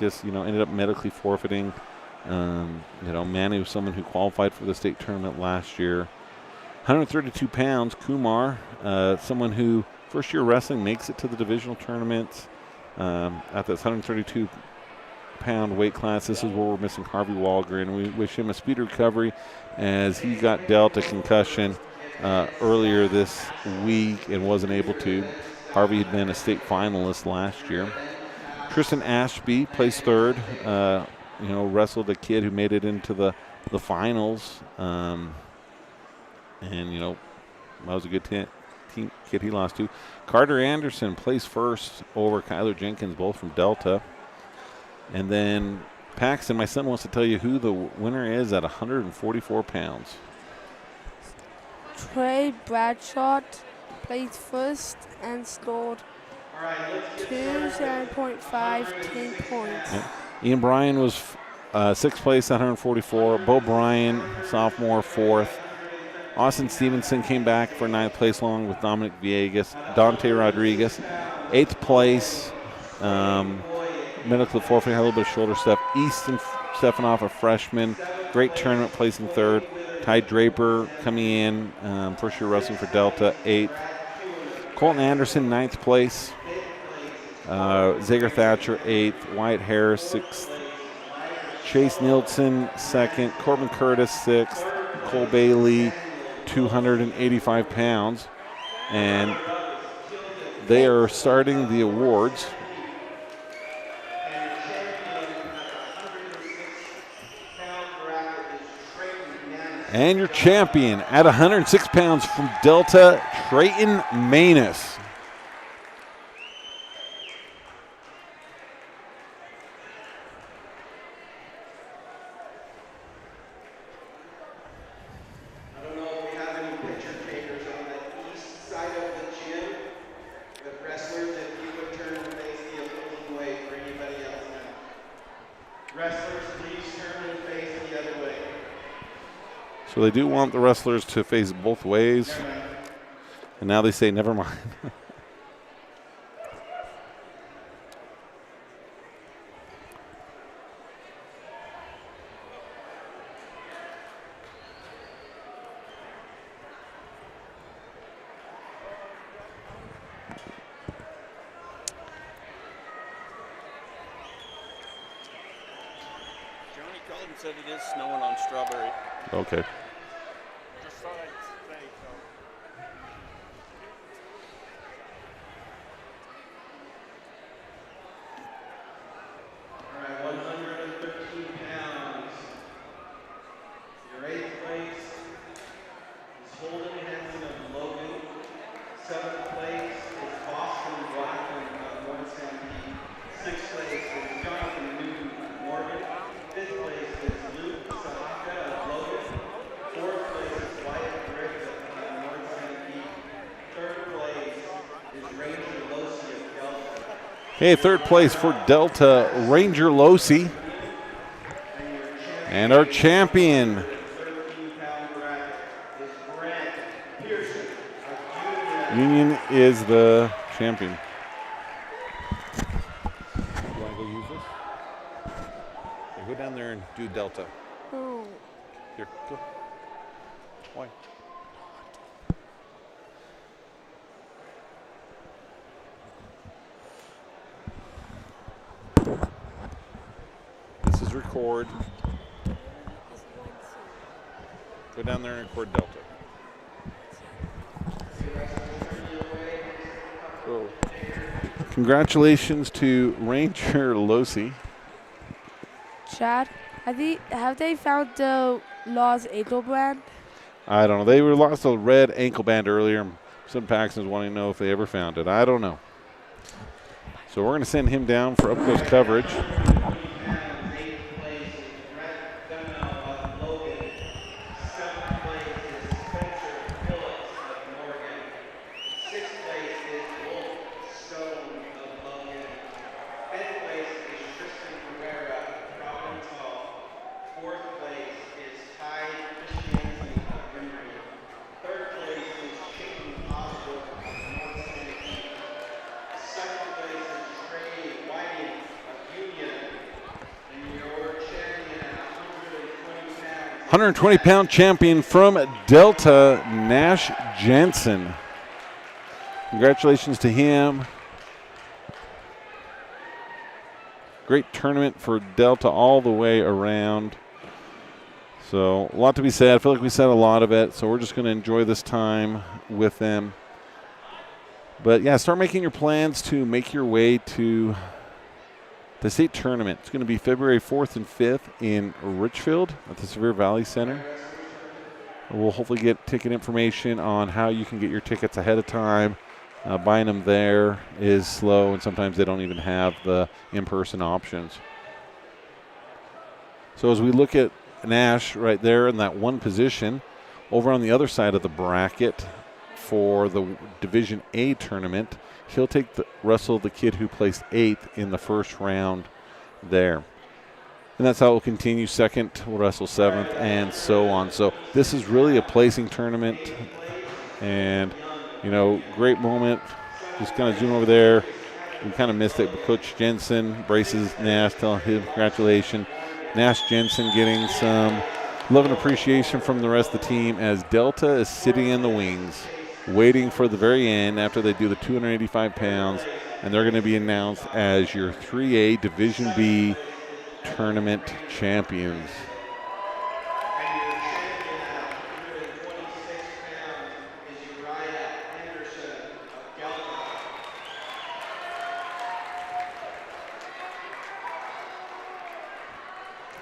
just, ended up medically forfeiting. Manny was someone who qualified for the state tournament last year. 132 pounds, Kumar, someone who first year wrestling makes it to the divisional tournaments at this 132-pound weight class. This is where we're missing Harvey Walgren. We wish him a speedy recovery as he got dealt a concussion earlier this week and wasn't able to. Harvey had been a state finalist last year. Tristan Ashby placed third. Wrestled a kid who made it into the finals. That was a good team kid he lost to. Carter Anderson placed first over Kyler Jenkins, both from Delta. And then Paxton, my son wants to tell you who the winner is at 144 pounds. Trey Bradshaw placed first and scored 7.5, 10 points. Yeah. Ian Bryan was 6th place at 144. Bo Bryan, sophomore, 4th. Austin Stevenson came back for 9th place along with Dominic Villegas. Dante Rodriguez, 8th place. Medical forfeit, had a little bit of shoulder stuff. Easton Stefanoff, a freshman, great tournament, placing 3rd. Ty Draper coming in, first year wrestling for Delta, 8th. Colton Anderson, 9th place. Zager Thatcher, 8th. Wyatt Harris, 6th. Chase Nielsen, 2nd. Corbin Curtis, 6th. Cole Bailey, 285 pounds. And they are starting the awards. And your champion at 106 pounds from Delta, Trayton Manus. I don't know if we have any picture takers on the east side of the gym with wrestlers. If you would turn and face the opposing way for anybody else now. Wrestlers, please turn and face the other way. So they do want the wrestlers to face both ways. And now they say, never mind. Johnny Cullen said it is snowing on Strawberry. Okay. Just thought I'd say so. All right, 113 pounds. Your 8th place is Holden Henson of Logan. 7th place is Boston Blackman of North Stampede. 6th place is Jonathan Newton of Morgan. 5th place is Luke Sahaka of Logan. 4th place is Wyatt Griffith of North Stampede. 3rd place is Ranger Losi of Delta. Okay, 3rd place for Delta, Ranger Losi. And our champion, 13-pound bracket is Brent Pearson. Union is the champion. You want to go use this? Okay, go down there and do Delta. Oh. Here, go. Why? This is record. Go down there and record Delta. Oh. Congratulations to Ranger Losi. Chad, have they found the lost ankle band? I don't know. They were lost a red ankle band earlier. Some Paxton's wanting to know if they ever found it. I don't know. So we're going to send him down for up-close coverage. £120 champion from Delta, Nash Jensen. Congratulations to him. Great tournament for Delta all the way around. So a lot to be said. I feel like we said a lot of it, so we're just going to enjoy this time with them. But yeah, start making your plans to make your way to the state tournament. It's going to be February 4th and 5th in Richfield at the Sevier Valley Center. We'll hopefully get ticket information on how you can get your tickets ahead of time. Buying them there is slow, and sometimes they don't even have the in-person options. So as we look at Nash right there in that one position, over on the other side of the bracket for the Division A tournament, he'll take Russell, the kid who placed 8th in the first round there. And that's how it will continue. Second will wrestle 7th and so on. So this is really a placing tournament. And, you know, great moment. Just kind of zoom over there. We kind of missed it, but Coach Jensen braces Nash, telling him congratulations. Nash Jensen getting some love and appreciation from the rest of the team as Delta is sitting in the wings, waiting for the very end after they do the 285 pounds, and they're going to be announced as your 3A Division B tournament champions.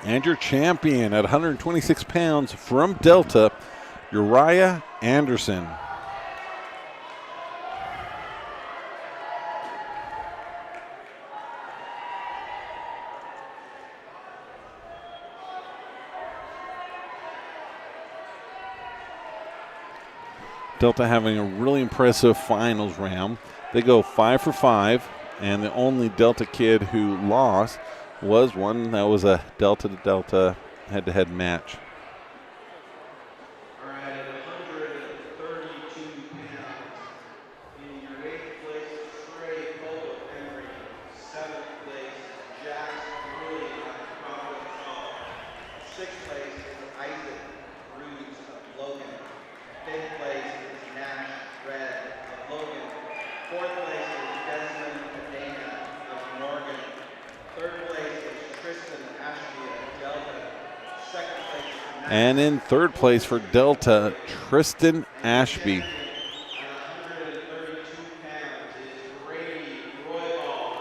And your champion at 126 pounds from Delta, Uriah Anderson. Delta having a really impressive finals round. They go 5 for 5, and the only Delta kid who lost was one that was a Delta-to-Delta head-to-head match. All right, at 132 pounds, in your 8th place, Trey Emery, 7th place, Jax Brewing out of Crawford. 6th place is Isaac Rudes of Logan. 5th place is Nash Red of Logan. 4th place is Desmond Cadena of Morgan. 3rd place is Tristan Ashby of Delta. 2nd place is Nash. And in 3rd place for Delta, Tristan Ashby. At 132 pounds is Brady Roybal.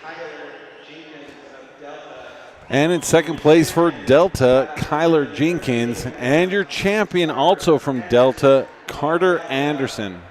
Tyler Jenkins of Delta. And in second place for Delta, Kyler Jenkins. And your champion also from Delta, Carter Anderson.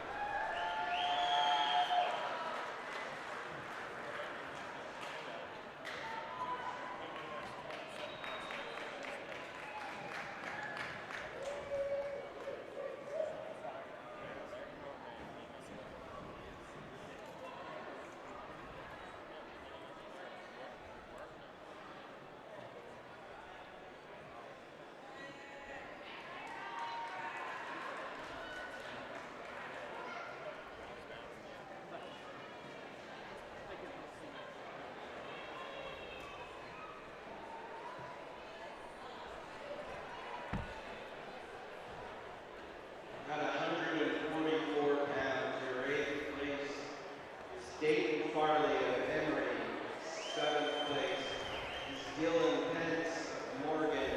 At 144 pounds, your 8th place is Dayton Farley of Emory. 7th place is Dylan Pence of Morgan.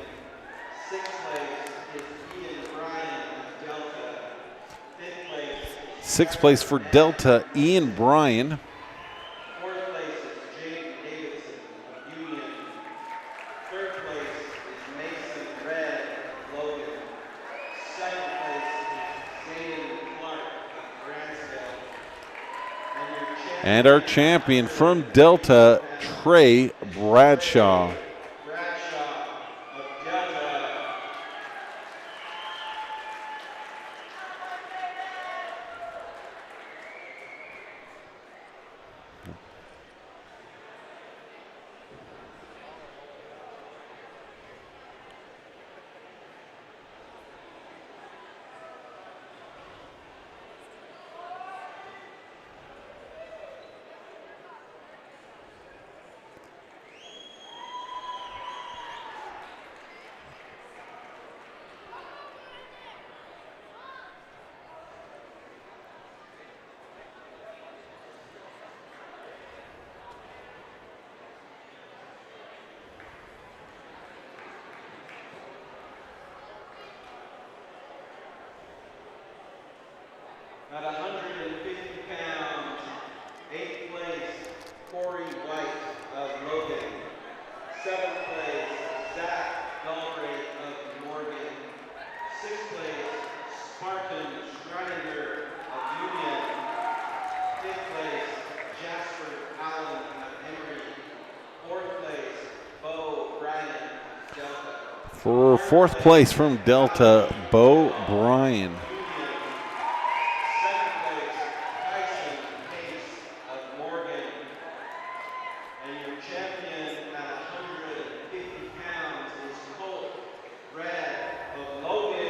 6th place is Ian Bryan of Delta. 5th place is Sixth place for Delta, Ian Bryan. 4th place is Jake Davidson of Union. 3rd place is Mason Red of Logan. 2nd place is Zayden Clark of Grantsville. And our champion from Delta, Trey Bradshaw. Bradshaw of Delta. At 150 pounds, 8th place, Corey White of Logan. 7th place, Zach Galbraith of Morgan. 6th place, Spartan Schreininger of Union. 5th place, Jasper Allen of Emory. 4th place, Bo Bryan of Delta. For fourth place from Delta, Bo Bryan. 7th place, Tyson Pace of Morgan. And your champion at 150 pounds is Colt Red of Logan.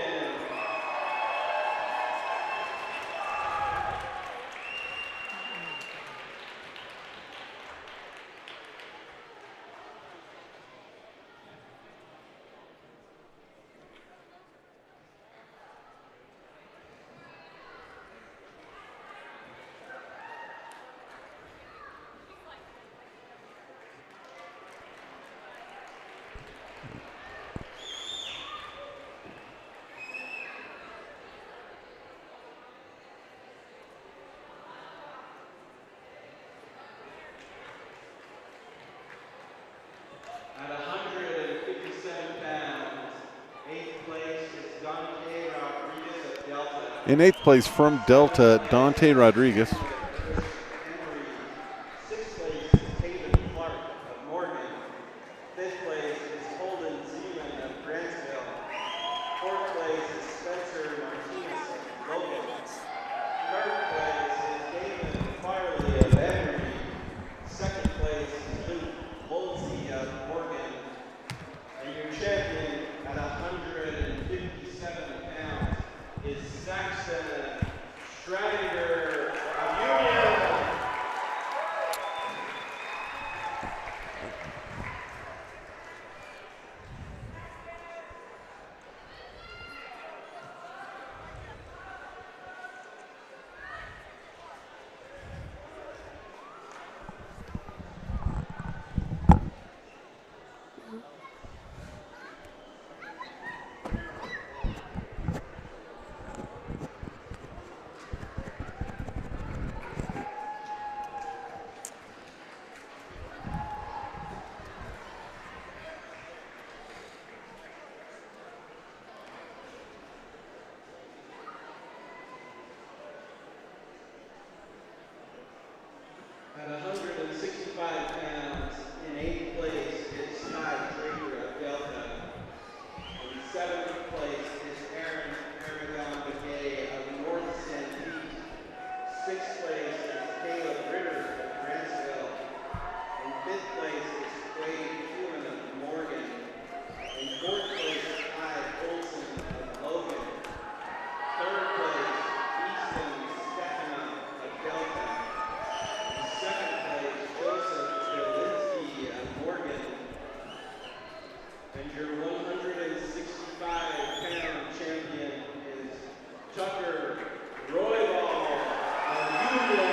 At 157 pounds, 8th place is Dante Rodriguez of Delta. In eighth place from Delta, Dante Rodriguez. Emory. 6th place is Taven Clark of Morgan. 5th place is Holden Zeman of Grantsville. 4th place is Spencer Martinez of Logan. 3rd place is Damon Farley of Emory. 2nd place is Luke Volsey of Morgan. And your champion at 157 pounds is Saxon Stradinger of Union. pounds. In 8th place is Ty Draper of Delta. In 7th place is Aaron Aragon Begay of North St. Pete. 6th place is Caleb Ritter of Grantsville. In 5th place is Quade Kuhn of Morgan. In 4th place is Clyde Olson of Logan. 3rd place, Easton Stefano of Delta. In 2nd place, Joseph Zielinski of Morgan. And your 165-pound champion is Tucker Roybal of Union.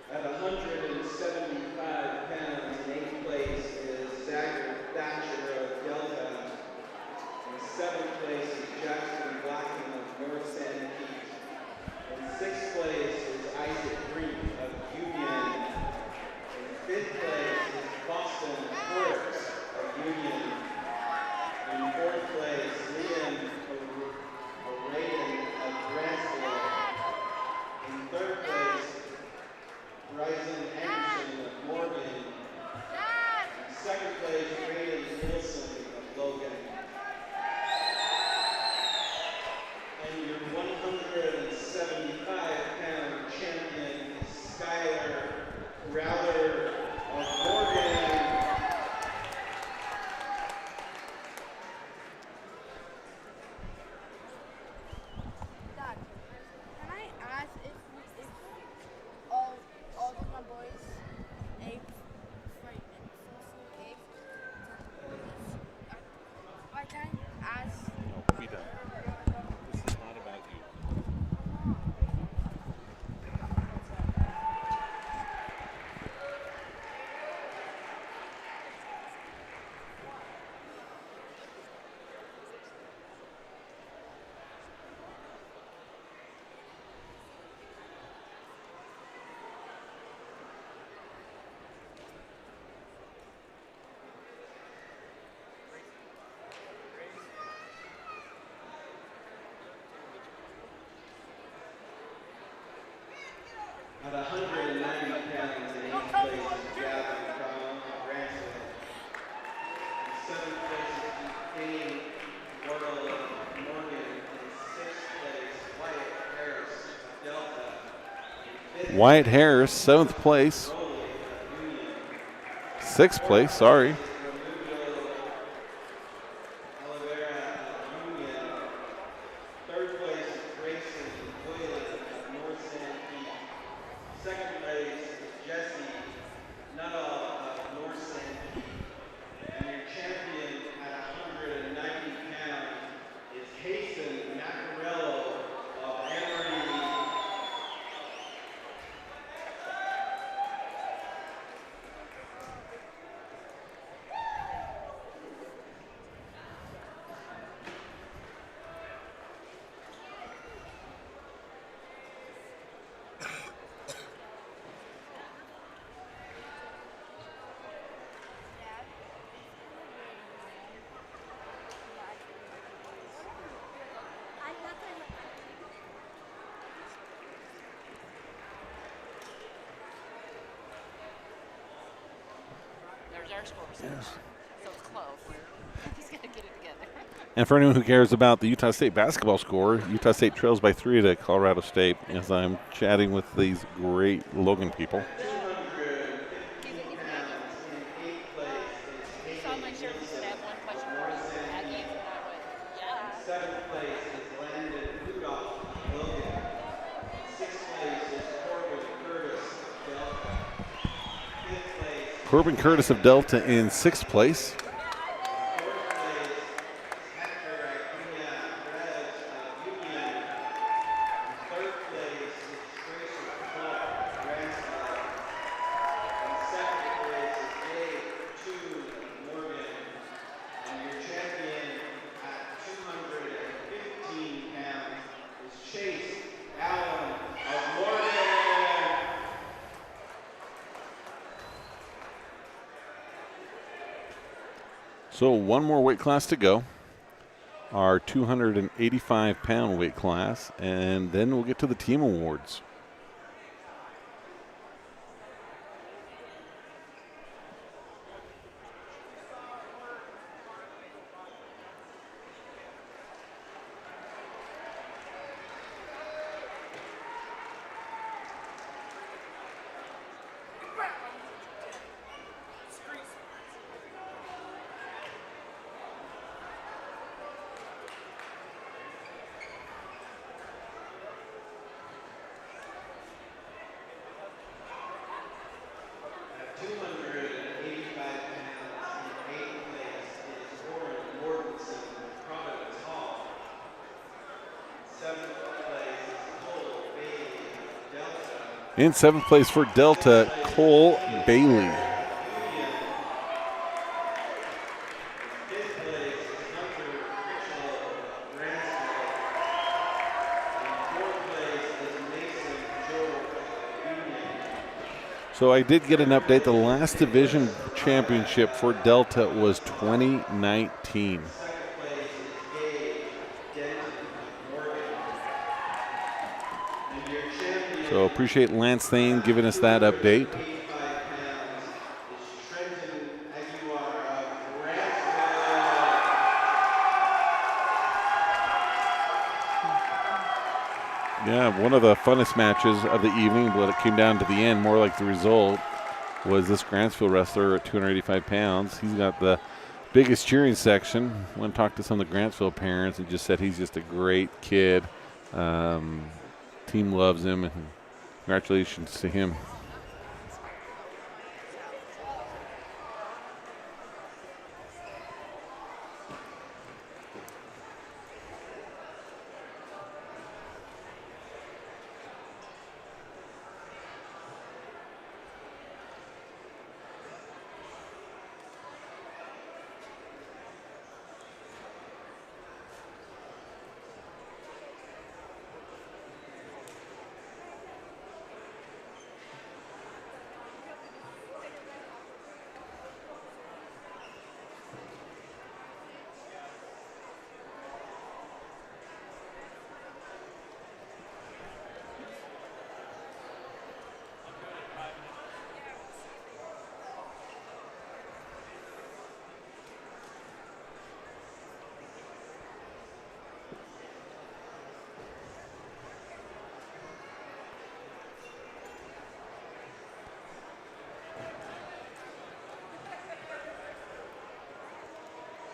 At 175 pounds, in 8th place is Zachary Thatcher of Delta. In 7th place is Jackson Blackman of North St. Pete. In 6th place is Isaac Green of Union. In 5th place is Boston Horrocks of Union. In 4th place, Liam O'Regan of Grantsville. In 3rd place, Bryson Anderson of Morgan. In 2nd place, Brayden Wilson of Logan. And your 175-pound champion is Skylar Crowder of Morgan. Dad, can I ask if all of my boys ate fried egg? I can ask. No, be done. This is not about you. At 190 pounds, in 8th place is Gavin Brown of Grantsville. In 7th place is Duquesne Worrell of Morgan. In 6th place, Wyatt Harris of Delta. In 5th Wyatt Harris, 7th place. Rowley of Union. 6th place, sorry. Romulo Oliveira of Union. 3rd place is Grayson Boylan of North St. Pete. 2nd place is Jesse Nuttall of North St. Pete. And your champion at 190 pounds is Hasten Macarello of Emory. There's our score percentage. So it's close. He's got to get it together. And for anyone who cares about the Utah State basketball score, Utah State trails by 3 to Colorado State as I'm chatting with these great Logan people. He saw my shirt. He said, I have one question for you. Aggie. And I went, yeah. 7th place is Landon Rudolph of Logan. 6th place is Corbin Curtis of Delta. 5th place Corbin Curtis of Delta in 6th place. 4th place So one more weight class to go, our 285-pound weight class, and then we'll get to the team awards. At 285 pounds in 8th place is Warren Mortensen from Providence Hall. 7th place is Cole Bailey of Delta. In 7th place for Delta, Cole Bailey. Union. 5th place is Hunter Critchlow of Grantsville. And 4th place is Mason George of Union. So I did get an update. The last division championship for Delta was 2019. 2nd place is Gage Denton of Morgan. And your champion. So appreciate Lance Thane giving us that update. 85 pounds is Trenton Aguilar of Grantsville. Yeah, one of the funnest matches of the evening, but it came down to the end, more like the result, was this Grantsville wrestler at 285 pounds. He's got the biggest cheering section. Went and talked to some of the Grantsville parents and just said he's just a great kid. Team loves him, and congratulations to him.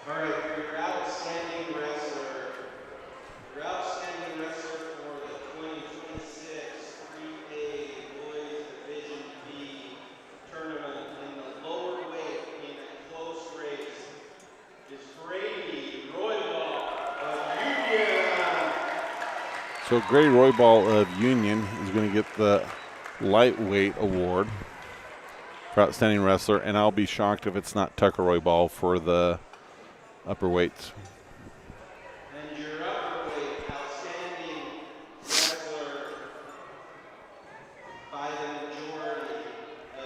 All right, for your outstanding wrestler for the 2026 3A Boys Division B tournament in the lower weight in a close race is Grady Roybal of Union. So Grady Roybal of Union is going to get the lightweight award for outstanding wrestler, and I'll be shocked if it's not Tucker Roybal for the upper weights. And your upperweight outstanding wrestler by the majority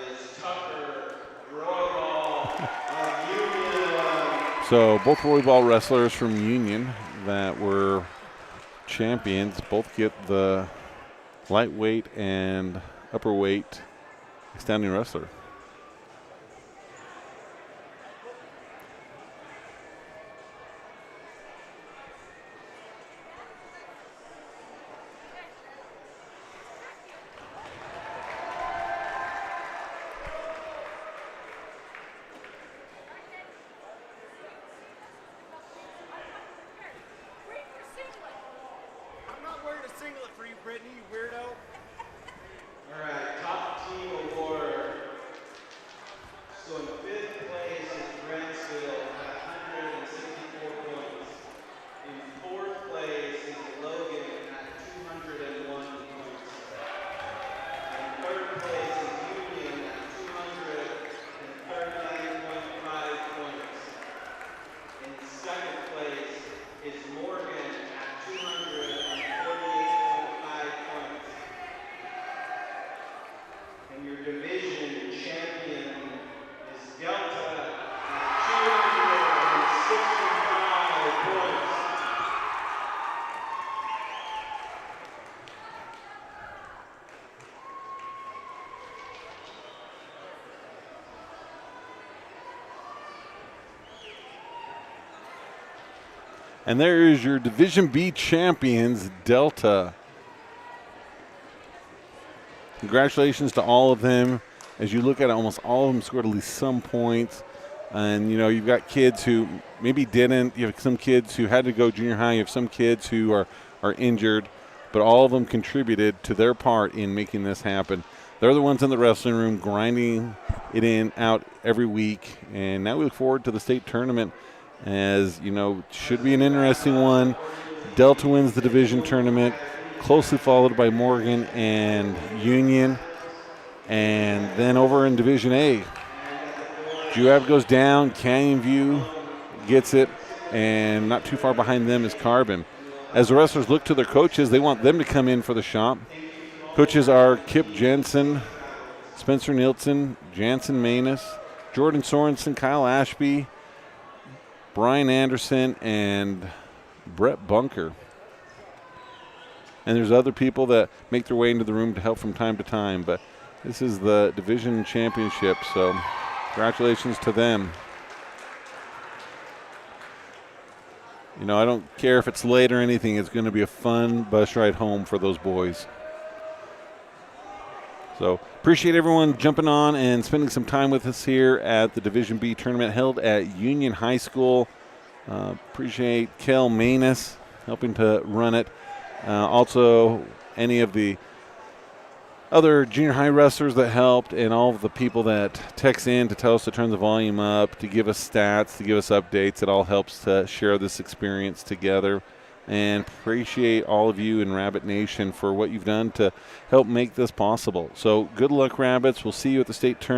is Tucker Roybal of Union. So both Roybal wrestlers from Union that were champions both get the lightweight and upper weight outstanding wrestler. I'm not wearing a singlet for you, Brittany, you weirdo. All right, top team award. So in 5th place is Grantsville at 164 points. In 4th place is Logan at 201 points. In 3rd place is Union at 239.5 points. In 2nd place is Morgan at 248.5 points. And there is your Division B champions, Delta. Congratulations to all of them. As you look at it, almost all of them scored at least some points. And, you know, you've got kids who maybe didn't. You have some kids who had to go junior high. You have some kids who are injured. But all of them contributed to their part in making this happen. They're the ones in the wrestling room grinding it out every week. And now we look forward to the state tournament, as, you know, should be an interesting one. Delta wins the division tournament, closely followed by Morgan and Union. And then over in Division A, Juab goes down, Canyon View gets it, and not too far behind them is Carbon. As the wrestlers look to their coaches, they want them to come in for the shop. Coaches are Kip Jensen, Spencer Nielsen, Jansen Manus, Jordan Sorensen, Kyle Ashby, Brian Anderson, and Brett Bunker. And there's other people that make their way into the room to help from time to time, but this is the division championship, so congratulations to them. You know, I don't care if it's late or anything. It's going to be a fun bus ride home for those boys. So appreciate everyone jumping on and spending some time with us here at the Division B tournament held at Union High School. Appreciate Kel Manus helping to run it. Also, any of the other junior high wrestlers that helped, and all of the people that text in to tell us to turn the volume up, to give us stats, to give us updates. It all helps to share this experience together. And appreciate all of you in Rabbit Nation for what you've done to help make this possible. So good luck, Rabbits. We'll see you at the state tournament.